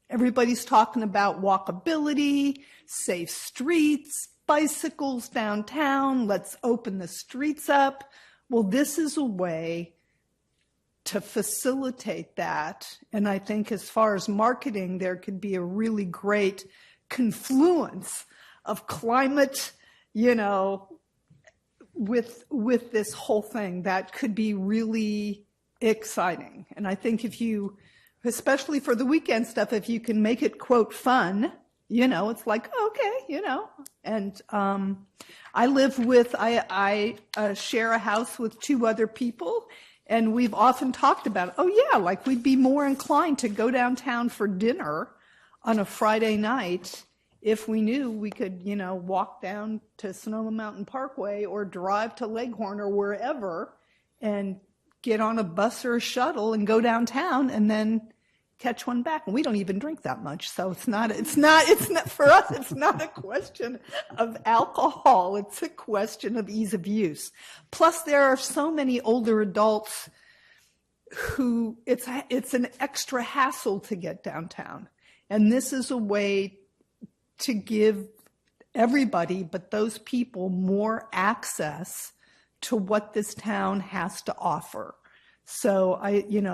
Everybody's talking about walkability, safe streets, bicycles downtown, let's open the streets up. Well, this is a way to facilitate that. And I think as far as marketing, there could be a really great confluence of climate, with this whole thing that could be really exciting. And I think if you, especially for the weekend stuff, if you can make it, quote, fun, it's like, okay, and I share a house with 2 other people, and we've often talked about, like we'd be more inclined to go downtown for dinner on a Friday night if we knew we could, walk down to Sonoma Mountain Parkway or drive to Leghorn or wherever and get on a bus or a shuttle and go downtown and then catch one back. And we don't even drink that much. So it's not for us, it's not a question of alcohol. It's a question of ease of use. Plus there are so many older adults who it's an extra hassle to get downtown. And this is a way to give everybody, but those people, more access to what this town has to offer. So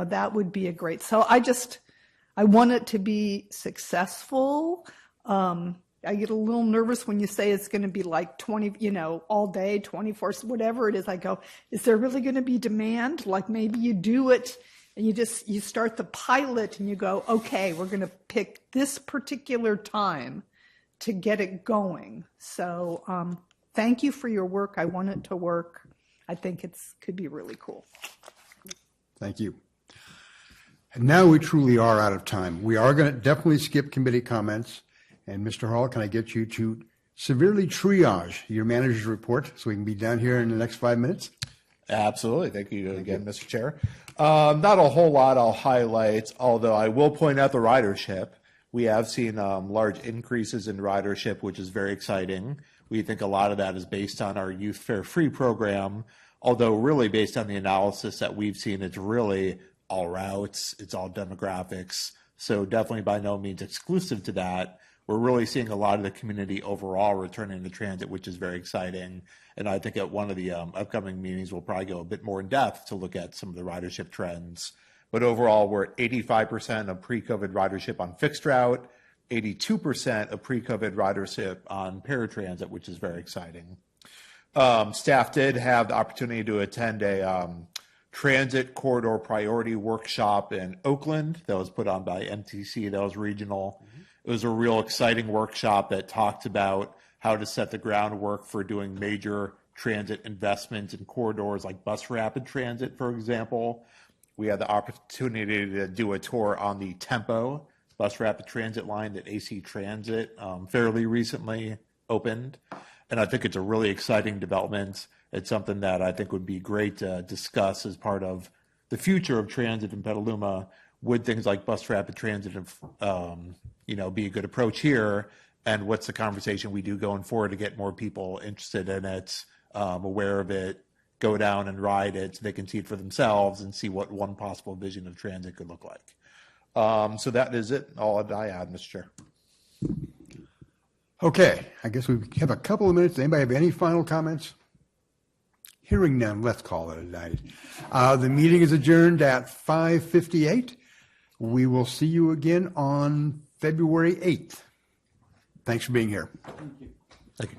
that would be a great, so I want it to be successful. I get a little nervous when you say it's going to be like 20, all day, 24, whatever it is. I go, is there really going to be demand? Like maybe you do it and you start the pilot and you go, okay, we're going to pick this particular time to get it going. So thank you for your work. I want it to work. I think could be really cool. Thank you. And now we truly are out of time. We are going to definitely skip committee comments. And Mr. Hall, can I get you to severely triage your manager's report so we can be down here in the next 5 minutes? Absolutely. Thank you again, Mr. Chair. Not a whole lot I'll highlight, although I will point out the ridership. We have seen large increases in ridership, which is very exciting. We think a lot of that is based on our Youth Fare Free program, although really based on the analysis that we've seen, it's really all routes, it's all demographics. So definitely by no means exclusive to that. We're really seeing a lot of the community overall returning to transit, which is very exciting. And I think at one of the upcoming meetings, we'll probably go a bit more in depth to look at some of the ridership trends. But overall, we're at 85% of pre-COVID ridership on fixed route, 82% of pre-COVID ridership on paratransit, which is very exciting. Staff did have the opportunity to attend a transit corridor priority workshop in Oakland that was put on by MTC, that was regional. It was a real exciting workshop that talked about how to set the groundwork for doing major transit investments in corridors like bus rapid transit, for example. We had the opportunity to do a tour on the Tempo bus rapid transit line that AC Transit fairly recently opened. And I think it's a really exciting development. It's something that I think would be great to discuss as part of the future of transit in Petaluma. Would things like bus rapid transit, be a good approach here? And what's the conversation we do going forward to get more people interested in it, aware of it, go down and ride it so they can see it for themselves and see what one possible vision of transit could look like. So that is it. All I add, Mr. Chair. Okay, I guess we have a couple of minutes. Anybody have any final comments? Hearing none, let's call it a night. The meeting is adjourned at 5:58. We will see you again on February 8th. Thanks for being here. Thank you.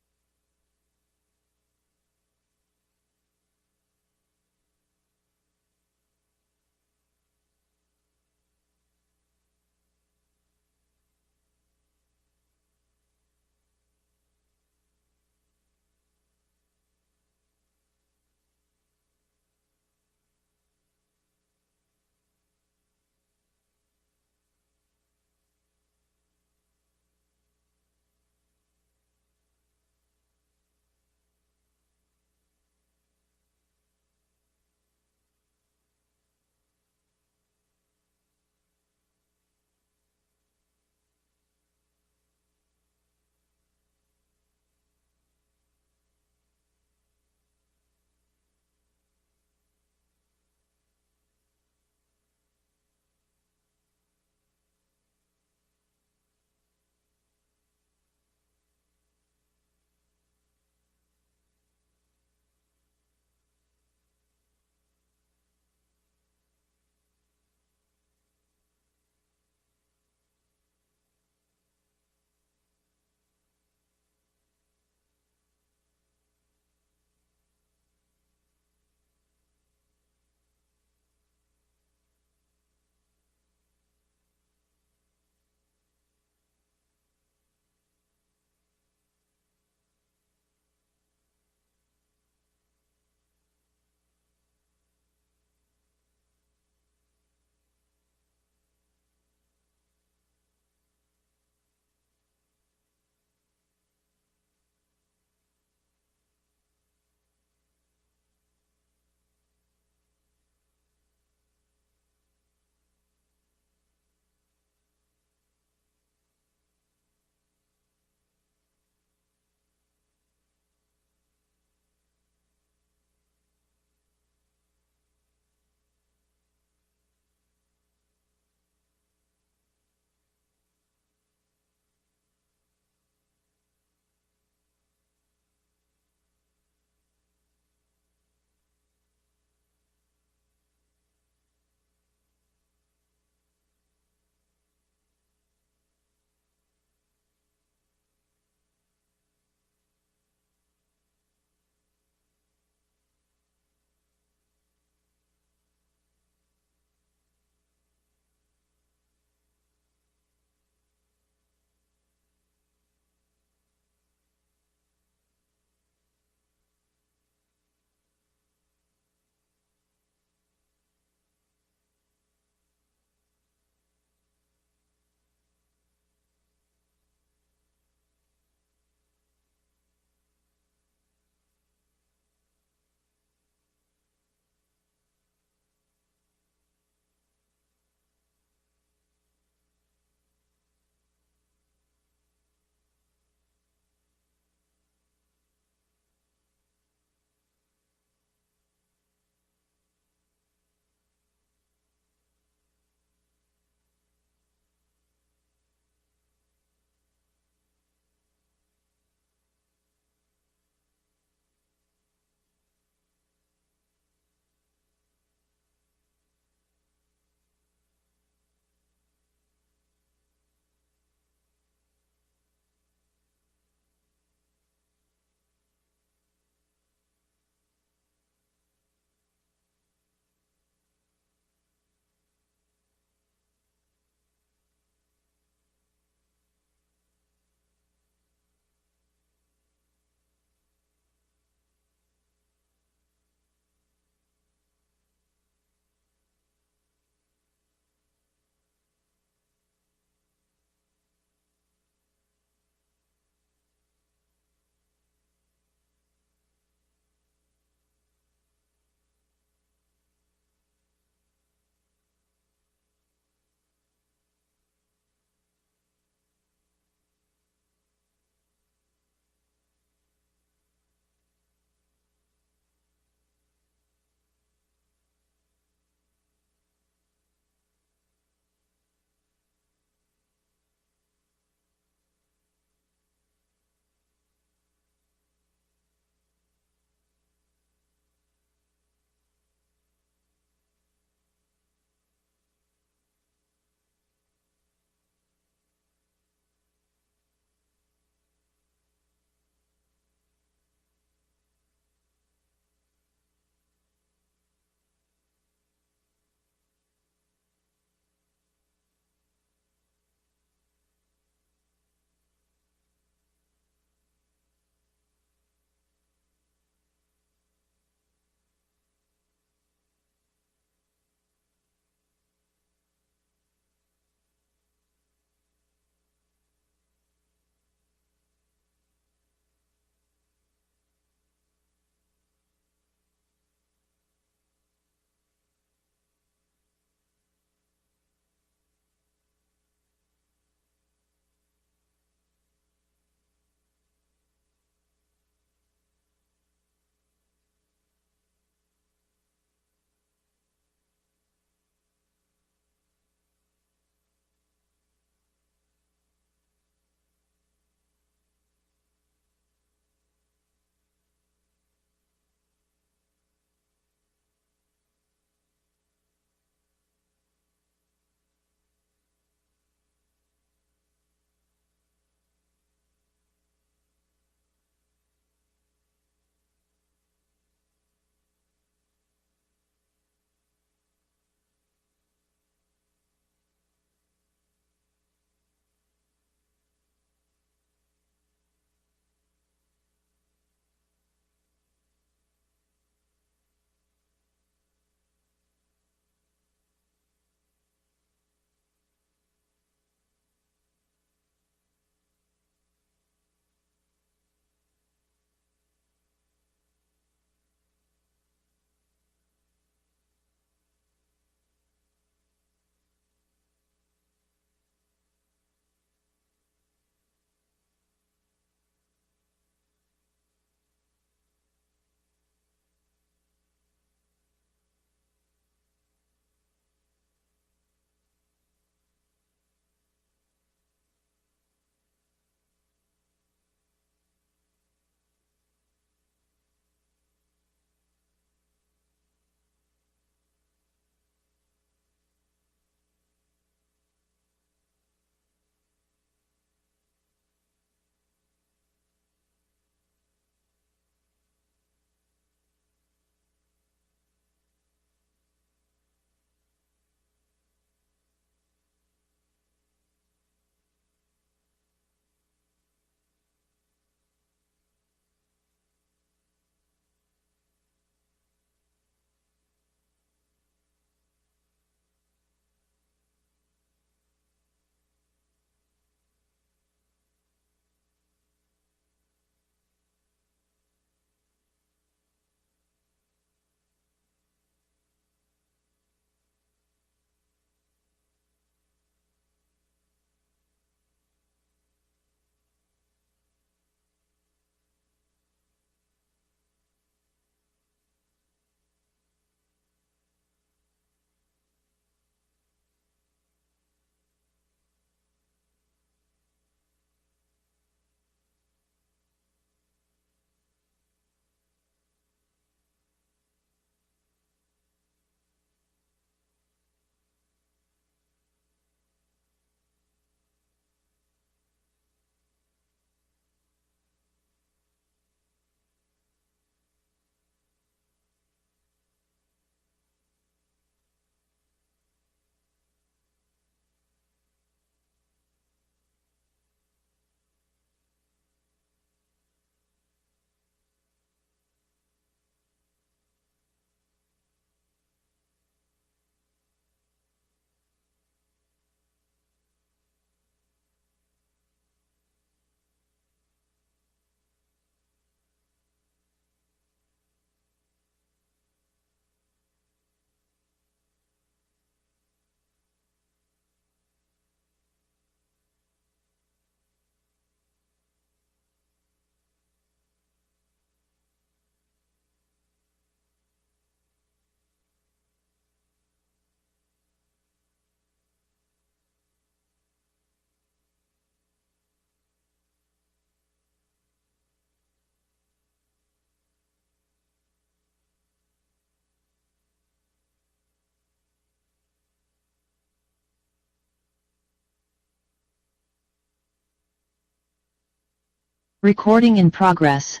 Recording in progress.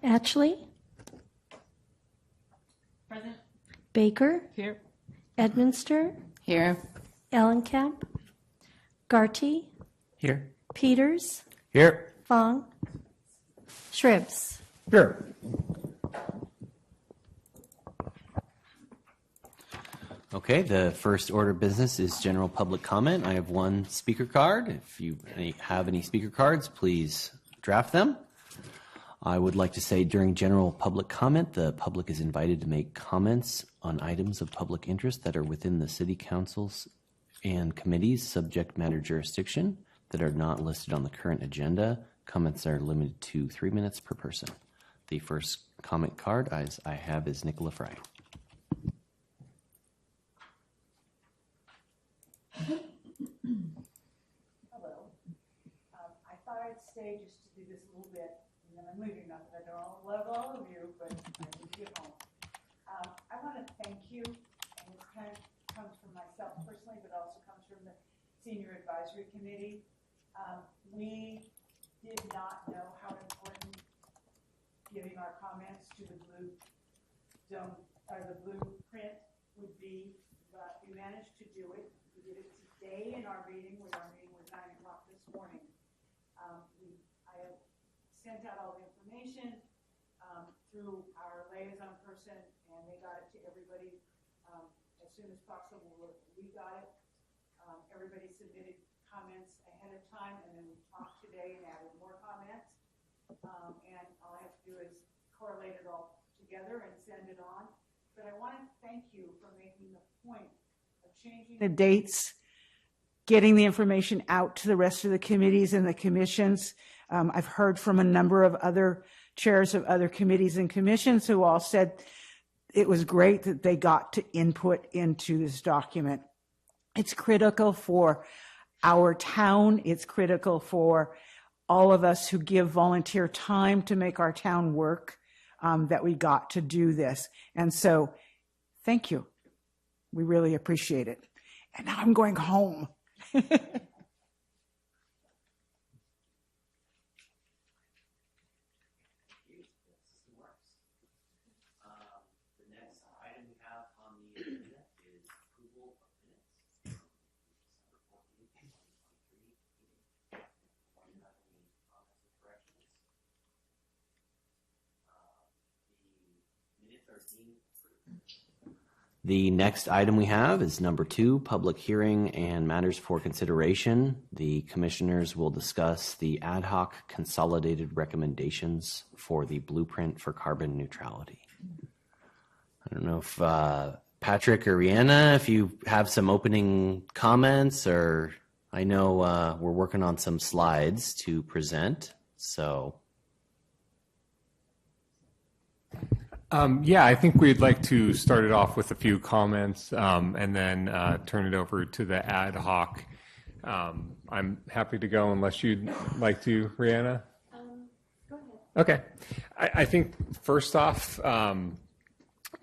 Atchley? Present. Baker? Here. Edminster? Here. Ellencamp? Garty? Here. Peters? Here. Fong? Shribs? Here. Okay, the first order of business is general public comment. I have one speaker card. If you have any speaker cards, please draft them. I would like to say during general public comment, the public is invited to make comments on items of public interest that are within the city councils and committees' subject matter jurisdiction that are not listed on the current agenda. Comments are limited to 3 minutes per person. The first comment card I have is Nicola Fry. Hello. I thought I'd stay just to do this a little bit, and then I'm leaving. Not that I don't love all of you, but I need to get home. I want to thank you, and this kind of comes from myself personally, but also comes from the Senior Advisory Committee. We did not know how important giving our comments to the blue zone or the blueprint would be, but we managed to do it. We did it today in our meeting, where our meeting was 9 o'clock this morning. I have sent out all the information through our liaison person, and they got it to everybody as soon as possible. We got it. Everybody submitted comments ahead of time, and then we talked today and added more comments. And all I have to do is correlate it all together and send it on. But I want to thank you for making the point of changing the dates, getting the information out to the rest of the committees and the commissions. I've heard from a number of other chairs of other committees and commissions who all said it was great that they got to input into this document. It's critical for our town. It's critical for all of us who give volunteer time to make our town work, that we got to do this. And so thank you. We really appreciate it. And now I'm going home. The next item we have is number 2, public hearing and matters for consideration. The commissioners will discuss the ad hoc consolidated recommendations for the blueprint for carbon neutrality. I don't know if Patrick or Rihanna, if you have some opening comments, or I know we're working on some slides to present, so. Yeah, I think we'd like to start it off with a few comments and then turn it over to the ad hoc. I'm happy to go unless you'd like to, Rihanna. Go ahead. Okay. I think first off,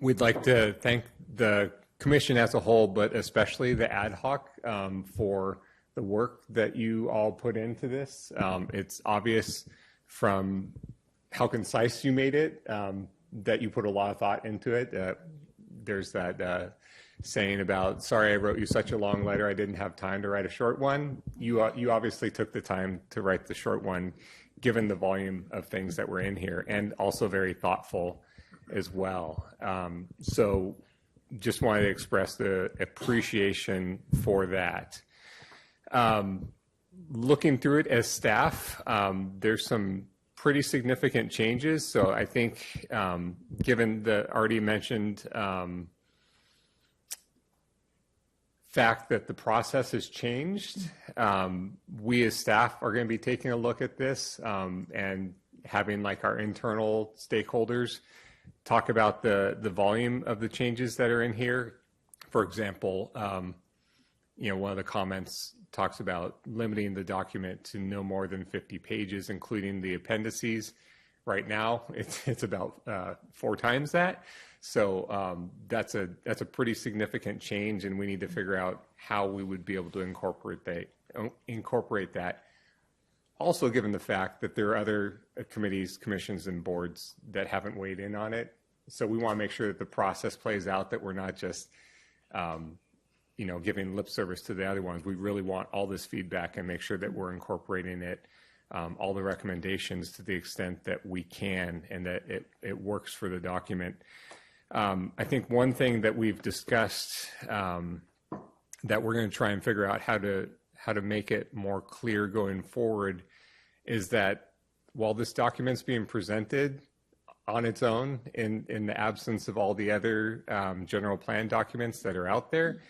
we'd like to thank the commission as a whole, but especially the ad hoc for the work that you all put into this. It's obvious from how concise you made it that you put a lot of thought into it. There's that saying about, sorry, I wrote you such a long letter, I didn't have time to write a short one. You obviously took the time to write the short one, given the volume of things that were in here, and also very thoughtful as well. So just wanted to express the appreciation for that. Looking through it as staff, there's some pretty significant changes. So I think, given the already mentioned fact that the process has changed, we as staff are going to be taking a look at this and having like our internal stakeholders talk about the volume of the changes that are in here. For example, one of the comments talks about limiting the document to no more than 50 pages, including the appendices. Right now, it's about 4 times that. So that's a pretty significant change, and we need to figure out how we would be able to incorporate that. Also, given the fact that there are other committees, commissions, and boards that haven't weighed in on it, so we want to make sure that the process plays out, that we're not just giving lip service to the other ones. We really want all this feedback and make sure that we're incorporating it, all the recommendations to the extent that we can, and that it works for the document. I think one thing that we've discussed that we're going to try and figure out how to make it more clear going forward is that while this document's being presented on its own in the absence of all the other general plan documents that are out there,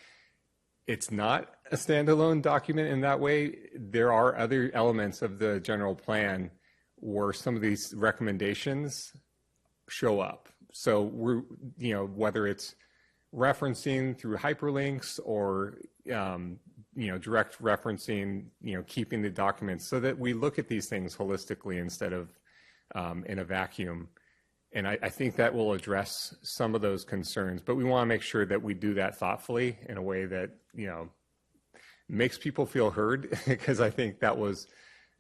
it's not a standalone document in that way. There are other elements of the general plan where some of these recommendations show up. So we're, whether it's referencing through hyperlinks or, direct referencing, keeping the documents so that we look at these things holistically instead of in a vacuum. And I think that will address some of those concerns, but we want to make sure that we do that thoughtfully in a way that, makes people feel heard, because I think that was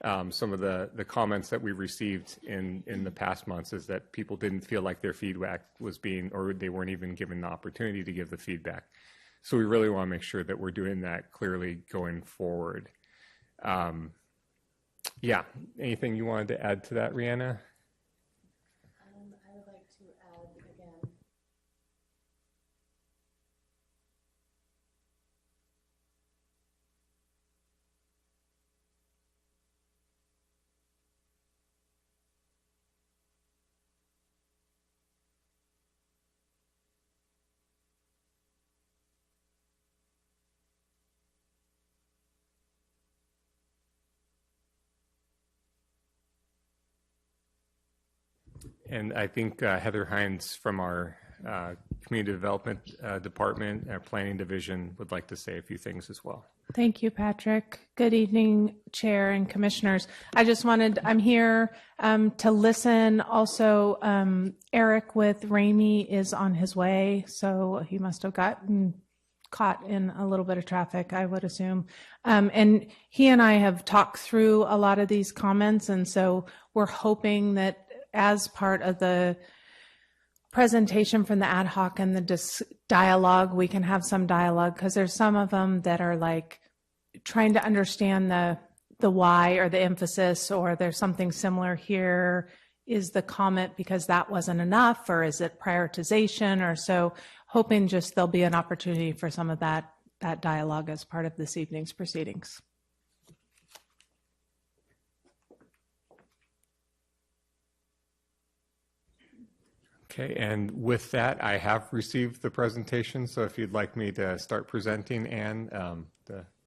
some of the comments that we received in the past months, is that people didn't feel like their feedback was or they weren't even given the opportunity to give the feedback. So we really want to make sure that we're doing that clearly going forward. Yeah, anything you wanted to add to that, Rihanna? I would like to add again. And I think Heather Hines from our Community Development Department, our Planning Division, would like to say a few things as well. Thank you, Patrick. Good evening, Chair and Commissioners. I'm here to listen. Also, Eric with Ramey is on his way, so he must have gotten caught in a little bit of traffic, I would assume. And he and I have talked through a lot of these comments, and so we're hoping that as part of the presentation from the ad hoc and the dialogue, we can have some dialogue, because there's some of them that are like trying to understand the why or the emphasis, or there's something similar here. Is the comment because that wasn't enough, or is it prioritization? Or so hoping just there'll be an opportunity for some of that dialogue as part of this evening's proceedings. Okay, and with that, I have received the presentation, so if you'd like me to start presenting, Anne, the